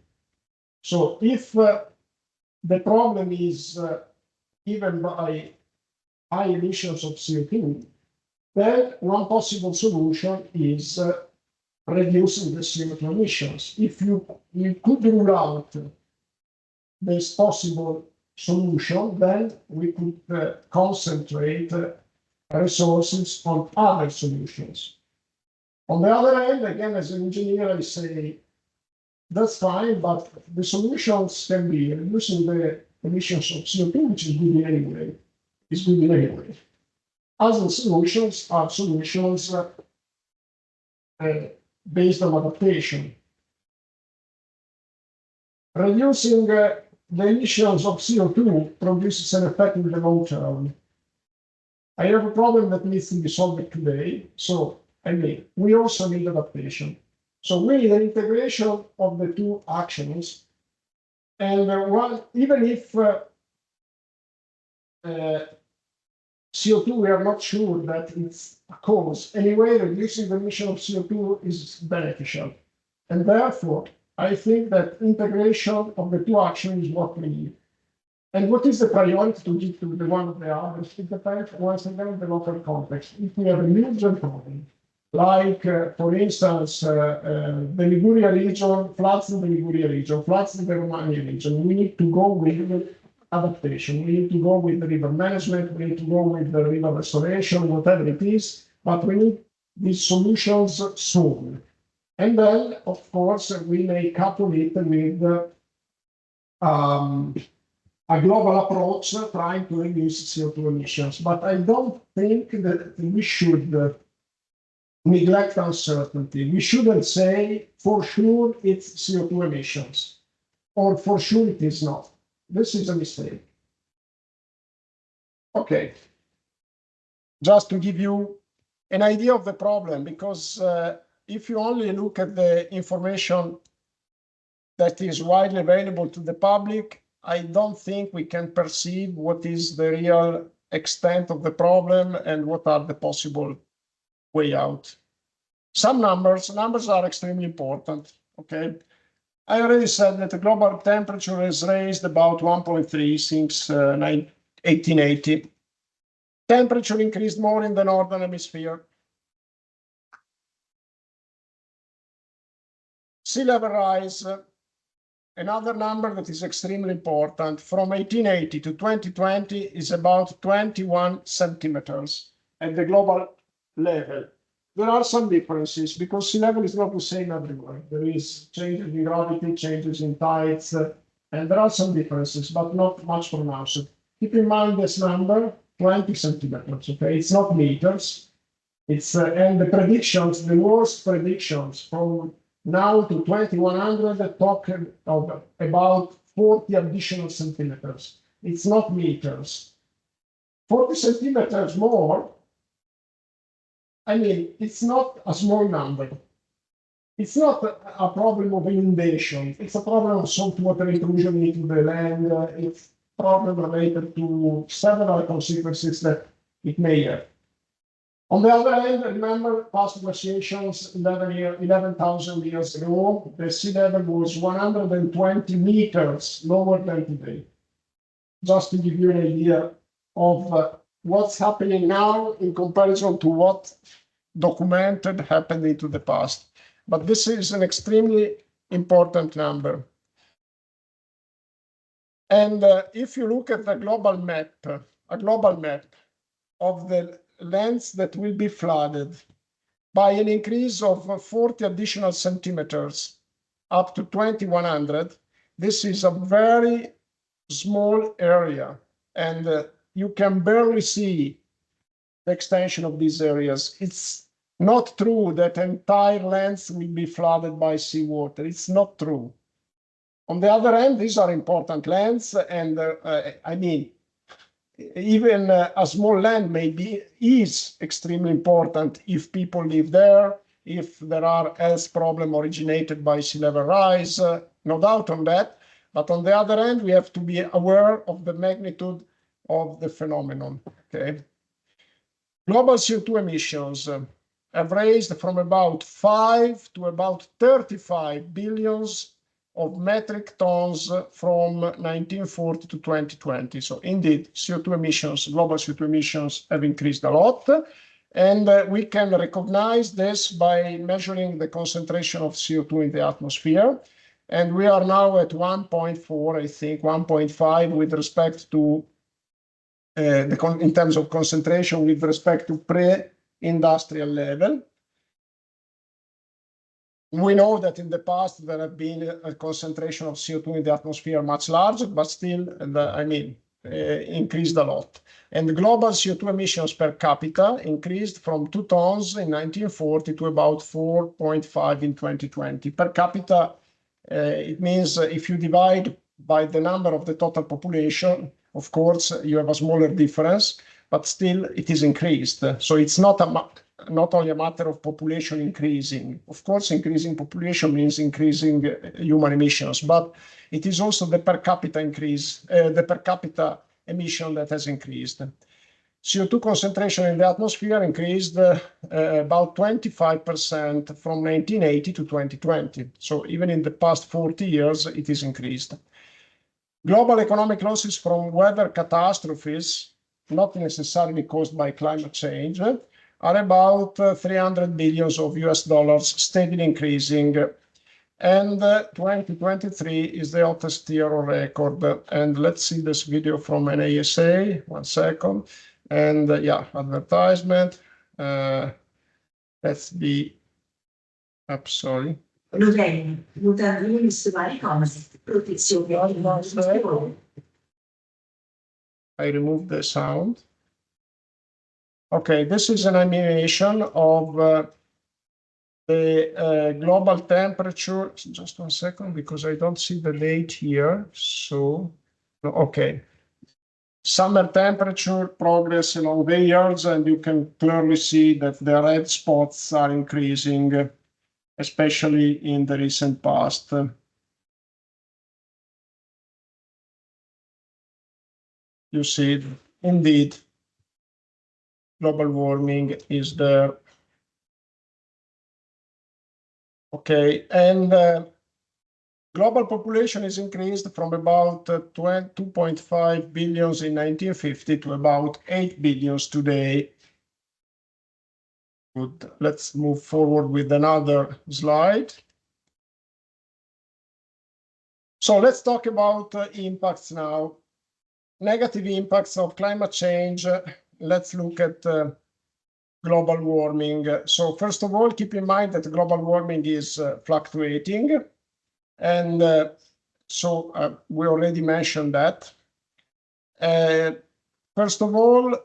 So if the problem is given by high emissions of CO2, then one possible solution is reducing the CO2 emissions. If you could rule out this possible solution, then we could concentrate resources on other solutions. On the other hand, again, as an engineer, I say, that's fine, but the solutions can be reducing the emissions of CO2, which is good anyway. It's good anyway. Other solutions are solutions based on adaptation. Reducing the emissions of CO2 produces an effect in the long term. I have a problem that needs to be solved today, so I mean, we also need adaptation. So we need an integration of the two actions. And even if CO2, we are not sure that it's a cause. Anyway, reducing the emission of CO2 is beneficial. And therefore, I think that integration of the two actions is what we need. And what is the priority to give to the one or the other? It depends once again on the local context. If we have a major problem, like, for instance, the Liguria region, floods in the Liguria region, floods in the Romagna region, we need to go with adaptation. We need to go with the river management. We need to go with the river restoration, whatever it is. But we need these solutions soon. And then, of course, we may couple it with a global approach trying to reduce CO2 emissions. But I don't think that we should neglect uncertainty. We shouldn't say for sure it's CO2 emissions or for sure it is not. This is a mistake. Okay. Just to give you an idea of the problem, because if you only look at the information that is widely available to the public, I don't think we can perceive what is the real extent of the problem and what are the possible way out. Some numbers are extremely important, okay? I already said that the global temperature has raised about 1.3 since 1880. Temperature increased more in the northern hemisphere. Sea level rise, another number that is extremely important, from 1880 to 2020 is about 21 centimeters at the global level. There are some differences because sea level is not the same everywhere. There is changes in gravity, changes in tides, and there are some differences, but not much pronounced. Keep in mind this number, 20 centimeters, okay? It's not meters. It's and the predictions, the worst predictions from now to 2100 talk of about 40 additional centimeters. It's not meters. 40 centimeters more, I mean, it's not a small number. It's not a problem of inundation. It's a problem of saltwater intrusion into the land. It's a problem related to several consequences that it may have. On the other hand, remember past glaciations 11,000 years ago, the sea level was 120 meters lower than today. Just to give you an idea of what's happening now in comparison to what documented happened into the past. But this is an extremely important number. And if you look at the global map, a global map of the lands that will be flooded by an increase of 40 additional centimeters up to 2100, this is a very small area, and you can barely see the extension of these areas. It's not true that entire lands will be flooded by seawater. It's not true. On the other hand, these are important lands, and I mean, even a small land is extremely important if people live there, if there are health problems originated by sea level rise, no doubt on that. But on the other hand, we have to be aware of the magnitude of the phenomenon. Okay. Global CO2 emissions have raised from about 5 to about 35 billions of metric tons from 1940 to 2020. So indeed, CO2 emissions, global CO2 emissions have increased a lot. And we can recognize this by measuring the concentration of CO2 in the atmosphere. And we are now at 1.4, I think, 1.5 with respect to, in terms of concentration with respect to pre-industrial level. We know that in the past there have been a concentration of CO2 in the atmosphere much larger, but still, increased a lot. And the global CO2 emissions per capita increased from 2 tons in 1940 to about 4.5 in 2020. Per capita, it means if you divide by the number of the total population, of course, you have a smaller difference, but still it is increased. So it's not only a matter of population increasing. Of course, increasing population means increasing human emissions, but it is also the per capita increase, the per capita emission that has increased. CO2 concentration in the atmosphere increased about 25% from 1980 to 2020. So even in the past 40 years, it is increased. Global economic losses from weather catastrophes, not necessarily caused by climate change, are about 300 billions of US dollars, steadily increasing. And 2023 is the hottest year on record. And let's see this video from NASA. 1 second. And yeah, advertisement. Let's be up, sorry. I removed the sound. Okay, this is an animation of the global temperature. Just 1 second, because I don't see the date here. So, okay. Summer temperature progress along the years, and you can clearly see that the red spots are increasing, especially in the recent past. You see, indeed, global warming is there. Okay, and global population is increased from about 2.5 billions in 1950 to about 8 billions today. Good. Let's move forward with another slide. So let's talk about impacts now. Negative impacts of climate change. Let's look at global warming. So first of all, keep in mind that global warming is fluctuating. And we already mentioned that. First of all,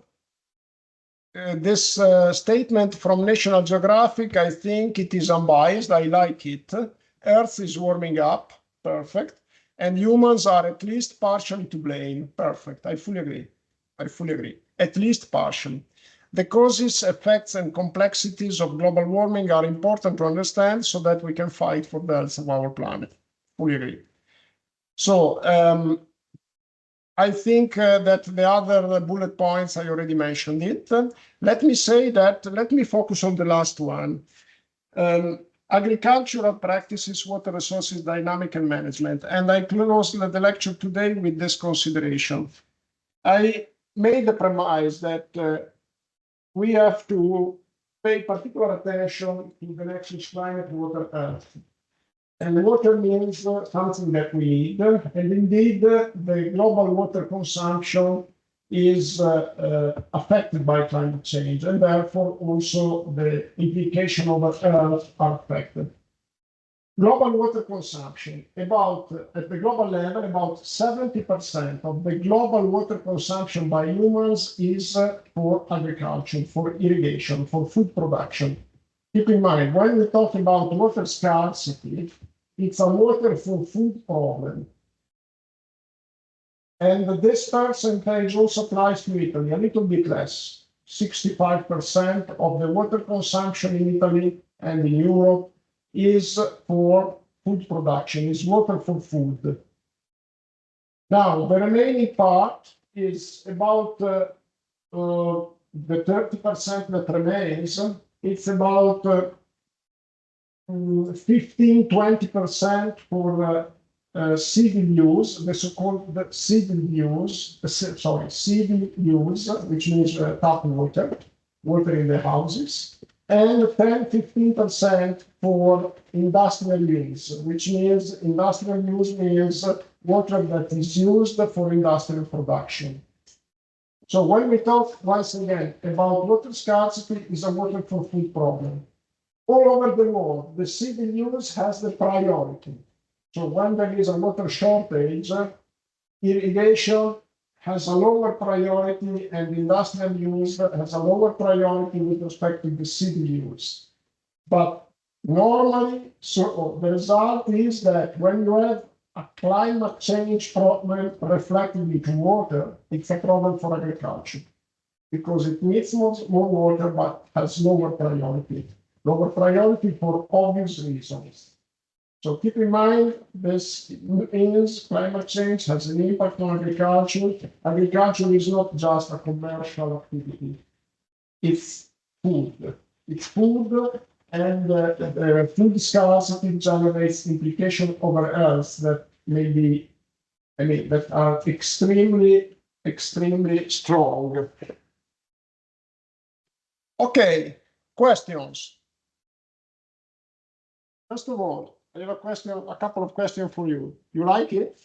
this statement from National Geographic, I think it is unbiased. I like it. Earth is warming up. Perfect. And humans are at least partially to blame. Perfect. I fully agree. I fully agree. At least partially. The causes, effects, and complexities of global warming are important to understand so that we can fight for the health of our planet. Fully agree. So I think that the other bullet points, I already mentioned it. Let me focus on the last one. Agricultural practices, water resources, dynamic and management. And I close the lecture today with this consideration. I made the premise that we have to pay particular attention to the next climate, water, earth. And water means something that we need. And indeed, the global water consumption is affected by climate change, and therefore also the implication of Earth are affected. Global water consumption, at the global level, about 70% of the global water consumption by humans is for agriculture, for irrigation, for food production. Keep in mind, when we talk about water scarcity, it's a water for food problem. And this percentage also applies to Italy, a little bit less. 65% of the water consumption in Italy and in Europe is for food production, is water for food. Now, the remaining part is about the 30% that remains. It's about 15-20% for civil use, the so-called civil use, civil use, which means tap water, water in the houses, and 10-15% for industrial use, which means industrial use means water that is used for industrial production. So when we talk once again about water scarcity, is a water for food problem. All over the world, the civil use has the priority. So when there is a water shortage, irrigation has a lower priority and industrial use has a lower priority with respect to the civil use. But normally, so the result is that when you have a climate change problem reflected into water, it's a problem for agriculture because it needs more water but has lower priority. Lower priority for obvious reasons. So keep in mind, this means climate change has an impact on agriculture. Agriculture is not just a commercial activity. It's food. It's food, and the food scarcity generates implications over Earth that may be, that are extremely, extremely strong. Okay, questions. First of all, I have a couple of questions for you. You like it?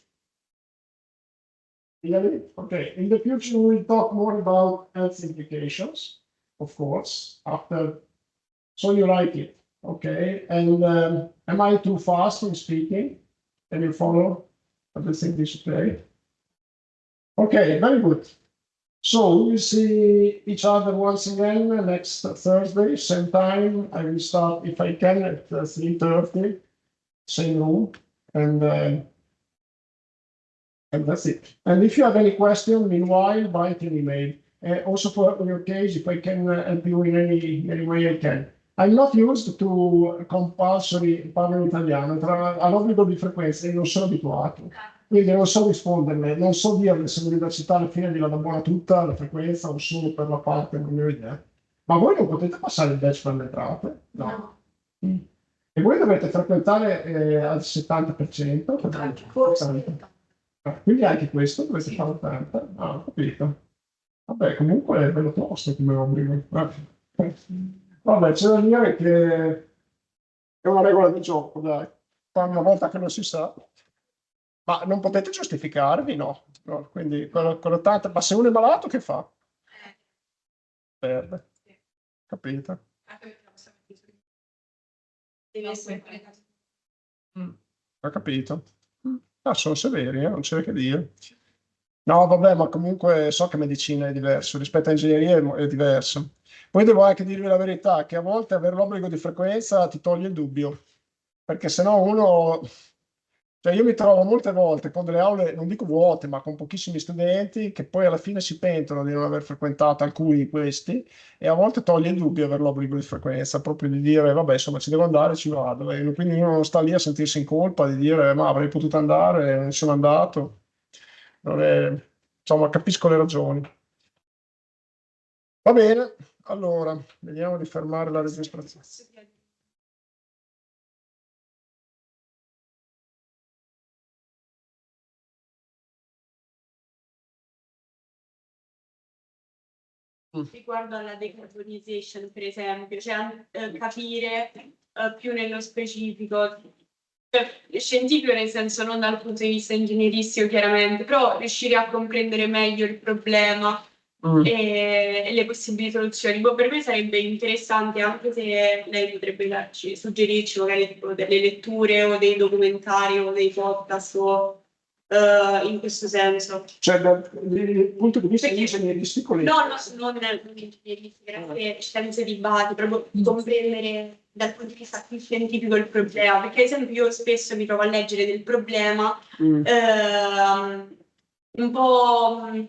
Really? Okay. In the future, we'll talk more about health implications, of course, after. So you like it. Okay. And am I too fast in speaking? Can you follow everything display? Okay, very good. So we'll see each other once again next Thursday, same time. I will start, if I can, at 3:30. Same room, and that's it. And if you have any question, meanwhile, write an email. Also for your case, if I can help you in any way I can. I'm not used to compulsory parlo in italiano, tra all'obbligo di frequenza io non sono abituato, quindi non so risponderle, non so dirle se l'università alla fine gliela dà buona tutta la frequenza o solo per la parte, non ne ho idea. Ma voi non potete passare il badge per le entrate? No. Mm. E voi dovete frequentare al 70%? Quindi anche questo dovete fare 80%? Ah, ho capito. Vabbè, comunque è bello tosto come obbligo. Vabbè, c'è da dire che è una regola del gioco, dai. Una volta che non si sa. Ma non potete giustificarvi, no? No, quindi con 80%, ma se uno è malato che fa? Perde. Capito? Deve essere collegato. Ho capito. Ah, sono severi, non c'è che dire. No, vabbè, ma comunque so che medicina è diverso, rispetto a ingegneria è diverso. Poi devo anche dirvi la verità, che a volte avere l'obbligo di frequenza ti toglie il dubbio, perché sennò uno. Cioè io mi trovo molte volte con delle aule, non dico vuote, ma con pochissimi studenti, che poi alla fine si pentono di non aver frequentato alcuni di questi, e a volte toglie il dubbio avere l'obbligo di frequenza, proprio di dire, vabbè, insomma, ci devo andare, ci vado. E quindi uno non sta lì a sentirsi in colpa di dire, ma avrei potuto andare, non sono andato. Non è. Insomma, capisco le ragioni. Va bene, allora, vediamo di fermare la registrazione. riguardo alla decarbonization, per esempio, cioè capire più nello specifico, scientifico nel senso non dal punto di vista ingegneristico chiaramente, però riuscire a comprendere meglio il problema e le possibili soluzioni. Boh, per me sarebbe interessante, anche se lei potrebbe suggerirci magari tipo delle letture o dei documentari o dei podcast o in questo senso. Cioè, dal punto di vista Perché- ingegneristico, No, non ingegneristica, grazie, scienze di base, proprio comprendere dal punto di vista più scientifico il problema, perché ad esempio io spesso mi trovo a leggere del problema un po',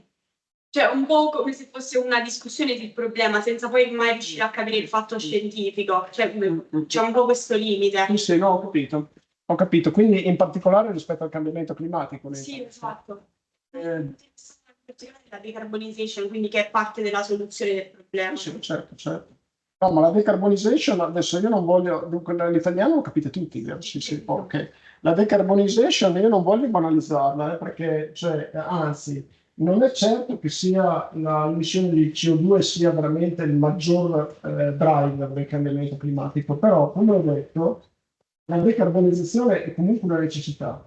cioè un po' come se fosse una discussione sul problema, senza poi mai riuscire a capire il fatto scientifico, cioè c'è un po' questo limite. Sì, sì, no, ho capito. Ho capito, quindi in particolare rispetto al cambiamento climatico. lei Sì, pensa? esatto. Eh, La decarbonization, quindi che è parte della soluzione del problema. Sì, certo, certo. No, ma la decarbonization, adesso io non voglio, dunque l'italiano lo capite tutti, vero? Sì, sì, ok. La decarbonization io non voglio banalizzarla, perché, cioè, anzi, non è certo che sia l'emissione di CO2 sia veramente il maggior driver del cambiamento climatico, però, come ho detto, la decarbonizzazione è comunque una necessità.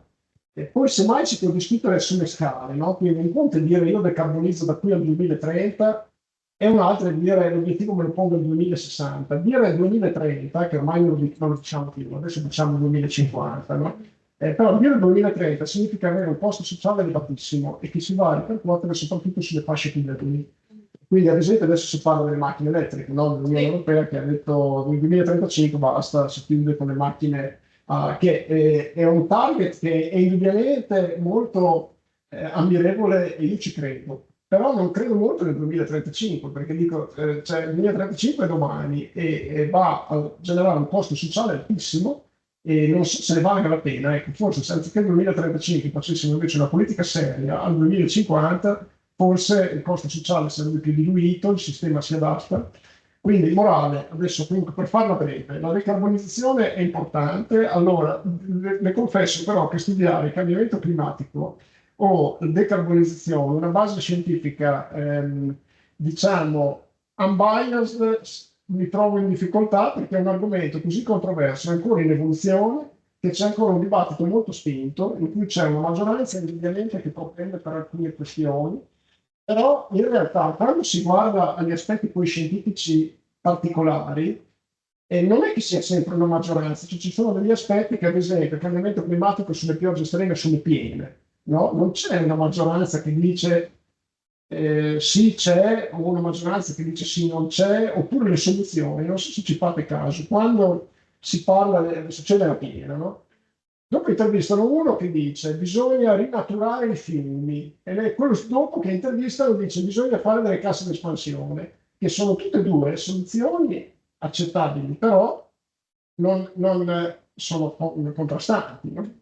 E poi semmai si può discutere sulle scale, no? Quindi un conto è dire io decarbonizzo da qui al 2030 e un altro è dire l'obiettivo me lo pongo al 2060. Dire 2030, che ormai non lo diciamo più, adesso diciamo 2050, no? Però dire 2030 significa avere un costo sociale elevatissimo e che si va a ripercuotere soprattutto sulle fasce più deboli. Quindi, ad esempio, adesso si parla delle macchine elettriche, no? Dell'Unione Europea che ha detto nel 2035 basta, si chiude con le macchine, che è un target che è indubbiamente molto ammirevole e io ci credo. Però non credo molto nel 2035, perché dico, cioè, il 2035 è domani e va a generare un costo sociale altissimo e non so se ne valga la pena. Ecco, forse se anziché il 2035 facessimo invece una politica seria, al 2050 forse il costo sociale sarebbe più diluito, il sistema si adatta. Quindi, morale, adesso comunque per farla breve, la decarbonizzazione è importante. Allora, le confesso però che studiare il cambiamento climatico o decarbonizzazione, una base scientifica, diciamo, unbiased, mi trovo in difficoltà perché è un argomento così controverso, è ancora in evoluzione, che c'è ancora un dibattito molto spinto, in cui c'è una maggioranza indubbiamente che propende per alcune questioni, però in realtà quando si guarda agli aspetti poi scientifici particolari, non è che sia sempre una maggioranza, cioè, ci sono degli aspetti che ad esempio il cambiamento climatico sulle piogge estreme sono piene, no? Non c'è una maggioranza che dice sì c'è o una maggioranza che dice sì non c'è, oppure le soluzioni, non so se ci fate caso, quando si parla, succede la piena, no? Dopo intervistano uno che dice bisogna rinaturare i fiumi e quello dopo che intervistano dice bisogna fare delle casse d'espansione, che sono tutte e due soluzioni accettabili, però non sono contrastanti. No?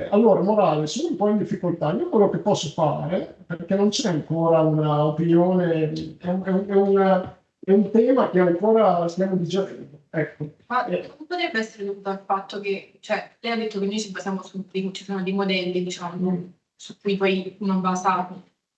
Allora, morale, sono un po' in difficoltà. Io quello che posso fare, perché non c'è ancora una opinione, è un tema che ancora stiamo digerendo. Ecco. Ma non potrebbe essere dovuto al fatto che, cioè, lei ha detto che noi ci basiamo ci sono dei modelli, diciamo, su cui poi uno basa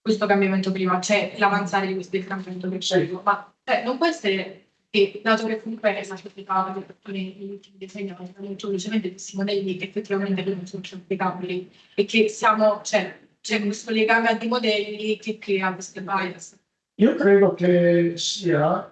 questo cambiamento climatico, cioè l'avanzare di questo cambiamento climatico, ma non può essere che, dato che comunque è una società che negli ultimi decenni ha avuto velocemente questi modelli che effettivamente non sono più applicabili e che siamo, cioè, c'è questo legame a dei modelli che crea queste bias. Io credo che sia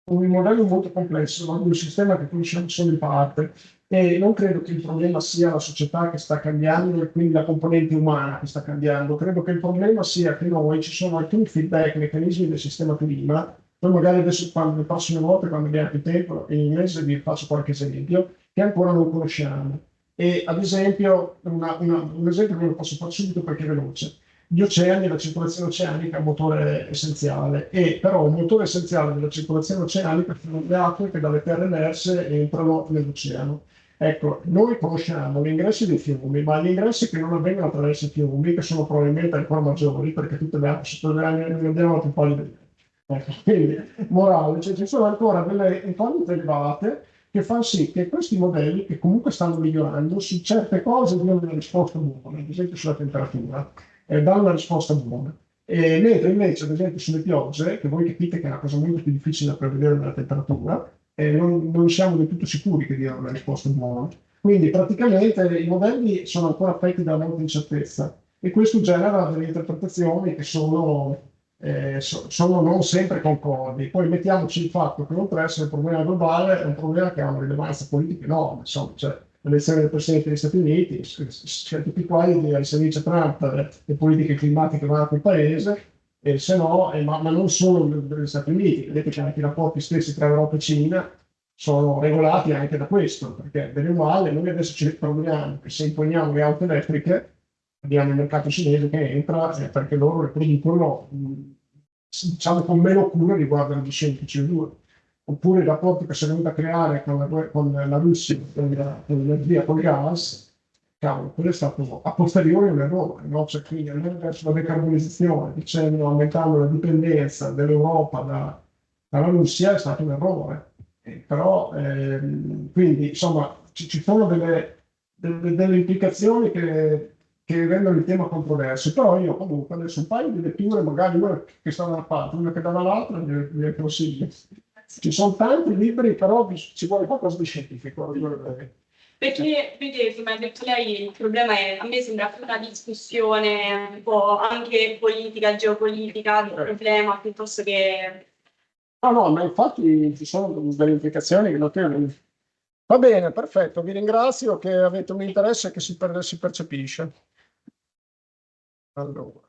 un modello molto complesso, ma un sistema che conosciamo solo in parte. E non credo che il problema sia la società che sta cambiando e quindi la componente umana che sta cambiando. Credo che il problema sia che noi ci sono alcuni feedback, meccanismi del sistema clima. Poi magari adesso, le prossime volte, quando abbiamo più tempo, in inglese vi faccio qualche esempio, che ancora non conosciamo. E ad esempio, un esempio che lo posso fare subito perché è veloce. Gli oceani, la circolazione oceanica è un motore essenziale, e però un motore essenziale della circolazione oceanica sono le acque che dalle terre emerse entrano nell'oceano. Ecco, noi conosciamo gli ingressi dei fiumi, ma gli ingressi che non avvengono attraverso i fiumi, che sono probabilmente ancora maggiori, perché tutte le acque sotterranee non abbiamo più poli del ecco, quindi, morale, cioè ci sono ancora delle incognite elevate che fanno sì che questi modelli, che comunque stanno migliorando, su certe cose diano una risposta buona, ad esempio sulla temperatura, danno una risposta buona. E mentre invece, ad esempio, sulle piogge, che voi capite che è una cosa molto più difficile da prevedere della temperatura, non siamo del tutto sicuri che diano una risposta buona. Quindi praticamente i modelli sono ancora affetti da molta incertezza e questo genera delle interpretazioni che sono non sempre concordi. Poi mettiamoci il fatto che oltre ad essere un problema globale, è un problema che ha una rilevanza politica enorme. Insomma, cioè, l'elezione del Presidente degli Stati Uniti, tutti qua se dice Trump, le politiche climatiche vanno a quel paese, e se no, ma non solo degli Stati Uniti, vedete che anche i rapporti stessi tra Europa e Cina sono regolati anche da questo, perché bene o male noi adesso ci ritroviamo che se imponiamo le auto elettriche abbiamo il mercato cinese che entra perché loro le producono diciamo con meno cura riguardo alle emissioni di CO2. Oppure il rapporto che si è venuto a creare con la Russia, con l'energia, col gas, cavolo, quello è stato a posteriori un errore, no? Cioè, quindi andare verso la decarbonizzazione, dicendo, aumentando la dipendenza dell'Europa dalla Russia è stato un errore. Però, quindi, insomma, ci sono delle implicazioni che rendono il tema controverso, però io comunque adesso un paio di letture, magari una che sta da una parte, una che da dall'altra, gliele consiglio. Ci sono tanti libri, però ci vuole qualcosa di scientifico. Perché, vedi, come ha detto lei, il problema è, a me sembra più una discussione un po' anche politica, geopolitica del problema, piuttosto che... No, no, ma infatti ci sono delle implicazioni notevoli. Va bene, perfetto, vi ringrazio che avete un interesse che si percepisce. Allora.